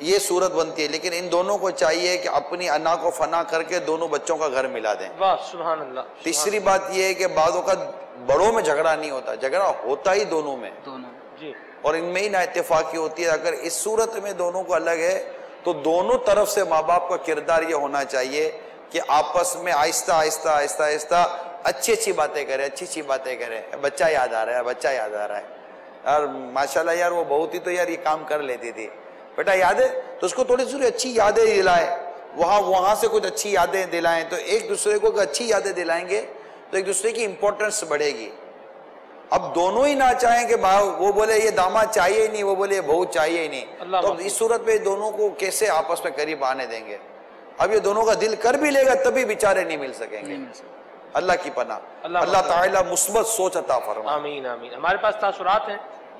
یہ صورت بنتی ہے. لیکن ان دونوں کو چاہیے کہ اپنی انا کو فنا کر کے دونوں بچوں کا گھر ملا دیں. واہ سبحان اللہ. تیسری بات یہ ہے کہ بعض اوقات بڑوں میں جھگڑا نہیں ہوتا، جھگڑا ہوتا ہی دونوں میں، جی اور ان میں ہی نا اتفاقی ہوتی ہے. اگر اس صورت میں دونوں کو الگ ہے تو دونوں طرف سے ماں باپ کا کردار یہ ہونا چاہیے کہ آپس میں آہستہ آہستہ آہستہ آہستہ اچھی اچھی باتیں کریں، اچھی اچھی باتیں کریں. بچہ یاد آ رہا ہے، بچہ یاد آ رہا ہے، اور ماشاءاللہ یار وہ بہت ہی تو یار یہ کام کر لیتی تھی، بیٹا یاد ہے، تو اس کو تھوڑی سی اچھی یادیں دلائے. وہاں سے کچھ اچھی یادیں دلائیں، تو ایک دوسرے کو اچھی یادیں دلائیں گے تو ایک دوسرے کی امپورٹنس بڑھے گی۔ اب دونوں ہی نہ چاہیں کہ وہ بولے یہ داماد چاہیے ہی نہیں، وہ بولے یہ بہو چاہیے ہی نہیں، تو اس صورت پہ دونوں کو کیسے آپس میں قریب آنے دیں گے؟ اب یہ دونوں کا دل کر بھی لے گا تبھی بیچارے نہیں مل سکیں گے۔ اللہ کی پناہ، اللہ تعالیٰ مثبت سوچ عطا فرمائے۔ آمین آمین۔ ہمارے پاس تاثرات ہیں،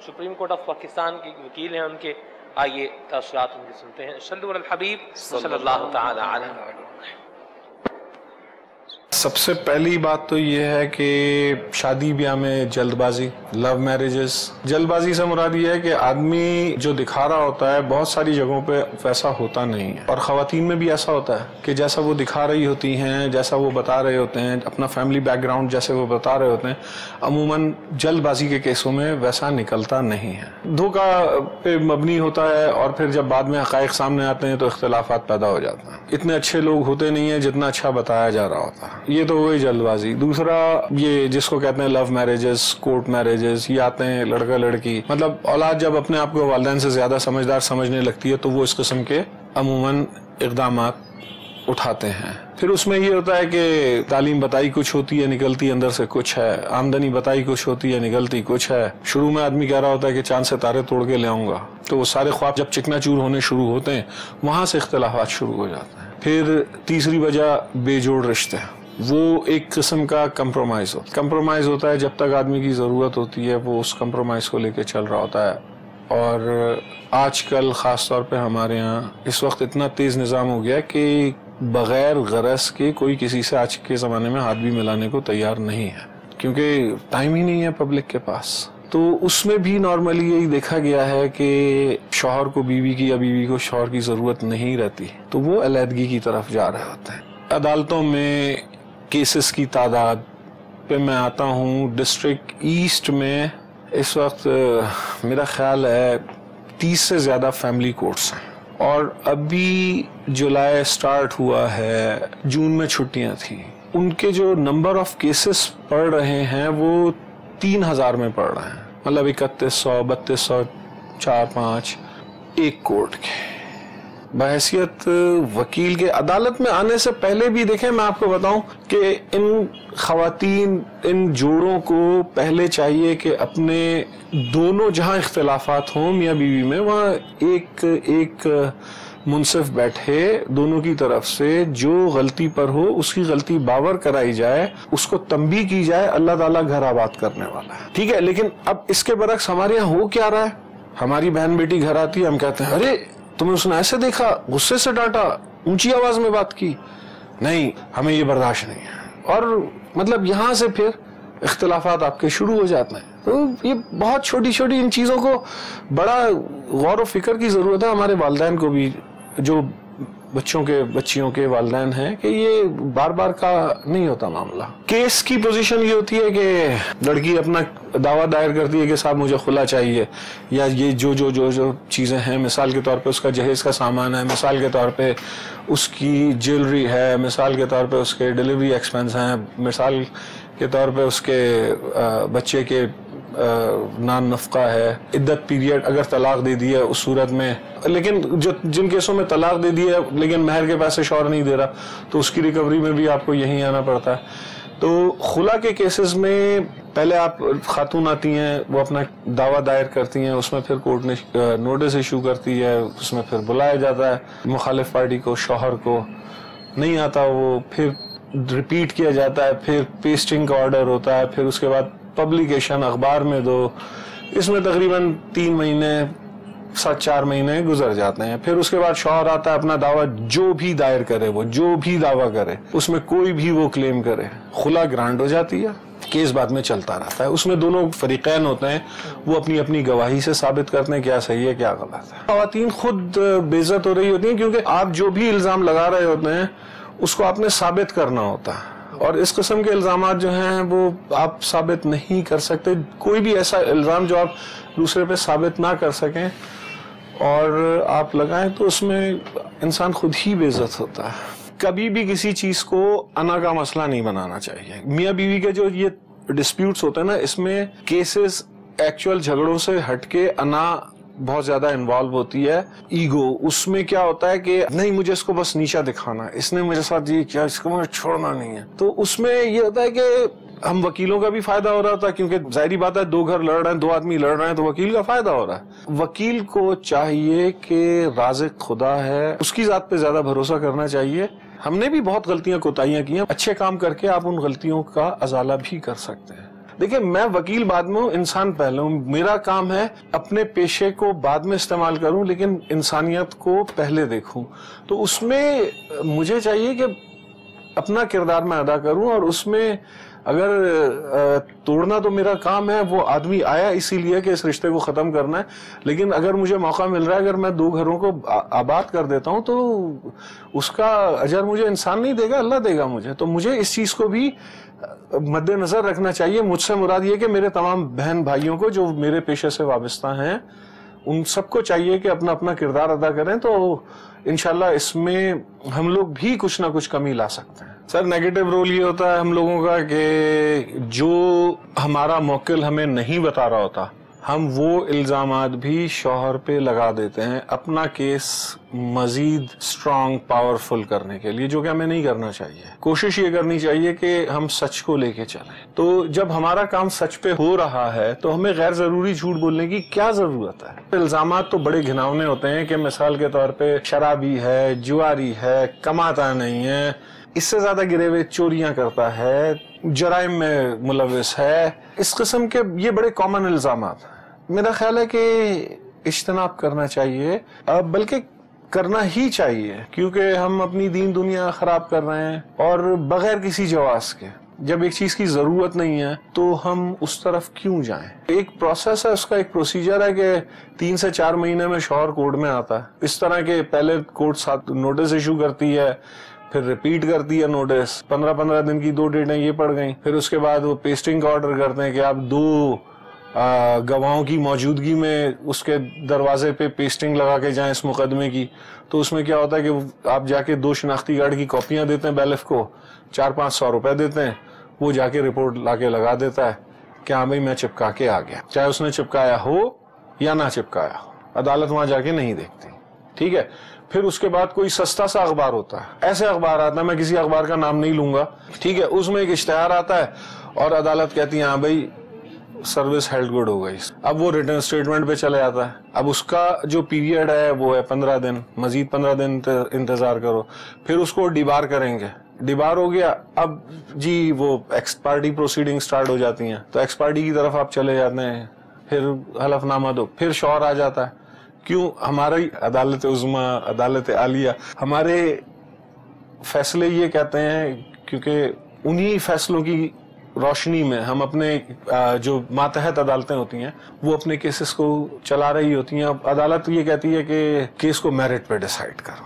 سپریم کورٹ آف پاکستان کے وکیل ہیں ان کے، آئیے تاثرات ان کے سنتے ہیں۔ صلو علی الحبیب صلی اللہ تعالی علیہ وسلم۔ سب سے پہلی بات تو یہ ہے کہ شادی بیاہ میں جلد بازی، لو میرجز، جلد بازی سے مراد یہ ہے کہ آدمی جو دکھا رہا ہوتا ہے بہت ساری جگہوں پہ ویسا ہوتا نہیں ہے، اور خواتین میں بھی ایسا ہوتا ہے کہ جیسا وہ دکھا رہی ہوتی ہیں، جیسا وہ بتا رہے ہوتے ہیں، اپنا فیملی بیک گراؤنڈ جیسے وہ بتا رہے ہوتے ہیں، عموماً جلد بازی کے کیسوں میں ویسا نکلتا نہیں ہے، دھوکہ پہ مبنی ہوتا ہے، اور پھر جب بعد میں حقائق سامنے آتے ہیں تو اختلافات پیدا ہو جاتے ہیں۔ اتنے اچھے لوگ ہوتے نہیں ہیں جتنا اچھا بتایا جا رہا ہوتا ہے، یہ تو وہی جلد بازی۔ دوسرا یہ جس کو کہتے ہیں لو میرجز، کورٹ میرجز، یہ آتے ہیں لڑکا لڑکی، مطلب اولاد جب اپنے آپ کو والدین سے زیادہ سمجھدار سمجھنے لگتی ہے تو وہ اس قسم کے عموماً اقدامات اٹھاتے ہیں۔ پھر اس میں یہ ہوتا ہے کہ تعلیم بتائی کچھ ہوتی ہے، نکلتی اندر سے کچھ ہے، آمدنی بتائی کچھ ہوتی ہے، نکلتی کچھ ہے۔ شروع میں آدمی کہہ رہا ہوتا ہے کہ چاند ستارے توڑ کے لے آؤں گا، تو وہ سارے خواب جب چکنا چور ہونے شروع ہوتے ہیں وہاں سے اختلافات شروع ہو جاتے ہیں۔ پھر تیسری وجہ بے جوڑ رشتے، وہ ایک قسم کا کمپرومائز ہوتا ہے، جب تک آدمی کی ضرورت ہوتی ہے وہ اس کمپرومائز کو لے کے چل رہا ہوتا ہے۔ اور آج کل خاص طور پہ ہمارے ہاں اس وقت اتنا تیز نظام ہو گیا کہ بغیر غرض کے کوئی کسی سے آج کے زمانے میں ہاتھ بھی ملانے کو تیار نہیں ہے، کیونکہ ٹائم ہی نہیں ہے پبلک کے پاس۔ تو اس میں بھی نارملی یہی دیکھا گیا ہے کہ شوہر کو بیوی کی یا بیوی کو شوہر کی ضرورت نہیں رہتی تو وہ علیحدگی کی طرف جا رہے ہوتے ہیں۔ عدالتوں میں کیسز کی تعداد پہ میں آتا ہوں، ڈسٹرکٹ ایسٹ میں اس وقت میرا خیال ہے 30 سے زیادہ فیملی کورٹس ہیں، اور ابھی جولائی سٹارٹ ہوا ہے، جون میں چھٹیاں تھیں، ان کے جو نمبر آف کیسز پڑھ رہے ہیں وہ 3000 میں پڑھ رہے ہیں، مطلب 3100 3200 4-5 ایک کورٹ کے۔ بحیثیت وکیل کے عدالت میں آنے سے پہلے بھی دیکھیں، میں آپ کو بتاؤں کہ ان خواتین، ان جوڑوں کو پہلے چاہیے کہ اپنے دونوں جہاں اختلافات ہوں میاں بیوی میں، وہاں ایک منصف بیٹھے، دونوں کی طرف سے جو غلطی پر ہو اس کی غلطی باور کرائی جائے، اس کو تنبیہ کی جائے، اللہ تعالیٰ گھر آباد کرنے والا ہے، ٹھیک ہے۔ لیکن اب اس کے برعکس ہمارے یہاں ہو کیا رہا ہے، ہماری بہن بیٹی گھر آتی ہے، ہم کہتے ہیں ارے تمہیں اس نے ایسے دیکھا، غصے سے ڈانٹا، اونچی آواز میں بات کی، نہیں ہمیں یہ برداشت نہیں ہے، اور مطلب یہاں سے پھر اختلافات آپ کے شروع ہو جاتے ہیں۔ تو یہ بہت چھوٹی چھوٹی ان چیزوں کو بڑا غور و فکر کی ضرورت ہے، ہمارے والدین کو بھی، جو بچیوں کے والدین ہیں، کہ یہ بار بار کا نہیں ہوتا معاملہ۔ کیس کی پوزیشن یہ ہوتی ہے کہ لڑکی اپنا دعویٰ دائر کرتی ہے کہ صاحب مجھے خلا چاہیے، یا یہ جو چیزیں ہیں، مثال کے طور پہ اس کا جہیز کا سامان ہے، مثال کے طور پہ اس کی جیولری ہے، مثال کے طور پہ اس کے ڈیلیوری ایکسپنس ہیں، مثال کے طور پہ اس کے بچے کے نان نفقہ ہے، عدت پیریڈ اگر طلاق دے دی ہے اس صورت میں، لیکن جن کیسوں میں طلاق دے دی ہے لیکن مہر کے پیسے شوہر نہیں دے رہا تو اس کی ریکوری میں بھی آپ کو یہیں آنا پڑتا ہے۔ تو خلا کے کیسز میں پہلے آپ خاتون آتی ہیں، وہ اپنا دعویٰ دائر کرتی ہیں، اس میں پھر کورٹ نے نوٹس ایشو کرتی ہے، اس میں پھر بلایا جاتا ہے مخالف پارٹی کو، شوہر کو نہیں آتا وہ پھر ریپیٹ کیا جاتا ہے، پھر پیسٹنگ کا آرڈر ہوتا ہے، پھر اس کے بعد پبلیکیشن اخبار میں دو، اس میں تقریباً 3 مہینے 4 مہینے گزر جاتے ہیں۔ پھر اس کے بعد شوہر آتا ہے، اپنا دعویٰ جو بھی دائر کرے، وہ جو بھی دعویٰ کرے، اس میں کوئی بھی وہ کلیم کرے، خلا گرانٹ ہو جاتی ہے، کیس بعد میں چلتا رہتا ہے، اس میں دونوں فریقین ہوتے ہیں، وہ اپنی اپنی گواہی سے ثابت کرتے ہیں کیا صحیح ہے کیا غلط ہے۔ خواتین خود بے عزت ہو رہی ہوتی ہیں کیونکہ آپ جو بھی الزام لگا رہے ہوتے ہیں اس کو آپ نے ثابت کرنا ہوتا ہے، اور اس قسم کے الزامات جو ہیں وہ آپ ثابت نہیں کر سکتے۔ کوئی بھی ایسا الزام جو آپ دوسرے پہ ثابت نہ کر سکیں اور آپ لگائیں تو اس میں انسان خود ہی بے عزت ہوتا ہے۔ کبھی بھی کسی چیز کو انا کا مسئلہ نہیں بنانا چاہیے۔ میاں بیوی کے جو یہ ڈسپیوٹس ہوتے ہیں نا، اس میں کیسز ایکچوئل جھگڑوں سے ہٹ کے انا بہت زیادہ انوالو ہوتی ہے ایگو. اس میں کیا ہوتا ہے کہ نہیں مجھے اس کو بس نیچا دکھانا ہے, اس نے مجھے ساتھ یہ کیا, اس کو مجھے چھوڑنا نہیں ہے. تو اس میں یہ ہوتا ہے کہ ہم وکیلوں کا بھی فائدہ ہو رہا تھا, کیونکہ ظاہری بات ہے 2 گھر لڑ رہے ہیں, 2 آدمی لڑ رہے ہیں, تو وکیل کا فائدہ ہو رہا ہے. وکیل کو چاہیے کہ رازق خدا ہے, اس کی ذات پہ زیادہ بھروسہ کرنا چاہیے. ہم نے بھی بہت غلطیاں کوتاہیاں کی ہیں, اچھے کام کر کے آپ ان غلطیوں کا ازالہ بھی کر سکتے ہیں. دیکھیں میں وکیل بعد میں ہوں, انسان پہلے ہوں. میرا کام ہے اپنے پیشے کو بعد میں استعمال کروں لیکن انسانیت کو پہلے دیکھوں. تو اس میں مجھے چاہیے کہ اپنا کردار میں ادا کروں, اور اس میں اگر توڑنا تو میرا کام ہے, وہ آدمی آیا اسی لیے کہ اس رشتے کو ختم کرنا ہے, لیکن اگر مجھے موقع مل رہا ہے, اگر میں 2 گھروں کو آباد کر دیتا ہوں تو اس کا اجر مجھے انسان نہیں دے گا, اللہ دے گا مجھے. تو مجھے اس چیز کو بھی مد نظر رکھنا چاہیے. مجھ سے مراد یہ کہ میرے تمام بہن بھائیوں کو جو میرے پیشے سے وابستہ ہیں, ان سب کو چاہیے کہ اپنا اپنا کردار ادا کریں, تو انشاءاللہ اس میں ہم لوگ بھی کچھ نہ کچھ کمی لا سکتے ہیں. سر نیگیٹو رول یہ ہوتا ہے ہم لوگوں کا کہ جو ہمارا موکل ہمیں نہیں بتا رہا ہوتا, ہم وہ الزامات بھی شوہر پہ لگا دیتے ہیں اپنا کیس مزید اسٹرانگ پاورفل کرنے کے لیے, جو کہ ہمیں نہیں کرنا چاہیے. کوشش یہ کرنی چاہیے کہ ہم سچ کو لے کے چلیں. تو جب ہمارا کام سچ پہ ہو رہا ہے تو ہمیں غیر ضروری جھوٹ بولنے کی کیا ضرورت ہے. الزامات تو بڑے گھناؤنے ہوتے ہیں کہ مثال کے طور پہ شرابی ہے, جواری ہے, کماتا نہیں ہے, اس سے زیادہ گرے ہوئے چوریاں کرتا ہے, جرائم میں ملوث ہے. اس قسم کے یہ بڑے کامن الزامات ہیں. میرا خیال ہے کہ اجتناب کرنا چاہیے, بلکہ کرنا ہی چاہیے, کیونکہ ہم اپنی دین دنیا خراب کر رہے ہیں, اور بغیر کسی جواز کے. جب ایک چیز کی ضرورت نہیں ہے تو ہم اس طرف کیوں جائیں. ایک پروسیس ہے, اس کا ایک پروسیجر ہے کہ 3 سے 4 مہینے میں شوہر کورٹ میں آتا ہے. اس طرح کے پہلے کورٹ ساتھ نوٹس ایشو کرتی ہے, پھر ریپیٹ کرتی ہے نوٹس, 15 دن کی 2 ڈیٹیں یہ پڑ گئیں. پھر اس کے بعد وہ پیسٹنگ کا آرڈر کرتے ہیں کہ آپ 2 گواہوں کی موجودگی میں اس کے دروازے پہ پیسٹنگ لگا کے جائیں اس مقدمے کی. تو اس میں کیا ہوتا ہے کہ آپ جا کے 2 شناختی کارڈ کی کاپیاں دیتے ہیں بیلف کو, 400-500 روپے دیتے ہیں, وہ جا کے رپورٹ لا کے لگا دیتا ہے کہ ہاں بھائی میں چپکا کے آ گیا, چاہے اس نے چپکایا ہو یا نہ چپکایا ہو. عدالت وہاں جا کے نہیں دیکھتی, ٹھیک ہے. پھر اس کے بعد کوئی سستا سا اخبار ہوتا ہے, ایسے اخبار آتا ہے, میں کسی اخبار کا نام نہیں لوں گا, ٹھیک ہے, اس میں ایک اشتہار آتا ہے اور عدالت کہتی ہے ہاں بھائی سروس ہیلڈ گڈ ہو گئی. اب وہ ریٹرن اسٹیٹمنٹ پہ چلے جاتا ہے. اب اس کا جو پیریڈ ہے وہ ہے 15 دن, مزید 15 دن انتظار کرو. پھر اس کو ڈیبار کریں گے, ڈیبار ہو گیا, اب جی وہ ایکس پارٹی پروسیڈنگ سٹارٹ ہو جاتی ہیں, تو ایکس پارٹی کی طرف آپ چلے جاتے ہیں, پھر حلف نامہ دو, پھر شوہر آ جاتا ہے. کیوں؟ ہماری عدالت عظمیٰ, عدالت عالیہ, ہمارے فیصلے یہ کہتے ہیں کیونکہ انہی فیصلوں کی روشنی میں ہم اپنے جو ماتحت عدالتیں ہوتی ہیں وہ اپنے کیسز کو چلا رہی ہوتی ہیں. اب عدالت یہ کہتی ہے کہ کیس کو میرٹ پہ ڈیسائیڈ کرو,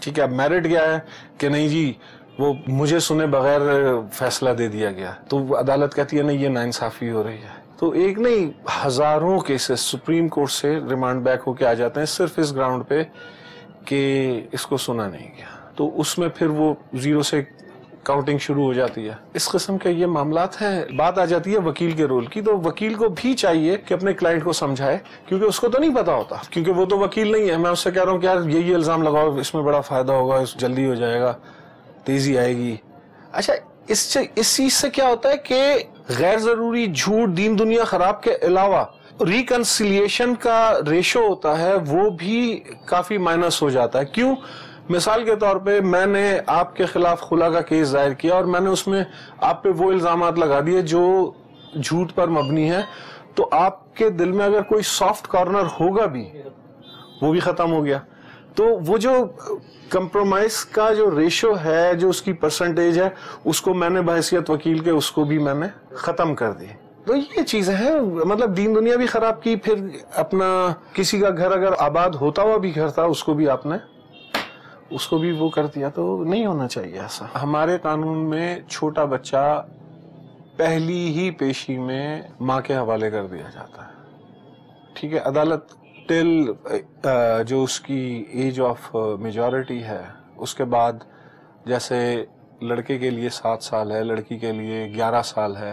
ٹھیک ہے. اب میرٹ کیا ہے کہ نہیں جی وہ مجھے سنے بغیر فیصلہ دے دیا گیا, تو عدالت کہتی ہے نہیں یہ ناانصافی ہو رہی ہے. تو ایک نہیں ہزاروں کیسز سپریم کورٹ سے ریمانڈ بیک ہو کے آ جاتے ہیں صرف اس گراؤنڈ پہ کہ اس کو سنا نہیں گیا. تو اس میں پھر وہ 0 سے کاؤنٹنگ شروع ہو جاتی ہے. اس قسم کے یہ معاملات ہیں. بات آ جاتی ہے وکیل کے رول کی, تو وکیل کو بھی چاہیے کہ اپنے کلائنٹ کو سمجھائے, کیونکہ اس کو تو نہیں پتا ہوتا, کیونکہ وہ تو وکیل نہیں ہے. میں اس سے کہہ رہا ہوں کہ یار یہ الزام لگاؤ, اس میں بڑا فائدہ ہوگا, جلدی ہو جائے گا, تیزی آئے گی. اچھا اس چیز سے کیا ہوتا ہے کہ غیر ضروری جھوٹ, دین دنیا خراب کے علاوہ ریکنسیلیشن کا ریشو ہوتا ہے وہ بھی کافی مائنس ہو جاتا ہے. کیوں؟ مثال کے طور پہ میں نے آپ کے خلاف خلا کا کیس دائر کیا اور میں نے اس میں آپ پہ وہ الزامات لگا دیے جو جھوٹ پر مبنی ہے, تو آپ کے دل میں اگر کوئی سافٹ کارنر ہوگا بھی وہ بھی ختم ہو گیا. تو وہ جو کمپرومائز کا جو ریشو ہے, جو اس کی پرسنٹیج ہے, اس کو میں نے بحیثیت وکیل کے اس کو بھی میں نے ختم کر دی. تو یہ چیزیں ہیں, مطلب دین دنیا بھی خراب کی, پھر اپنا کسی کا گھر اگر آباد ہوتا ہوا بھی گھر تھا اس کو بھی آپ نے اس کو بھی وہ کر دیا. تو نہیں ہونا چاہیے ایسا. ہمارے قانون میں چھوٹا بچہ پہلی ہی پیشی میں ماں کے حوالے کر دیا جاتا ہے, ٹھیک ہے. عدالت ٹل جو اس کی ایج آف میجورٹی ہے, اس کے بعد جیسے لڑکے کے لیے 7 سال ہے, لڑکی کے لیے 11 سال ہے,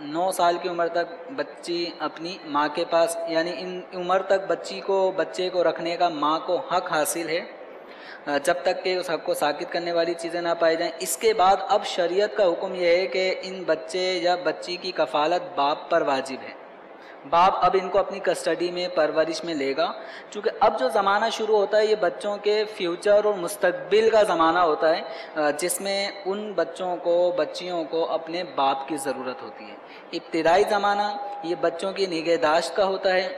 9 سال کی عمر تک بچی اپنی ماں کے پاس، یعنی ان عمر تک بچے کو رکھنے کا ماں کو حق حاصل ہے جب تک کہ اس حق کو ساقط کرنے والی چیزیں نہ پائی جائیں۔ اس کے بعد اب شریعت کا حکم یہ ہے کہ ان بچے یا بچی کی کفالت باپ پر واجب ہے۔ باپ اب ان کو اپنی کسٹڈی میں پرورش میں لے گا، چونکہ اب جو زمانہ شروع ہوتا ہے یہ بچوں کے فیوچر اور مستقبل کا زمانہ ہوتا ہے، جس میں ان بچیوں کو اپنے باپ کی ضرورت ہوتی ہے۔ ابتدائی زمانہ یہ بچوں کی نگہداشت کا ہوتا ہے،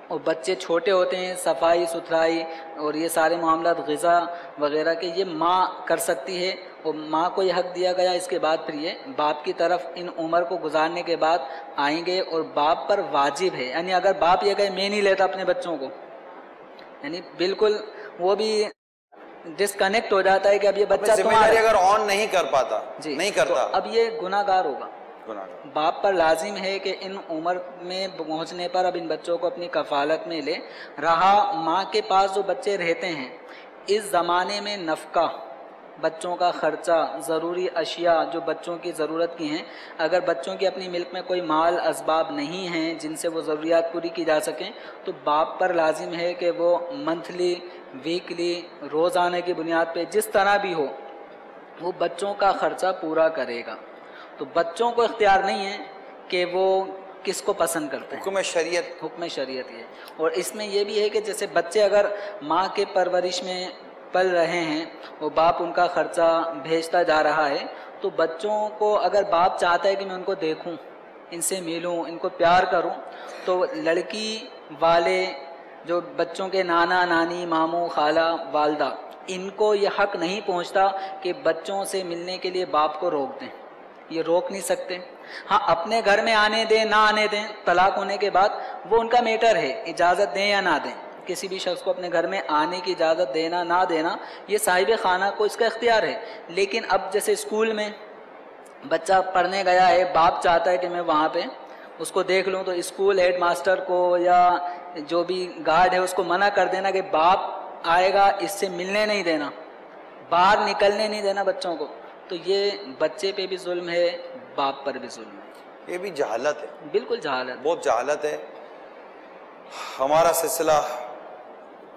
اور بچے چھوٹے ہوتے ہیں، صفائی ستھرائی اور یہ سارے معاملات غذا وغیرہ کے یہ ماں کر سکتی ہے، اور ماں کو یہ حق دیا گیا۔ اس کے بعد پھر یہ باپ کی طرف ان عمر کو گزارنے کے بعد آئیں گے، اور باپ پر واجب ہے، یعنی اگر باپ یہ کہے میں نہیں لیتا اپنے بچوں کو، یعنی بالکل وہ بھی ڈسکنیکٹ ہو جاتا ہے کہ اب یہ بچہ ذمہ داری اگر آن نہیں کر پاتا، جی نہیں کرتا، تو اب یہ گناہ گار ہوگا۔ باپ پر لازم ہے کہ ان عمر میں پہنچنے پر اب ان بچوں کو اپنی کفالت میں لے۔ رہا ماں کے پاس جو بچے رہتے ہیں، اس زمانے میں نفقہ، بچوں کا خرچہ، ضروری اشیاء جو بچوں کی ضرورت کی ہیں، اگر بچوں کی اپنی ملک میں کوئی مال اسباب نہیں ہیں جن سے وہ ضروریات پوری کی جا سکیں، تو باپ پر لازم ہے کہ وہ منتھلی، ویکلی، روزانہ کی بنیاد پہ جس طرح بھی ہو وہ بچوں کا خرچہ پورا کرے گا۔ تو بچوں کو اختیار نہیں ہے کہ وہ کس کو پسند کرتے ہیں، حکم شریعت یہ۔ اور اس میں یہ بھی ہے کہ جیسے بچے اگر ماں کے پرورش میں پل رہے ہیں اور باپ ان کا خرچہ بھیجتا جا رہا ہے، تو بچوں کو اگر باپ چاہتا ہے کہ میں ان کو دیکھوں، ان سے ملوں، ان کو پیار کروں، تو لڑکی والے جو بچوں کے نانا نانی، ماموں، خالہ، والدہ، ان کو یہ حق نہیں پہنچتا کہ بچوں سے ملنے کے لیے باپ کو روک دیں، یہ روک نہیں سکتے۔ ہاں اپنے گھر میں آنے دیں نہ آنے دیں، طلاق ہونے کے بعد وہ ان کا میٹر ہے، اجازت دیں یا نہ دیں، کسی بھی شخص کو اپنے گھر میں آنے کی اجازت دینا نہ دینا یہ صاحب خانہ کو اس کا اختیار ہے۔ لیکن اب جیسے اسکول میں بچہ پڑھنے گیا ہے، باپ چاہتا ہے کہ میں وہاں پہ اس کو دیکھ لوں، تو اسکول ہیڈ ماسٹر کو یا جو بھی گارڈ ہے اس کو منع کر دینا کہ باپ آئے گا، اس سے ملنے نہیں دینا، باہر نکلنے نہیں دینا بچوں کو، تو یہ بچے پہ بھی ظلم ہے، باپ پر بھی ظلم ہے، یہ بھی جہالت ہے، بالکل جہالت، بہت جہالت ہے۔ ہمارا سلسلہ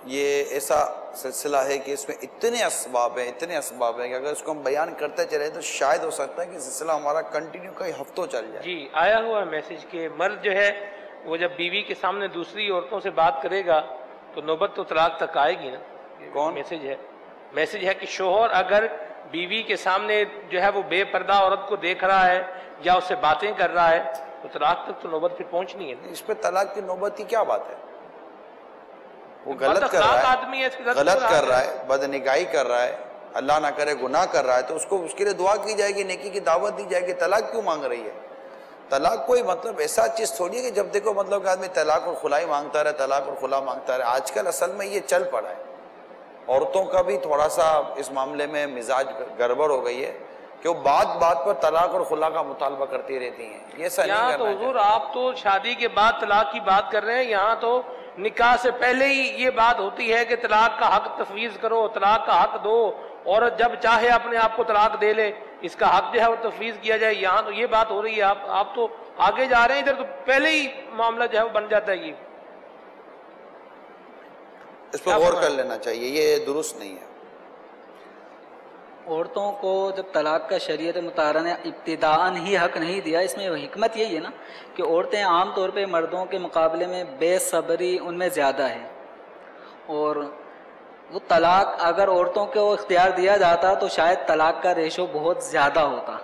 یہ ایسا سلسلہ ہے کہ اس میں اتنے اسباب ہیں کہ اگر اس کو ہم بیان کرتے چلے تو شاید ہو سکتا ہے کہ سلسلہ ہمارا کنٹینیو کئی ہفتوں چل جائے۔ جی آیا ہوا میسج کہ مرد جو ہے وہ جب بیوی کے سامنے دوسری عورتوں سے بات کرے گا تو نوبت تو طلاق تک آئے گی نا۔ کون میسج ہے کہ شوہر اگر بیوی کے سامنے جو ہے وہ بے پردہ عورت کو دیکھ رہا ہے یا اس سے باتیں کر رہا ہے تو طلاق تک تو نوبت پھر پہنچنی ہے۔ اس پہ طلاق کی نوبت کی کیا بات ہے؟ وہ غلط کر رہا ہے، بد نگاہی کر رہا ہے، اللہ نہ کرے گناہ کر رہا ہے، تو اس کو اس کے لیے دعا کی جائے گی، نیکی کی دعوت دی جائے گی۔ طلاق کیوں مانگ رہی ہے؟ طلاق کوئی مطلب ایسا چیز تھوڑی ہے کہ جب دیکھو مطلب کہ آدمی طلاق اور خلا ہی مانگتا رہے، طلاق اور خلا مانگتا رہے۔ آج کل اصل میں یہ چل پڑا ہے، عورتوں کا بھی تھوڑا سا اس معاملے میں مزاج گڑبڑ ہو گئی ہے کہ وہ بات پر طلاق اور خلا کا مطالبہ کرتی رہتی ہیں۔ یہ سا نہیں یہاں تو حضور آپ تو شادی کے بعد طلاق کی بات کر رہے ہیں، یہاں تو نکاح سے پہلے ہی یہ بات ہوتی ہے کہ طلاق کا حق تفویض کرو، طلاق کا حق دو، عورت جب چاہے اپنے آپ کو طلاق دے لے، اس کا حق جو ہے وہ تفویض کیا جائے۔ یہاں تو یہ بات ہو رہی ہے، آپ تو آگے جا رہے ہیں، ادھر تو پہلے ہی معاملہ جو ہے وہ بن جاتا ہے۔ یہ اس پر غور کر لینا چاہیے، یہ درست نہیں ہے۔ عورتوں کو جب طلاق کا شریعت مطہرہ نے ابتداءً ہی حق نہیں دیا، اس میں حکمت یہی ہے نا کہ عورتیں عام طور پہ مردوں کے مقابلے میں بے صبری ان میں زیادہ ہے، اور وہ طلاق اگر عورتوں کو اختیار دیا جاتا تو شاید طلاق کا ریشو بہت زیادہ ہوتا۔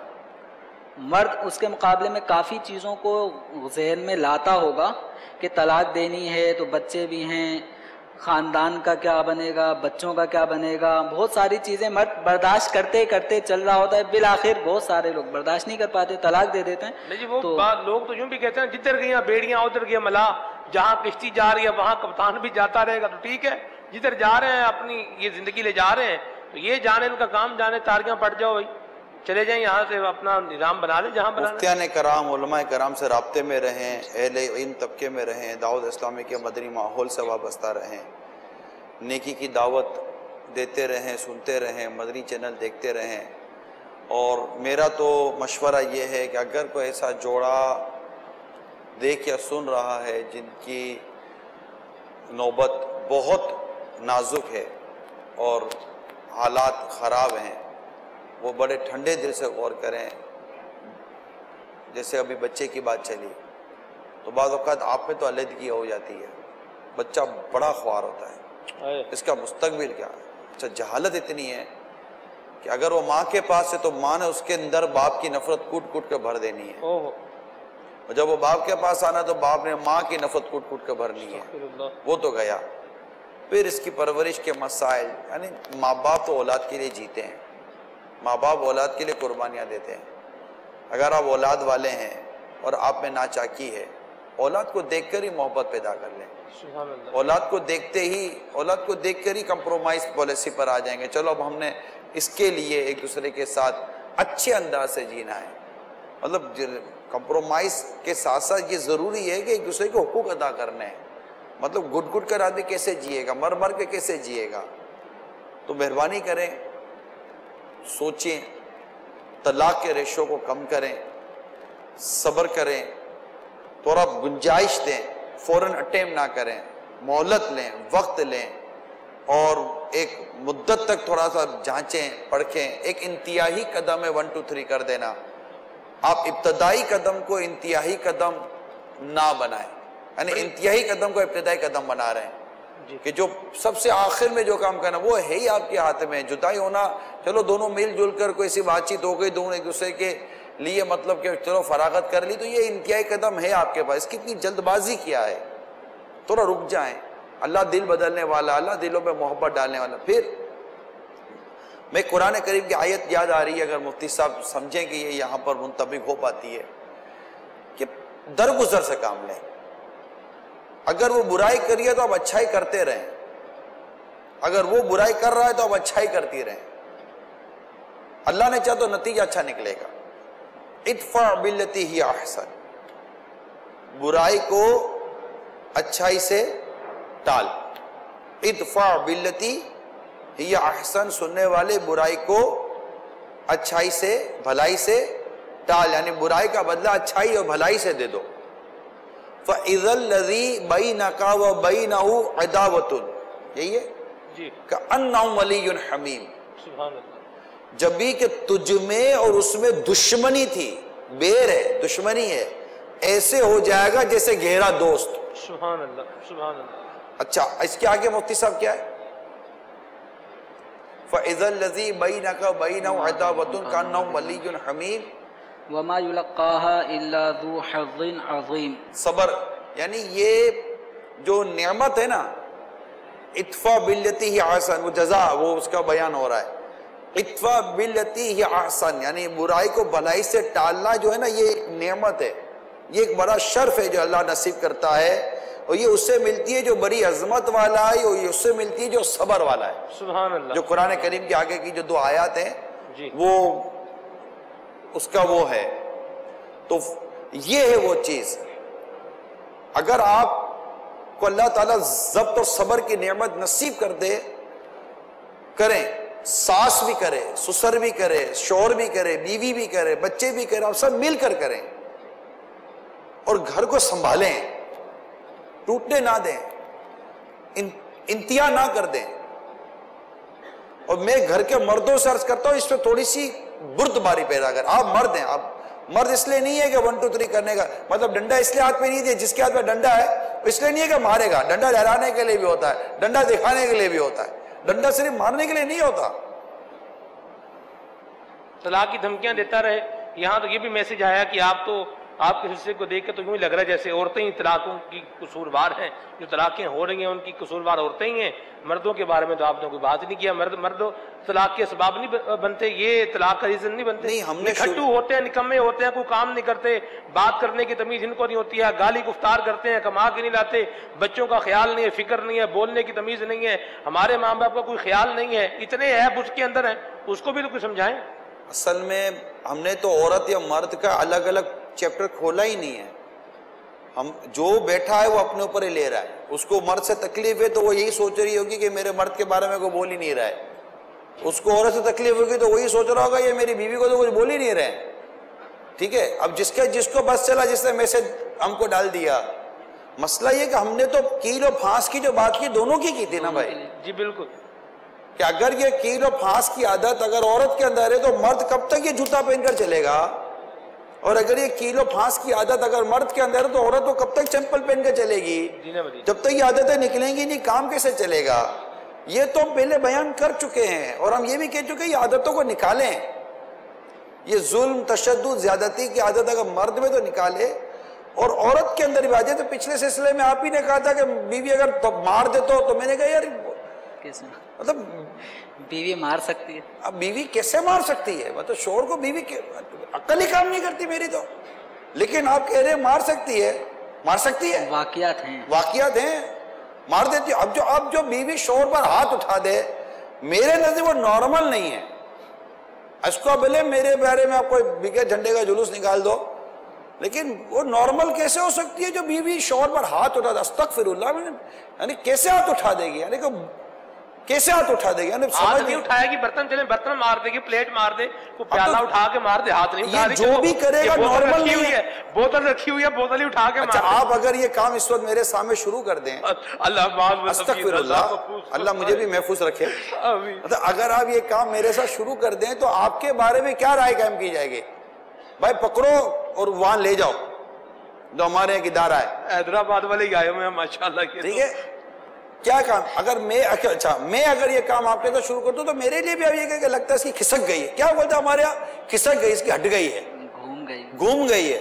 مرد اس کے مقابلے میں کافی چیزوں کو ذہن میں لاتا ہوگا کہ طلاق دینی ہے تو بچے بھی ہیں، خاندان کا کیا بنے گا، بچوں کا کیا بنے گا، بہت ساری چیزیں مرد برداشت کرتے کرتے چل رہا ہوتا ہے، بالآخر بہت سارے لوگ برداشت نہیں کر پاتے، طلاق دے دیتے ہیں۔ جی وہ لوگ تو یوں بھی کہتے ہیں جدھر گئیاں بیڑیاں ادھر گیا ملا، جہاں کشتی جا رہی ہے وہاں کپتان بھی جاتا رہے گا، تو ٹھیک ہے، جدھر جا رہے ہیں اپنی یہ زندگی لے جا رہے ہیں تو یہ جانے ان کا کام، جانے تاریاں پڑ جاؤ بھائی، چلے جائیں یہاں سے اپنا نظام بنا لیں جہاں بنا لیں۔ مفتیان کرام، علماء کرام سے رابطے میں رہیں، اہل علم طبقے میں رہیں، دعوت اسلامی کے مدنی ماحول سے وابستہ رہیں، نیکی کی دعوت دیتے رہیں، سنتے رہیں، مدنی چینل دیکھتے رہیں، اور میرا تو مشورہ یہ ہے کہ اگر کوئی ایسا جوڑا دیکھ یا سن رہا ہے جن کی نوبت بہت نازک ہے اور حالات خراب ہیں، وہ بڑے ٹھنڈے دل سے غور کریں. جیسے ابھی بچے کی بات چلی تو بعض اوقات آپ میں تو علیحدگی ہو جاتی ہے، بچہ بڑا خوار ہوتا ہے، اس کا مستقبل کیا ہے. اچھا جہالت اتنی ہے کہ اگر وہ ماں کے پاس ہے تو ماں نے اس کے اندر باپ کی نفرت کوٹ کوٹ کے بھر دینی ہے، اور جب وہ باپ کے پاس آنا تو باپ نے ماں کی نفرت کوٹ کوٹ کے بھرنی ہے، وہ تو گیا. پھر اس کی پرورش کے مسائل، یعنی ماں باپ تو اولاد کے لیے جیتے ہیں، ماں باپ اولاد کے لیے قربانیاں دیتے ہیں. اگر آپ اولاد والے ہیں اور آپ میں ناچاکی ہے، اولاد کو دیکھ کر ہی محبت پیدا کر لیں. اولاد کو دیکھ کر ہی کمپرومائز پالیسی پر آ جائیں گے. چلو اب ہم نے اس کے لیے ایک دوسرے کے ساتھ اچھے انداز سے جینا ہے. مطلب کمپرومائز کے ساتھ ساتھ یہ ضروری ہے کہ ایک دوسرے کو حقوق ادا کرنے ہیں. مطلب گٹ گٹ کر آدمی کیسے جیے گا، مر مر کے کیسے جیے گا. تو مہربانی کریں، سوچیں، طلاق کے ریشو کو کم کریں، صبر کریں، تھوڑا گنجائش دیں، فوراً اٹیمپٹ نہ کریں، مہلت لیں، وقت لیں، اور ایک مدت تک تھوڑا سا جانچیں پرکھیں. ایک انتہائی قدم ہے 1 2 3 کر دینا. آپ ابتدائی قدم کو انتہائی قدم نہ بنائیں، یعنی انتہائی قدم کو ابتدائی قدم بنا رہے ہیں کہ جو سب سے آخر میں جو کام کرنا وہ ہے ہی آپ کے ہاتھ میں. جدائی ہونا، چلو دونوں مل جل کر کوئی سی بات چیت ہو گئی، دونوں ایک دوسرے کے لیے مطلب کہ چلو فراغت کر لی، تو یہ انتہائی قدم ہے آپ کے پاس. اس کی اتنی جلد بازی کیا ہے؟ تھوڑا رک جائیں. اللہ دل بدلنے والا، اللہ دلوں میں محبت ڈالنے والا. پھر میں قرآن کریم کی آیت یاد آ رہی ہے، اگر مفتی صاحب سمجھیں کہ یہ یہاں پر منطبق ہو پاتی ہے، کہ درگزر سے کام لیں. اگر وہ برائی کری ہے تو آپ اچھائی کرتے رہیں، اگر وہ برائی کر رہا ہے تو آپ اچھائی کرتی رہیں. اللہ نے چاہا تو نتیجہ اچھا نکلے گا. ادفع باللتی ہی احسن، برائی کو اچھائی سے ٹال. ادفع باللتی ہی احسن، سننے والے برائی کو اچھائی سے، بھلائی سے ٹال، یعنی برائی کا بدلہ اچھائی اور بھلائی سے دے دو. فَإِذَا الَّذِي بَيْنَكَ وَبَيْنَهُ عَدَاوَةٌ، یہی ہے جی، كَأَنَّهُ وَلِيٌّ حَمِيمٌ. سبحان اللہ. جب بھی کہ تجھ میں اور اس میں دشمنی تھی، بیر ہے، دشمنی ہے، ایسے ہو جائے گا جیسے گہرا دوست. سبحان اللہ، سبحان اللہ. اچھا اس کے آگے مفتی صاحب کیا ہے؟ فَإِذَا الَّذِي بَيْنَكَ وَبَيْنَهُ عَدَاوَةٌ كَأَنَّهُ وَلِيٌّ حَمِيمٌ. وما يلقاها الا ذو حظ عظیم. صبر، یعنی یہ جو نعمت ہے نا، ادفع باللتی ہی احسن، وہ جزا، وہ اس کا بیان ہو رہا ہے. ادفع باللتی ہی احسن، یعنی برائی کو بھلائی سے ٹالنا جو ہے نا، یہ ایک نعمت ہے، یہ ایک بڑا شرف ہے جو اللہ نصیب کرتا ہے، اور یہ اس سے ملتی ہے جو بڑی عظمت والا ہے، اور یہ اس سے ملتی ہے جو صبر والا ہے. سبحان اللہ. جو قرآن کریم کے آگے کی جو 2 آیات ہیں جی، وہ اس کا وہ ہے. تو یہ ہے وہ چیز. اگر آپ کو اللہ تعالیٰ ضبط اور صبر کی نعمت نصیب کر دے، کریں، ساس بھی کرے، سسر بھی کرے، شوہر بھی کرے، بیوی بھی کرے، بچے بھی کرے، آپ سب مل کر کریں، اور گھر کو سنبھالیں، ٹوٹنے نہ دیں، انتہا نہ کر دیں. اور میں گھر کے مردوں سے عرض کرتا ہوں، اس پہ تھوڑی سی بردباری پیدا کر. آپ مرد ہیں، آپ مرد اس لیے نہیں ہے کہ 1 2 3 کرنے کا مطلب ڈنڈا اس لیے ہاتھ پہ نہیں دے، جس کے ہاتھ میں ڈنڈا ہے اس لیے نہیں ہے کہ مارے گا. ڈنڈا لہرانے کے لیے بھی ہوتا ہے، ڈنڈا دکھانے کے لیے بھی ہوتا ہے، ڈنڈا صرف مارنے کے لیے نہیں ہوتا. طلاق کی دھمکیاں دیتا رہے. یہاں تو یہ بھی میسج آیا کہ آپ کے حصے کو دیکھ کے تو یوں ہی لگ رہا ہے جیسے عورتیں ہی طلاقوں کی قصوروار ہیں، جو طلاقیں ہو رہی ہیں ان کی قصوروار عورتیں ہی ہیں. مردوں کے بارے میں تو آپ نے کوئی بات نہیں کیا. مرد طلاق کے اسباب نہیں بنتے، یہ طلاق کا ریزن نہیں بنتے. نہیں، ہم نے نکھٹو ہوتے ہیں، نکمے ہوتے ہیں، کوئی کام نہیں کرتے، بات کرنے کی تمیز ان کو نہیں ہوتی ہے، گالی گفتار کرتے ہیں، کما کے نہیں لاتے، بچوں کا خیال نہیں ہے، فکر نہیں ہے، بولنے کی تمیز نہیں ہے، ہمارے ماں باپ کا کوئی خیال نہیں ہے. اتنے عیب اس کے اندر ہیں، اس کو بھی تو کوئی سمجھائیں. اصل میں ہم نے تو عورت یا مرد کا الگ الگ چیپٹر کھولا ہی نہیں ہے. ہم جو بیٹھا ہے وہ اپنے اوپر ہی لے رہا ہے. اس کو مرد سے تکلیف ہے تو وہ یہی سوچ رہی ہوگی کہ میرے مرد کے بارے میں کوئی بول ہی نہیں رہا ہے. اس کو عورت سے تکلیف ہوگی تو وہی سوچ رہا ہوگا یہ میری بیوی کو تو کچھ بول ہی نہیں رہے. ٹھیک ہے, اب جس کو بس چلا, جس نے میسج ہم کو ڈال دیا. مسئلہ یہ کہ ہم نے تو کیل و پھانس کی جو بات کی دونوں کی تھی نا بھائی. جی بالکل, کہ اگر یہ کیل و پھانس کی عادت اگر عورت کے اندر ہے تو مرد کب تک یہ جوتا پہن کر چلے گا, اور اگر یہ کیل و پھانس کی عادت اگر مرد کے اندر ہے تو عورت تو کب تک چمپل پہن کر چلے گی. جب تک یہ عادتیں نکلیں گی نہیں کام کیسے چلے گا. یہ تو ہم پہلے بیان کر چکے ہیں, اور ہم یہ بھی کہہ چکے ہیں یہ عادتوں کو نکالیں. یہ ظلم, تشدد, زیادتی کی عادت اگر مرد میں تو نکالے اور عورت کے اندر بھی آ جائے. تو پچھلے سلسلے میں آپ ہی نے کہا تھا کہ بیوی اگر مار دے تو میں نے کہا یار کیسے مطلب بیوی مار سکتی ہے؟ اب بیوی کیسے مار سکتی ہے؟ مطلب شوہر کو بیوی عقل ہی کام نہیں کرتی میری تو. لیکن آپ کہہ رہے ہیں مار سکتی ہے, مار سکتی ہے, واقعات ہیں مار دیتی ہے. اب جو بیوی شوہر پر ہاتھ اٹھا دے میرے نظر وہ نارمل نہیں ہے. اس کو بھلے میرے بارے میں آپ کوئی بگے جھنڈے کا جلوس نکال دو, لیکن وہ نارمل کیسے ہو سکتی ہے جو بیوی شوہر پر ہاتھ اٹھا دے؟ استغفر اللہ, یعنی کیسے ہاتھ اٹھا دے گی, یعنی کیسے ہاتھ اٹھا دے گی؟ ہاتھ نہیں اٹھائے گی, برتن چلے برتن مار دے گی, پلیٹ مار دے, کوئی پیالہ اٹھا کے مار دے, ہاتھ نہیں اٹھا رہی. جو بھی کرے گا نارمل نہیں ہے. بوتل رکھی ہوئی ہے, بوتل ہی اٹھا کے مار دے. اچھا آپ اگر یہ کام اس وقت میرے سامنے شروع کر دیں, استغفر اللہ, اللہ مجھے بھی محفوظ رکھے. اگر آپ یہ کام میرے ساتھ شروع کر دیں تو آپ کے بارے میں کیا رائے قائم کی جائے گی؟ بھائی پکڑو اور وہاں لے جاؤ جو ہمارے ایک ادارہ ہے, حیدرآباد والے ہی آئے ہوئے ہیں ماشاءاللہ. ٹھیک ہے, کیا کام اگر میں اگر یہ کام آپ کے ساتھ شروع کرتا ہوں تو میرے لیے بھی اب یہ کہ لگتا ہے اس کی کھسک گئی ہے. کیا بولتے ہیں ہمارے یہاں, کھسک گئی, اس کی ہٹ گئی ہے, گھوم گئی ہے,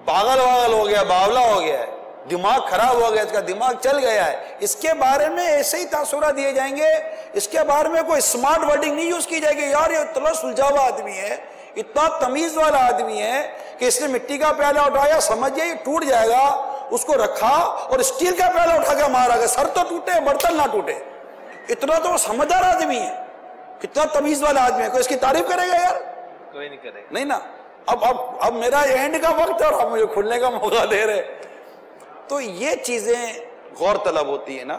پاگل ہو گیا, باولا ہو گیا ہے, دماغ خراب ہو گیا, اس کا دماغ چل گیا ہے. اس کے بارے میں ایسے ہی تاثرات دیے جائیں گے, اس کے بارے میں کوئی اسمارٹ ورڈنگ نہیں یوز کی جائے گی. یار یہ اتنا سلجھا ہوا آدمی ہے, اتنا تمیز والا آدمی ہے کہ اس نے مٹی کا پیالہ اٹھایا, سمجھئے یہ ٹوٹ جائے گا, اس کو رکھا اور اسٹیل کا پیالہ اٹھا کے مارا گیا, سر تو ٹوٹے برتن نہ ٹوٹے. اتنا تو وہ سمجھدار آدمی ہے, کتنا تمیز والا آدمی ہے. کوئی اس کی تعریف کرے گا یار؟ کوئی نہیں کرے گا. نہیں نا. اب میرا اینڈ کا وقت ہے اور ہم مجھے کھلنے کا موقع دے رہے. تو یہ چیزیں غور طلب ہوتی ہے نا.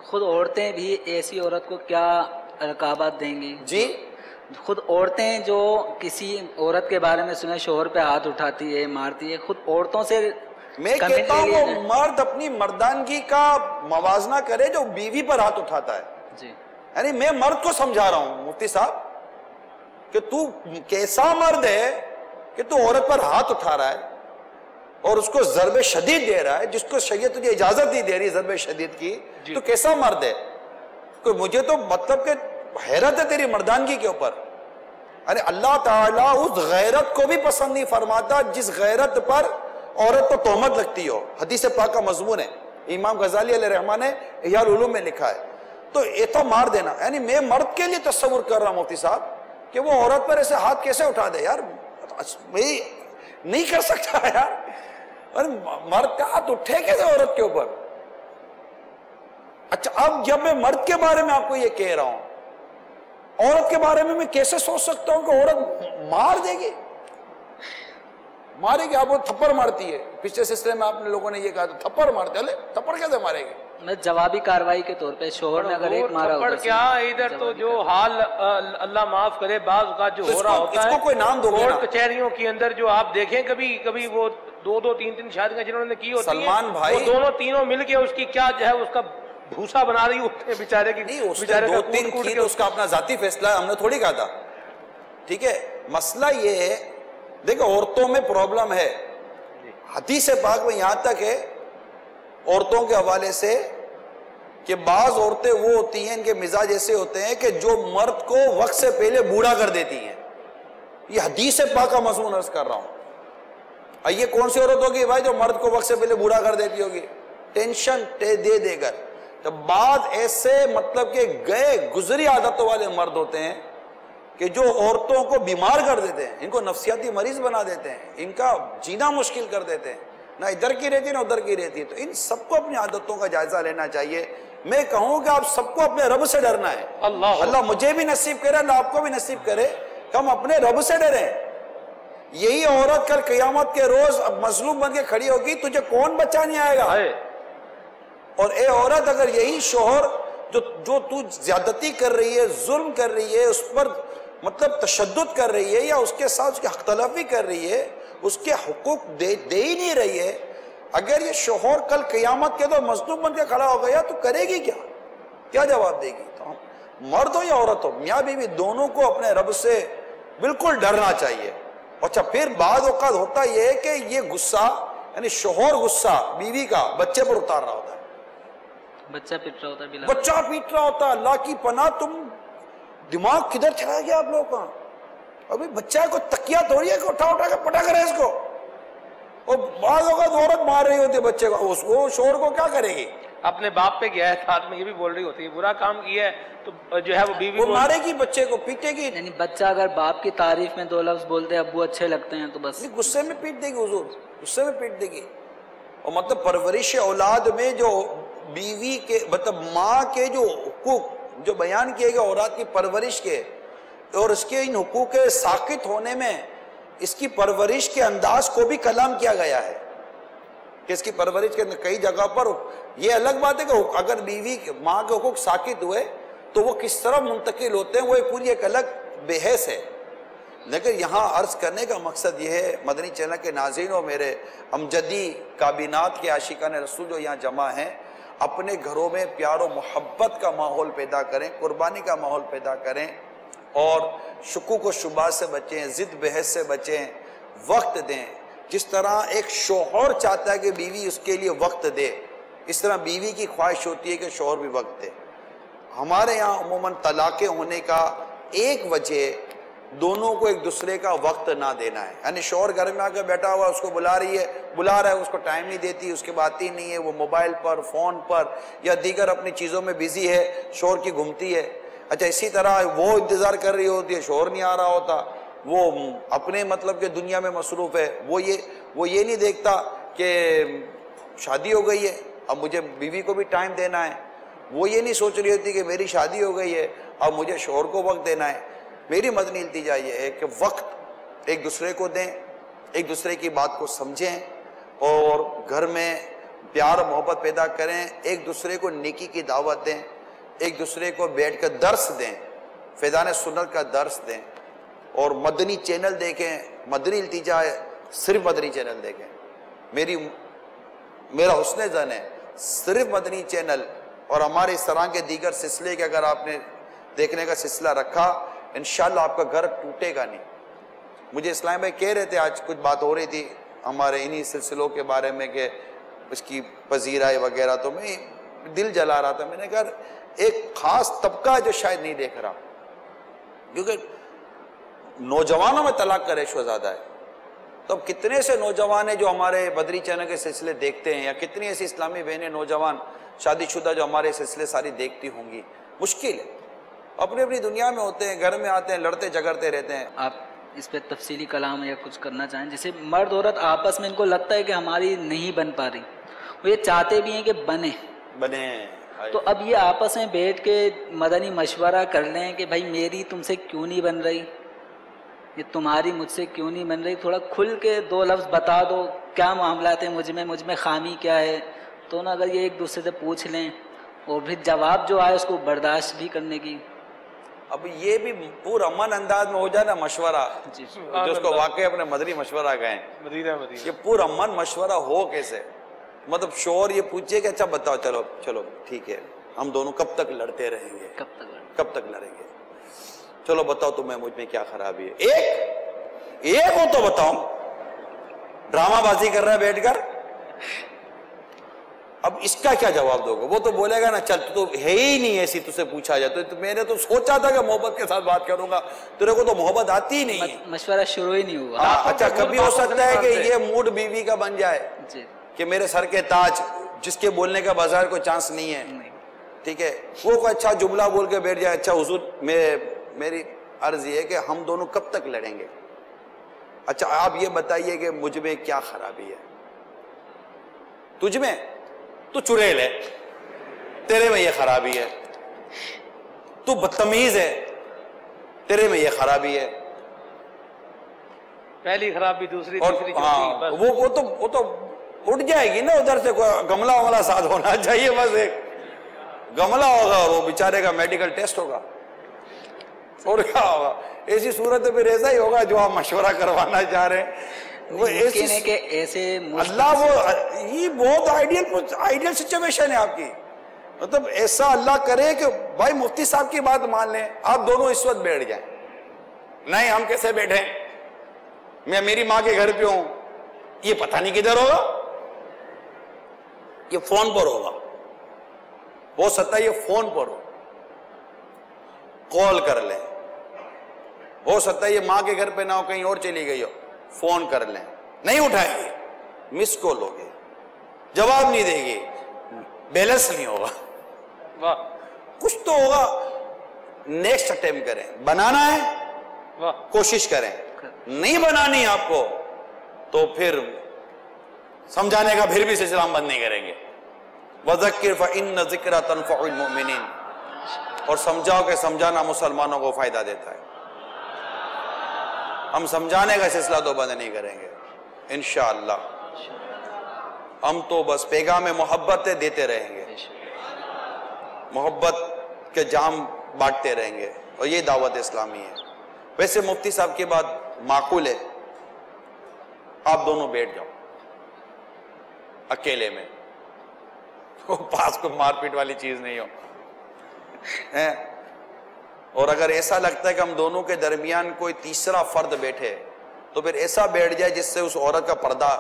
خود عورتیں بھی ایسی عورت کو کیا رکابت دیں گی؟ جی خود عورتیں جو کسی عورت کے بارے میں سنے شوہر پہ ہاتھ اٹھاتی ہے, مارتی ہے, خود عورتوں سے میں کہتا ہوں وہ مرد اپنی مردانگی کا موازنہ کرے جو بیوی پر ہاتھ اٹھاتا ہے. جی یعنی میں مرد کو سمجھا رہا ہوں مفتی صاحب کہ تو کیسا مرد ہے کہ تو عورت پر ہاتھ اٹھا رہا ہے اور اس کو ضرب شدید دے رہا ہے, جس کو شریعت تجھے اجازت نہیں دے رہی ضرب شدید کی. تو کیسا مرد ہے؟ کہ مجھے تو مطلب کہ حیرت ہے تیری مردانگی کے اوپر. ارے اللہ تعالیٰ اس غیرت کو بھی پسند نہیں فرماتا جس غیرت پر عورت پر تہمت لگتی ہو. حدیث پاک کا مضمون ہے, امام غزالی علیہ الرحمہ نے احیاء العلوم میں لکھا ہے. تو یہ تو مار دینا, یعنی میں مرد کے لیے تصور کر رہا ہوں مفتی صاحب کہ وہ عورت پر ایسے ہاتھ کیسے اٹھا دے. یار میں نہیں کر سکتا یار, مرد کا ہاتھ اٹھے کیسے عورت کے اوپر؟ اچھا اب جب میں مرد کے بارے میں آپ کو یہ کہہ رہا ہوں, عورت کے بارے میں کیسے سوچ سکتا ہوں کہ عورت مار دے گی؟ مارے گی, آپ وہ تھپڑ مارتی ہے. پچھلے سلسلے میں آپ نے لوگوں نے یہ کہا تو تھپڑ مارتے, لے تھپڑ کیسے مارے گی؟ میں جوابی کاروائی کے طور پہ شوہر نے اگر ایک مارا تھپڑ کیا ادھر تو جو حال اللہ معاف کرے بعض اوقات جو ہو رہا ہوتا ہے, اس کو کوئی نام دو گے نا. کورٹ کچہریوں کے اندر جو آپ دیکھیں کبھی وہ دو تین شادیاں جنہوں نے کی ہوتی ہیں, سلمان بھائی وہ دونوں تینوں مل کے اس کی کیا جو ہے اس کا بھوسا بنا رہی ہوتے ہیں بیچارے کی. نہیں, اس نے دو تین کی, اس کا اپنا ذاتی فیصلہ ہے, ہم نے تھوڑی کہا تھا. ٹھیک ہے, مسئلہ یہ ہے دیکھو عورتوں میں پرابلم ہے. حدیث پاک میں یہاں تک ہے عورتوں کے حوالے سے کہ بعض عورتیں وہ ہوتی ہیں, ان کے مزاج ایسے ہوتے ہیں کہ جو مرد کو وقت سے پہلے بوڑھا کر دیتی ہیں. یہ حدیث پاک کا مضمون عرض کر رہا ہوں. یہ کون سی عورت ہوگی بھائی جو مرد کو وقت سے پہلے بوڑھا کر دیتی ہوگی؟ ٹینشن دے کر. تو بعض ایسے مطلب کہ گئے گزری عادتوں والے مرد ہوتے ہیں کہ جو عورتوں کو بیمار کر دیتے ہیں, ان کو نفسیاتی مریض بنا دیتے ہیں, ان کا جینا مشکل کر دیتے ہیں, نہ ادھر کی رہتی نہ ادھر کی رہتی. تو ان سب کو اپنی عادتوں کا جائزہ لینا چاہیے. میں کہوں کہ آپ سب کو اپنے رب سے ڈرنا ہے. اللہ مجھے بھی نصیب کرے, اللہ آپ کو بھی نصیب کرے کہ ہم اپنے رب سے ڈریں. یہی عورت کل قیامت کے روز اب مظلوم بن کے کھڑی ہوگی, تجھے کون بچانے آئے گا؟ اور اے عورت اگر یہی شوہر جو تو زیادتی کر رہی ہے، ظلم کر رہی ہے، اس پر مطلب تشدد کر رہی ہے، یا اس کے ساتھ اس کی حق تلفی کر رہی ہے، اس کے حقوق دے ہی نہیں رہی ہے، اگر یہ شوہر کل قیامت کے تو مظلوم بن کے کھڑا ہو گیا تو کرے گی کیا جواب دے گی؟ تو مرد ہو یا عورت ہو، میاں بیوی دونوں کو اپنے رب سے بالکل ڈرنا چاہیے۔ اچھا پھر بعض اوقات ہوتا یہ ہے کہ یہ غصہ، یعنی شوہر غصہ بیوی کا بچے پر اتار رہا ہوتا ہے، بچہ پیٹ رہا ہوتا ہے، بچہ پیٹ رہا ہوتا ہے، اللہ کی پناہ، تم دماغ کدھر چلا گیا آپ لوگوں کا؟ ابھی بچہ کو تکیہ تھوڑی ہے کہ اٹھا کے پٹا کرے اس کو، اور بعض اوقات عورت مار رہی ہوتی ہے بچے کو، اس کو شوہر کو کیا کرے گی؟ اپنے باپ پہ گیا ہے، ساتھ میں یہ بھی بول رہی ہوتی ہے برا کام کیا ہے تو جو ہے وہ بیوی وہ کو مارے گی، بچے کو پیٹے گی، یعنی بچہ اگر باپ کی تعریف میں 2 لفظ بولتے ہیں ابو اچھے لگتے ہیں تو بس غصے میں پیٹ دے گی، حضور غصے میں پیٹ دے گی۔ اور مطلب پرورش اولاد میں جو بیوی کے مطلب ماں کے جو حقوق جو بیان کیے گئے اولاد کی پرورش کے، اور اس کے ان حقوق کے ساقط ہونے میں اس کی پرورش کے انداز کو بھی کلام کیا گیا ہے کہ اس کی پرورش کے کئی جگہ پر، یہ الگ بات ہے کہ اگر بیوی ماں کے حقوق ساقط ہوئے تو وہ کس طرح منتقل ہوتے ہیں، وہ پوری ایک الگ بحث ہے۔ لیکن یہاں عرض کرنے کا مقصد یہ ہے، مدنی چینل کے ناظرین اور میرے امجدی کابینات کے عاشقان رسول جو یہاں جمع ہیں، اپنے گھروں میں پیار و محبت کا ماحول پیدا کریں، قربانی کا ماحول پیدا کریں، اور شکوک و شبہات سے بچیں، ضد بحث سے بچیں، وقت دیں۔ جس طرح ایک شوہر چاہتا ہے کہ بیوی اس کے لیے وقت دے، اس طرح بیوی کی خواہش ہوتی ہے کہ شوہر بھی وقت دے۔ ہمارے یہاں عموماً طلاقیں ہونے کا ایک وجہ دونوں کو ایک دوسرے کا وقت نہ دینا ہے، یعنی شوہر گھر میں آ کے بیٹھا ہوا اس کو بلا رہا ہے، اس کو ٹائم نہیں دیتی، اس کے بات ہی نہیں ہے، وہ موبائل پر، فون پر یا دیگر اپنی چیزوں میں بزی ہے، شوہر کی گھومتی ہے۔ اچھا اسی طرح وہ انتظار کر رہی ہوتی ہے، شوہر نہیں آ رہا ہوتا، وہ اپنے مطلب کہ دنیا میں مصروف ہے، وہ یہ نہیں دیکھتا کہ شادی ہو گئی ہے اب مجھے بیوی کو بھی ٹائم دینا ہے، وہ یہ نہیں سوچ رہی ہوتی کہ میری شادی ہو گئی ہے اب مجھے شوہر کو وقت دینا ہے۔ میری مدنی التجا یہ ہے کہ وقت ایک دوسرے کو دیں، ایک دوسرے کی بات کو سمجھیں، اور گھر میں پیار و محبت پیدا کریں، ایک دوسرے کو نیکی کی دعوت دیں، ایک دوسرے کو بیٹھ کر درس دیں، فیضان سنت کا درس دیں، اور مدنی چینل دیکھیں۔ مدنی التجا ہے صرف مدنی چینل دیکھیں، میرا حسن ظن ہے صرف مدنی چینل اور ہمارے اس طرح کے دیگر سلسلے کے اگر آپ نے دیکھنے کا سلسلہ رکھا، انشاءاللہ آپ کا گھر ٹوٹے گا نہیں۔ مجھے اسلام بھائی کہہ رہے تھے، آج کچھ بات ہو رہی تھی ہمارے انہی سلسلوں کے بارے میں کہ اس کی پذیرائی وغیرہ، تو میں دل جلا رہا تھا، میں نے کہا ایک خاص طبقہ جو شاید نہیں دیکھ رہا، کیونکہ نوجوانوں میں طلاق کا ریشو زیادہ ہے۔ تو اب کتنے سے نوجوان ہیں جو ہمارے بدری چینل کے سلسلے دیکھتے ہیں، یا کتنی ایسی اسلامی بہنیں نوجوان شادی شدہ جو ہمارے سلسلے ساری دیکھتی ہوں گی؟ مشکل ہے، اپنی اپنی دنیا میں ہوتے ہیں، گھر میں آتے ہیں، لڑتے جھگڑتے رہتے ہیں۔ آپ اس پہ تفصیلی کلام یا کچھ کرنا چاہیں؟ جیسے مرد عورت آپس میں ان کو لگتا ہے کہ ہماری نہیں بن پا رہی، وہ یہ چاہتے بھی ہیں کہ بنے، تو اب یہ آپس میں بیٹھ کے مدنی مشورہ کر لیں کہ بھائی میری تم سے کیوں نہیں بن رہی، یہ تمہاری مجھ سے کیوں نہیں بن رہی، تھوڑا کھل کے 2 لفظ بتا دو کیا معاملات ہیں مجھ میں خامی کیا ہے، تو نا اگر یہ ایک دوسرے سے پوچھ لیں اور پھر جواب جو آئے اس کو برداشت بھی کرنے کی۔ اب یہ بھی پور امن انداز میں ہو جائے نا مشورہ، جو اس کو واقعی اپنے مدنی مشورہ گئے، یہ پور امن مشورہ ہو کیسے؟ مطلب شوہر یہ پوچھے کہ اچھا بتاؤ، چلو ٹھیک ہے، ہم دونوں کب تک لڑتے رہیں گے، کب تک لڑیں گے، چلو بتاؤ تمہیں مجھ میں کیا خرابی ہے، ایک ہو تو بتاؤ، ڈرامہ بازی کر رہا ہے بیٹھ کر، اب اس کا کیا جواب دو گے؟ وہ تو بولے گا نا چل تو ہے ہی نہیں ایسی، تجھ سے پوچھا جائے تو میں نے تو سوچا تھا کہ محبت کے ساتھ بات کروں گا، تیرے کو تو محبت آتی ہی نہیں ہے، مشورہ شروع ہی نہیں ہوا۔ اچھا کبھی ہو سکتا ہے کہ یہ موڈ بیوی کا بن جائے کہ میرے سر کے تاج، جس کے بولنے کا بازار کوئی چانس نہیں ہے، ٹھیک ہے، وہ کوئی اچھا جملہ بول کے بیٹھ جائے، اچھا حضور میری عرض یہ ہے کہ ہم دونوں کب تک لڑیں گے، اچھا آپ یہ بتائیے کہ مجھ میں کیا خرابی ہے، تجھ میں تو چڑیل ہے، تیرے میں یہ خرابی ہے، تو بدتمیز ہے، تیرے میں یہ خرابی ہے، پہلی خرابی دوسری تیسری چوتھی، وہ تو اٹھ جائے گی نا ادھر سے، کوئی گملہ وملہ ساتھ ہونا چاہیے، بس ایک گملہ ہوگا اور وہ بیچارے کا میڈیکل ٹیسٹ ہوگا اور کیا ہوگا. ایسی صورت پھر ایسا ہی ہوگا جو آپ مشورہ کروانا چاہ رہے ہیں. وہ ایسے اللہ وہ یہ بہت آئیڈیل سچویشن ہے آپ کی. مطلب ایسا اللہ کرے کہ بھائی مفتی صاحب کی بات مان لیں, آپ دونوں اس وقت بیٹھ جائیں. نہیں ہم کیسے بیٹھیں, میں میری ماں کے گھر پہ ہوں, یہ پتہ نہیں کدھر ہوگا, یہ فون پر ہوگا, ہو سکتا ہے یہ فون پر ہو, کال کر لیں. ہو سکتا ہے یہ ماں کے گھر پہ نہ ہو, کہیں اور چلی گئی ہو, فون کر لیں. نہیں اٹھائے گی, مس کال ہوگی, جواب نہیں دے گی, بیلنس نہیں ہوگا, کچھ تو ہوگا. نیکسٹ اٹیمپٹ کریں, بنانا ہے کوشش کریں, نہیں بنانی آپ کو تو پھر سمجھانے کا پھر بھی سلسلہ ہم بند نہیں کریں گے. وَذَكِّرْ فَإِنَّ ذِكْرَ تَنْفَعُ الْمُؤْمِنِينَ, اور سمجھاؤ کہ سمجھانا مسلمانوں کو فائدہ دیتا ہے. ہم سمجھانے کا سلسلہ تو بند نہیں کریں گے انشاءاللہ. ہم تو بس پیغام محبت دیتے رہیں گے, محبت کے جام بانٹتے رہیں گے, اور یہ دعوت اسلامی ہے. ویسے مفتی صاحب کی بات معقول ہے, آپ دونوں بیٹھ جاؤ اکیلے میں, پاس کو مار پیٹ والی چیز نہیں ہو. اور اگر ایسا لگتا ہے کہ ہم دونوں کے درمیان کوئی تیسرا فرد بیٹھے تو پھر ایسا بیٹھ جائے جس سے اس عورت کا پردہ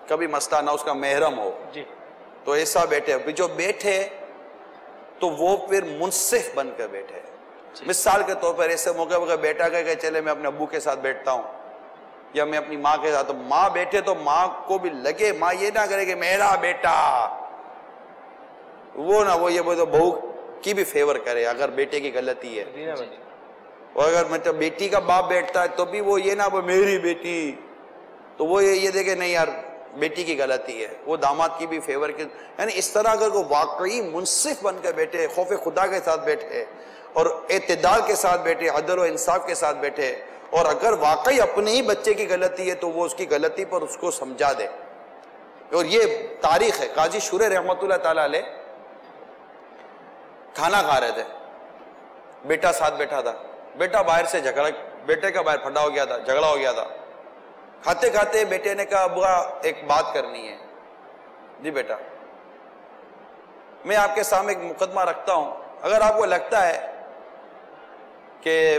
کبھی مسئلہ نہ, اس کا محرم ہو, تو ایسا بیٹھے. جو بیٹھے تو وہ پھر منصف بن کر بیٹھے. مثال کے طور پر ایسے موقع پر بیٹا کہ چلے میں اپنے ابو کے ساتھ بیٹھتا ہوں یا میں اپنی ماں کے ساتھ, تو ماں بیٹھے تو ماں کو بھی لگے, ماں یہ نہ کرے کہ میرا بیٹا, وہ نہ وہ یہ بولے تو بہو کی بھی فیور کرے اگر بیٹے کی غلطی ہے. اور اگر مطلب بیٹی کا باپ بیٹھتا ہے تو بھی وہ یہ نہ وہ میری بیٹی, تو وہ یہ دیکھے نہیں یار بیٹی کی غلطی ہے, وہ داماد کی بھی فیور کی. یعنی اس طرح اگر وہ واقعی منصف بن کر بیٹھے, خوف خدا کے ساتھ بیٹھے اور اعتدال کے ساتھ بیٹھے, عدل و انصاف کے ساتھ بیٹھے, اور اگر واقعی اپنے ہی بچے کی غلطی ہے تو وہ اس کی غلطی پر اس کو سمجھا دے. اور یہ تاریخ ہے. قاضی شورے رحمۃ اللہ تعالیٰ علیہ کھانا کھا رہے تھے, بیٹا ساتھ بیٹھا تھا, بیٹا باہر سے جھگڑا, بیٹے کا باہر پھٹا ہو گیا تھا, جھگڑا ہو گیا تھا. کھاتے کھاتے بیٹے نے کہا ابا ایک بات کرنی ہے. جی بیٹا, میں آپ کے سامنے ایک مقدمہ رکھتا ہوں, اگر آپ کو لگتا ہے کہ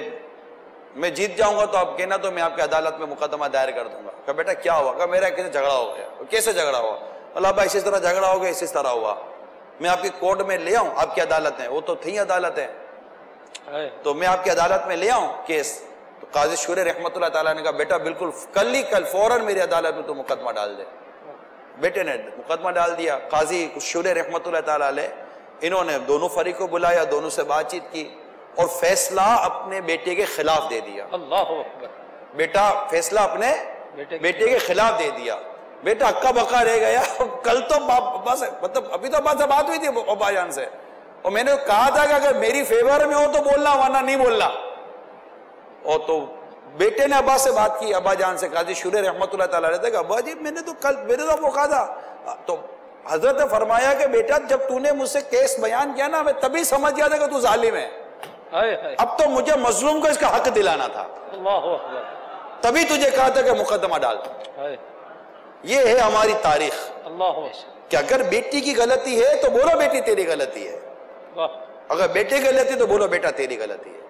میں جیت جاؤں گا تو آپ کہنا تو میں آپ کی عدالت میں مقدمہ دائر کر دوں گا. کہا بیٹا کیا ہوا؟ کہا میرا کسی جھگڑا ہو گیا. کیسے جھگڑا ہوا؟ اللہ بھائی اسی طرح جھگڑا ہو گیا, اسی طرح ہوا, میں آپ کی کورٹ میں لے آؤں, آپ کی عدالت ہے, وہ تو تھی عدالت ہے, تو میں آپ کی عدالت میں لے آؤں کیس. تو قاضی شورے رحمۃ اللہ تعالیٰ نے کہا بیٹا بالکل کل فوراً میری عدالت میں تو مقدمہ ڈال دے. بیٹے نے مقدمہ ڈال دیا. قاضی شورے رحمۃ اللہ تعالیٰ علیہ انہوں نے دونوں فریق کو بلایا, دونوں سے بات چیت کی اور فیصلہ اپنے بیٹے کے خلاف دے دیا. اللہ اکبر. بیٹا فیصلہ اپنے بیٹے کے خلاف دے دیا. بیٹا اکا بکا رہ گیا. کل تو بس مطلب ابھی تو بات سے بات ہوئی تھی ابا جان سے, اور میں نے کہا تھا کہ اگر میری فیور میں ہو تو بولنا ورنہ نہیں بولنا. اور تو بیٹے نے ابا سے بات کی, ابا جان سے. قاضی شورے رحمۃ اللہ تعالیٰ رہتے کہ ابا جی میں نے تو کل میرے تو وہ کہا تھا. تو حضرت نے فرمایا کہ بیٹا جب تو نے مجھ سے کیس بیان کیا نا, میں تبھی سمجھ گیا تھا کہ تو ظالم ہے. اب تو مجھے مظلوم کو اس کا حق دلانا تھا, تبھی تجھے کہا تھا کہ مقدمہ ڈال. یہ ہے ہماری تاریخ کہ اگر بیٹی کی غلطی ہے تو بولو بیٹی تیری غلطی ہے, اگر بیٹے کی غلطی تو بولو بیٹا تیری غلطی ہے.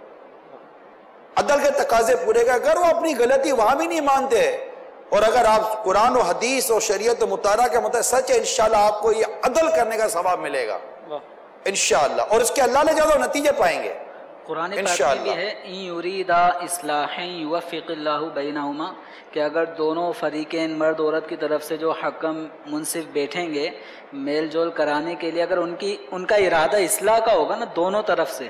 عدل کے تقاضے پورے کر. اگر وہ اپنی غلطی وہاں بھی نہیں مانتے, اور اگر آپ قرآن و حدیث اور شریعت مطالعہ کے مطابق سچ ہے, انشاءاللہ آپ کو یہ عدل کرنے کا ثواب ملے گا انشاءاللہ, اور اس کے اللہ نے زیادہ نتیجے پائیں گے. قرآن پاک میں بھی ہے ان یریدا اصلاحا یوفق اللہ بینہما, کہ اگر دونوں فریقین مرد عورت کی طرف سے جو حکم منصف بیٹھیں گے میل جول کرانے کے لیے, اگر ان کا ارادہ اصلاح کا ہوگا نا, دونوں طرف سے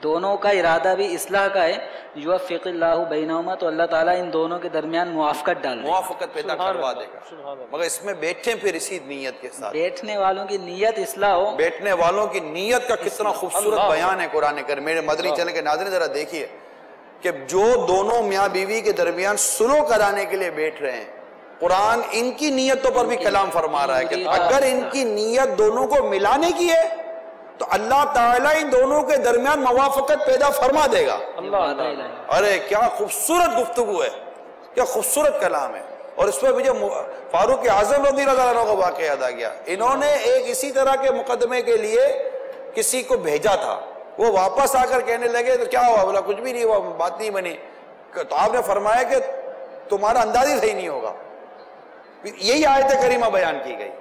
دونوں کا ارادہ بھی اصلاح کا ہے, یوفق اللہ بینہما, تو اللہ تعالیٰ ان دونوں کے درمیان موافقت ڈال دے گا, موافقت پیدا کروا دے گا. مگر اس میں بیٹھیں پھر اسی نیت کے ساتھ, بیٹھنے والوں کی نیت اصلاح ہو. بیٹھنے والوں کی نیت کا کتنا خوبصورت بیان ہے قرآن کریم. میرے مدنی چینل کے ناظرین ذرا دیکھیے کہ جو دونوں میاں بیوی کے درمیان سلو کرانے کے لیے بیٹھ رہے ہیں, قرآن ان کی نیتوں پر بھی کلام فرما رہا ہے کہ اگر ان کی نیت دونوں کو ملانے کی ہے تو اللہ تعالیٰ ان دونوں کے درمیان موافقت پیدا فرما دے گا۔ ارے کیا خوبصورت گفتگو ہے، کیا خوبصورت کلام ہے۔ اور اس پہ مجھے فاروق اعظم رضی اللہ عنہ کو واقعہ یاد آ گیا۔ انہوں نے ایک اسی طرح کے مقدمے کے لیے کسی کو بھیجا تھا، وہ واپس آ کر کہنے لگے تو کیا ہوا؟ بولا کچھ بھی نہیں ہوا، بات نہیں بنی۔ تو آپ نے فرمایا کہ تمہارا انداز ہی صحیح نہیں ہوگا۔ یہی آیت کریمہ بیان کی گئی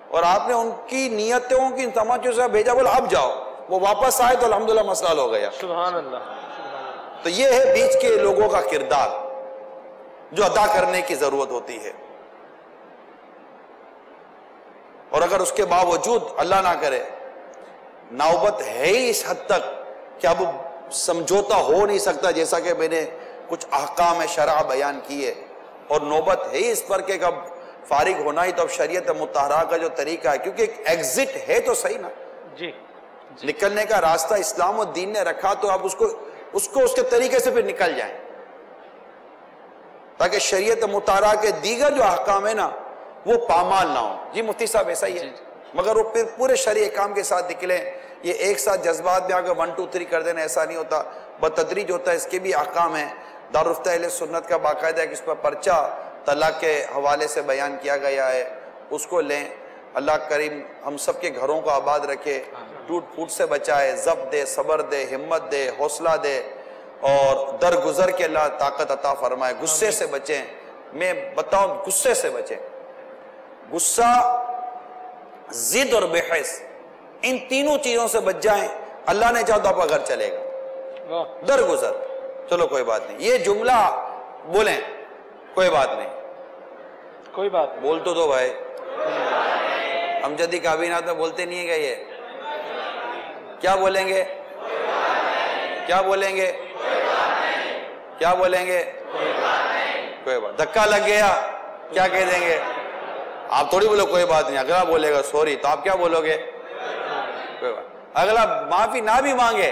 اور آپ نے ان کی نیتوں کی تماچوں سے بھیجا، بولا اب جاؤ۔ وہ واپس آئے تو الحمدللہ مسئلہ حل ہو گیا۔ سبحان اللہ۔ تو یہ ہے بیچ کے لوگوں کا کردار جو ادا کرنے کی ضرورت ہوتی ہے، اور اگر اس کے باوجود اللہ نہ کرے نوبت ہے ہی اس حد تک کہ اب سمجھوتا ہو نہیں سکتا، جیسا کہ میں نے کچھ احکام شرع بیان کیے، اور نوبت ہے ہی اس پر کہ اب فارغ ہونا ہی تو اب شریعت مطہرہ کا جو طریقہ ہے، کیونکہ ایک ایگزٹ ہے تو صحیح نا، جی نکلنے کا راستہ اسلام و دین نے رکھا، تو اب اس کو اس کے طریقے سے پھر نکل جائیں، تاکہ شریعت مطہرہ کے دیگر جو احکام ہے نا وہ پامال نہ ہو۔ جی مفتی صاحب ایسا ہی ہے، مگر وہ پھر پورے شرعی احکام کے ساتھ نکلیں۔ یہ ایک ساتھ جذبات میں آگے 1 2 3 کر دینا ایسا نہیں ہوتا، بتدریج ہوتا ہے۔ اس کے بھی احکام ہیں، دارالفتہ اہل سنت کا باقاعدہ ہے کہ اس پر پرچہ طلاق کے حوالے سے بیان کیا گیا ہے، اس کو لیں۔ اللہ کریم ہم سب کے گھروں کو آباد رکھے، ٹوٹ پھوٹ سے بچائے، ضبط دے، صبر دے، ہمت دے، حوصلہ دے، اور درگزر کے اللہ طاقت عطا فرمائے۔ غصے سے بچیں، میں بتاؤں غصے سے بچیں۔ غصہ، ضد اور بحث، ان تینوں چیزوں سے بچ جائیں، اللہ نے چاہا تو آپ کا گھر چلے گا۔ درگزر، چلو کوئی بات نہیں، یہ جملہ بولیں، کوئی بات نہیں، کوئی بات بول تو دو بھائی، امجدی کابینات میں بولتے نہیں ہے کہ یہ کیا بولیں گے؟ کیا بولیں گے؟ کیا بولیں گے؟ کوئی بات۔ دھکا لگ گیا کیا کہہ دیں گے؟ آپ تھوڑی بولو کوئی بات نہیں، اگلا بولے گا سوری تو آپ کیا بولو گے؟ کوئی بات۔ اگلا معافی نہ بھی مانگے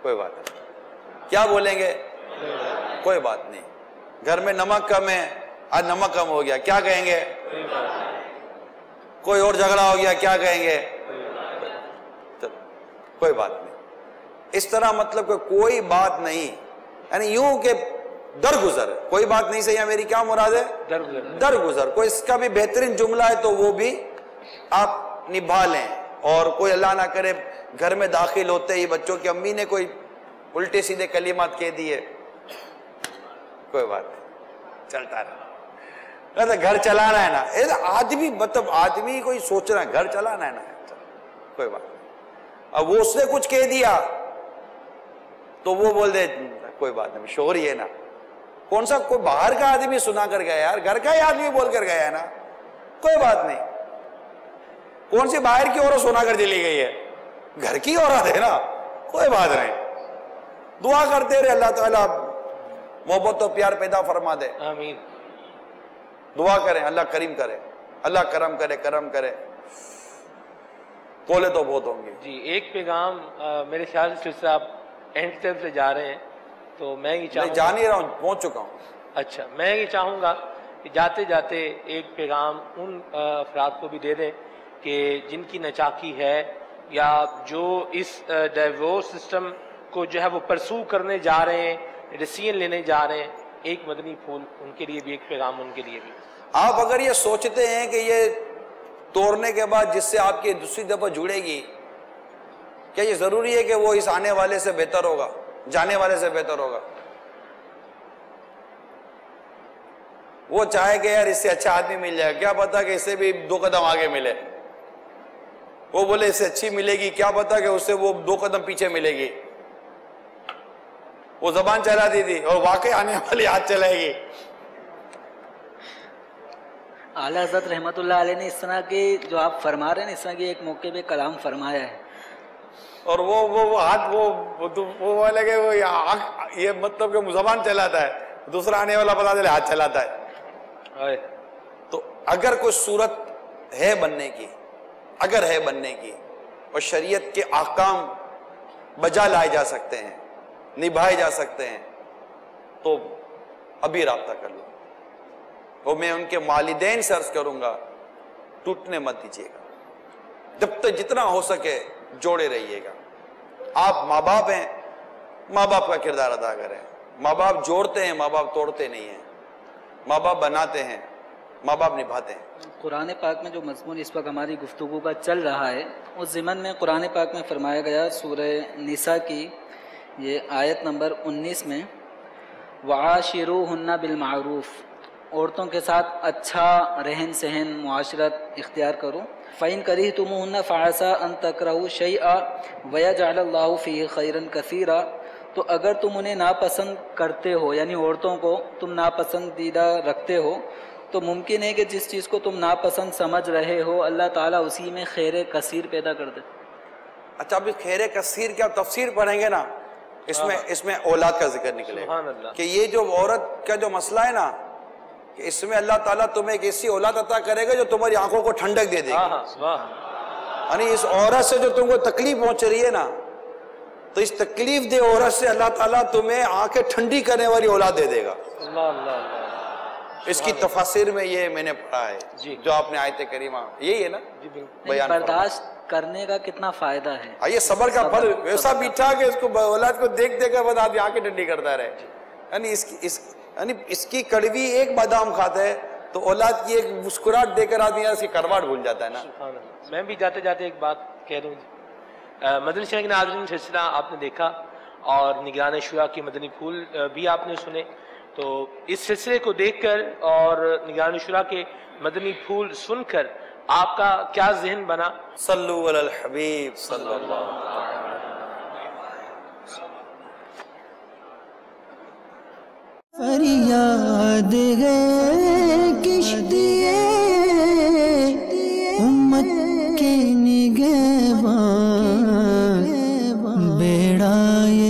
کوئی بات نہیں، کیا بولیں گے؟ کوئی بات نہیں۔ گھر میں نمک کم ہے، آج نمک کم ہو گیا، کیا کہیں گے؟ کوئی اور جھگڑا ہو گیا، کیا کہیں گے؟ کوئی بات نہیں۔ اس طرح مطلب کہ کوئی بات نہیں، یعنی یوں کہ درگزر، کوئی بات نہیں صحیح ہے میری کیا مراد ہے؟ درگزر۔ کوئی اس کا بھی بہترین جملہ ہے تو وہ بھی آپ نبھا لیں، اور کوئی اللہ نہ کرے گھر میں داخل ہوتے ہی بچوں کی امی نے کوئی الٹے سیدھے کلمات کہہ دیے، کوئی بات نہیں، چلتا رہا۔ گھر چلانا ہے نا، آدمی مطلب آدمی کوئی سوچ رہا ہے گھر چلانا ہے نا، کوئی بات نہیں۔ اب وہ اس نے کچھ کہہ دیا تو وہ بول دے کوئی بات نہیں، شوہر ہی ہے نا، کون سا کوئی باہر کا آدمی سنا کر گیا یار، گھر کا ہی آدمی بول کر گیا ہے نا، کوئی بات نہیں۔ کون سی باہر کی عورت سنا کر چلی گئی ہے، گھر کی عورت ہے نا، کوئی بات نہیں۔ دعا کرتے رہے اللہ تعالیٰ محبت و پیار پیدا فرما دے، آمین۔ دعا کریں اللہ کریم کرے، اللہ کرم کرے، کرم کرے، بولے تو بہت ہوں گے۔ جی ایک پیغام میرے خیال سے آپ اینڈ طرف سے جا رہے ہیں، تو میں یہ چاہوں میں جا نہیں رہا ہوں، پہنچ چکا ہوں۔ اچھا، میں یہ چاہوں گا کہ جاتے جاتے ایک پیغام ان افراد کو بھی دے دیں کہ جن کی نچاکی ہے یا جو اس ڈائیورس سسٹم کو جو ہے وہ پرسو کرنے جا رہے ہیں، ڈیسیژن لینے جا رہے ہیں، ایک مدنی پھول ان کے لیے بھی، ایک پیغام ان کے لیے بھی۔ آپ اگر یہ سوچتے ہیں کہ یہ توڑنے کے بعد جس سے آپ کی دوسری دفعہ جڑے گی، کیا یہ ضروری ہے کہ وہ اس آنے والے سے بہتر ہوگا، جانے والے سے بہتر ہوگا؟ وہ چاہے کہ یار اس سے اچھا آدمی مل جائے، کیا پتا کہ اس سے بھی 2 قدم آگے ملے، وہ بولے اس سے اچھی ملے گی، کیا پتا کہ اس سے وہ 2 قدم پیچھے ملے گی۔ وہ زبان چلاتی تھی اور واقعی آنے والی ہاتھ چلائے گی۔ اعلیٰ حضرت رحمۃ اللہ علیہ نے اس طرح کے جو آپ فرما رہے ہیں اس طرح کے ایک موقع پہ کلام فرمایا ہے، اور وہ ہاتھ وہ لگے وہ یہ مطلب کہ زبان چلاتا ہے، دوسرا آنے والا پتا چلے ہاتھ چلاتا ہے۔ تو اگر کوئی صورت ہے بننے کی، اگر ہے بننے کی اور شریعت کے احکام بجا لائے جا سکتے ہیں، نبھائے جا سکتے ہیں، تو ابھی رابطہ کر لو۔ اور میں ان کے والدین سے عرض کروں گا ٹوٹنے مت دیجیے گا، جب تک جتنا ہو سکے جوڑے رہیے گا. آپ ماں باپ ہیں, ماں باپ کا کردار ادا کریں. ماں باپ جوڑتے ہیں, ماں باپ توڑتے نہیں ہیں. ماں باپ بناتے ہیں, ماں باپ نبھاتے ہیں. قرآن پاک میں جو مضمون اس وقت ہماری گفتگو کا چل رہا ہے, اس ضمن میں قرآن پاک میں فرمایا گیا سورہ نساء کی یہ آیت نمبر 19 میں, وعاشروہن بالمعروف, عورتوں کے ساتھ اچھا رہن سہن معاشرت اختیار کرو. فَإِن كَرِهْتُمُوهُنَّ فَعَسَىٰ أَن تَكْرَهُوا شَيْئًا وَيَجْعَلَ اللَّهُ فِيهِ خَيْرًا كَثِيرًا. تو اگر تم انہیں ناپسند کرتے ہو, یعنی عورتوں کو تم ناپسندیدہ رکھتے ہو, تو ممکن ہے کہ جس چیز کو تم ناپسند سمجھ رہے ہو اللہ تعالیٰ اسی میں خیر کثیر پیدا کر دے. اچھا, اب خیر کثیر کی آپ تفسیر پڑھیں گے نا, اس میں اولاد کا ذکر نکلے گا کہ یہ جو عورت کا جو مسئلہ ہے نا, کہ اس میں اللہ تعالیٰ تمہیں ایک ایسی اولاد عطا کرے گا جو تمہاری آنکھوں کو ٹھنڈک دے دے گی. یعنی اس عورت سے جو تم کو تکلیف پہنچ رہی ہے نا, تو اس تکلیف دے عورت سے اللہ تعالیٰ تمہیں آنکھیں ٹھنڈی کرنے والی اولاد دے دے گا. اس کی تفاسیر میں یہ میں نے پڑھا ہے جو آپ نے آیت کریمہ یہی ہے نا بیان. برداشت کرنے کا کتنا فائدہ ہے, یہ صبر کا پھل ویسا میٹھا کہ اس کو اولاد کو دیکھ دیکھ کر آدمی آنکھیں ٹھنڈی کرتا رہے. یعنی اس کی کڑوی ایک بادام کھاتا ہے تو اولاد کی ایک مسکراہٹ دے کر آدمی اس کی کڑواہٹ بھول جاتا ہے نا. میں بھی جاتے جاتے ایک بات کہہ دوں. مدنی چینل کے ناظرین سلسلہ آپ نے دیکھا اور نگران شورا کے مدنی پھول بھی آپ نے سنے. تو اس سلسلے کو دیکھ کر اور نگران شورا کے مدنی پھول سن کر آپ کا کیا ذہن بنا؟ صلو علی الحبیب صلی اللہ علیہ وسلم. فریاد ہے کشتی امت کے نگہبان, بیڑائے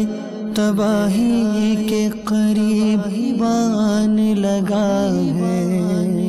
تباہی کے قریب بان لگا ہے.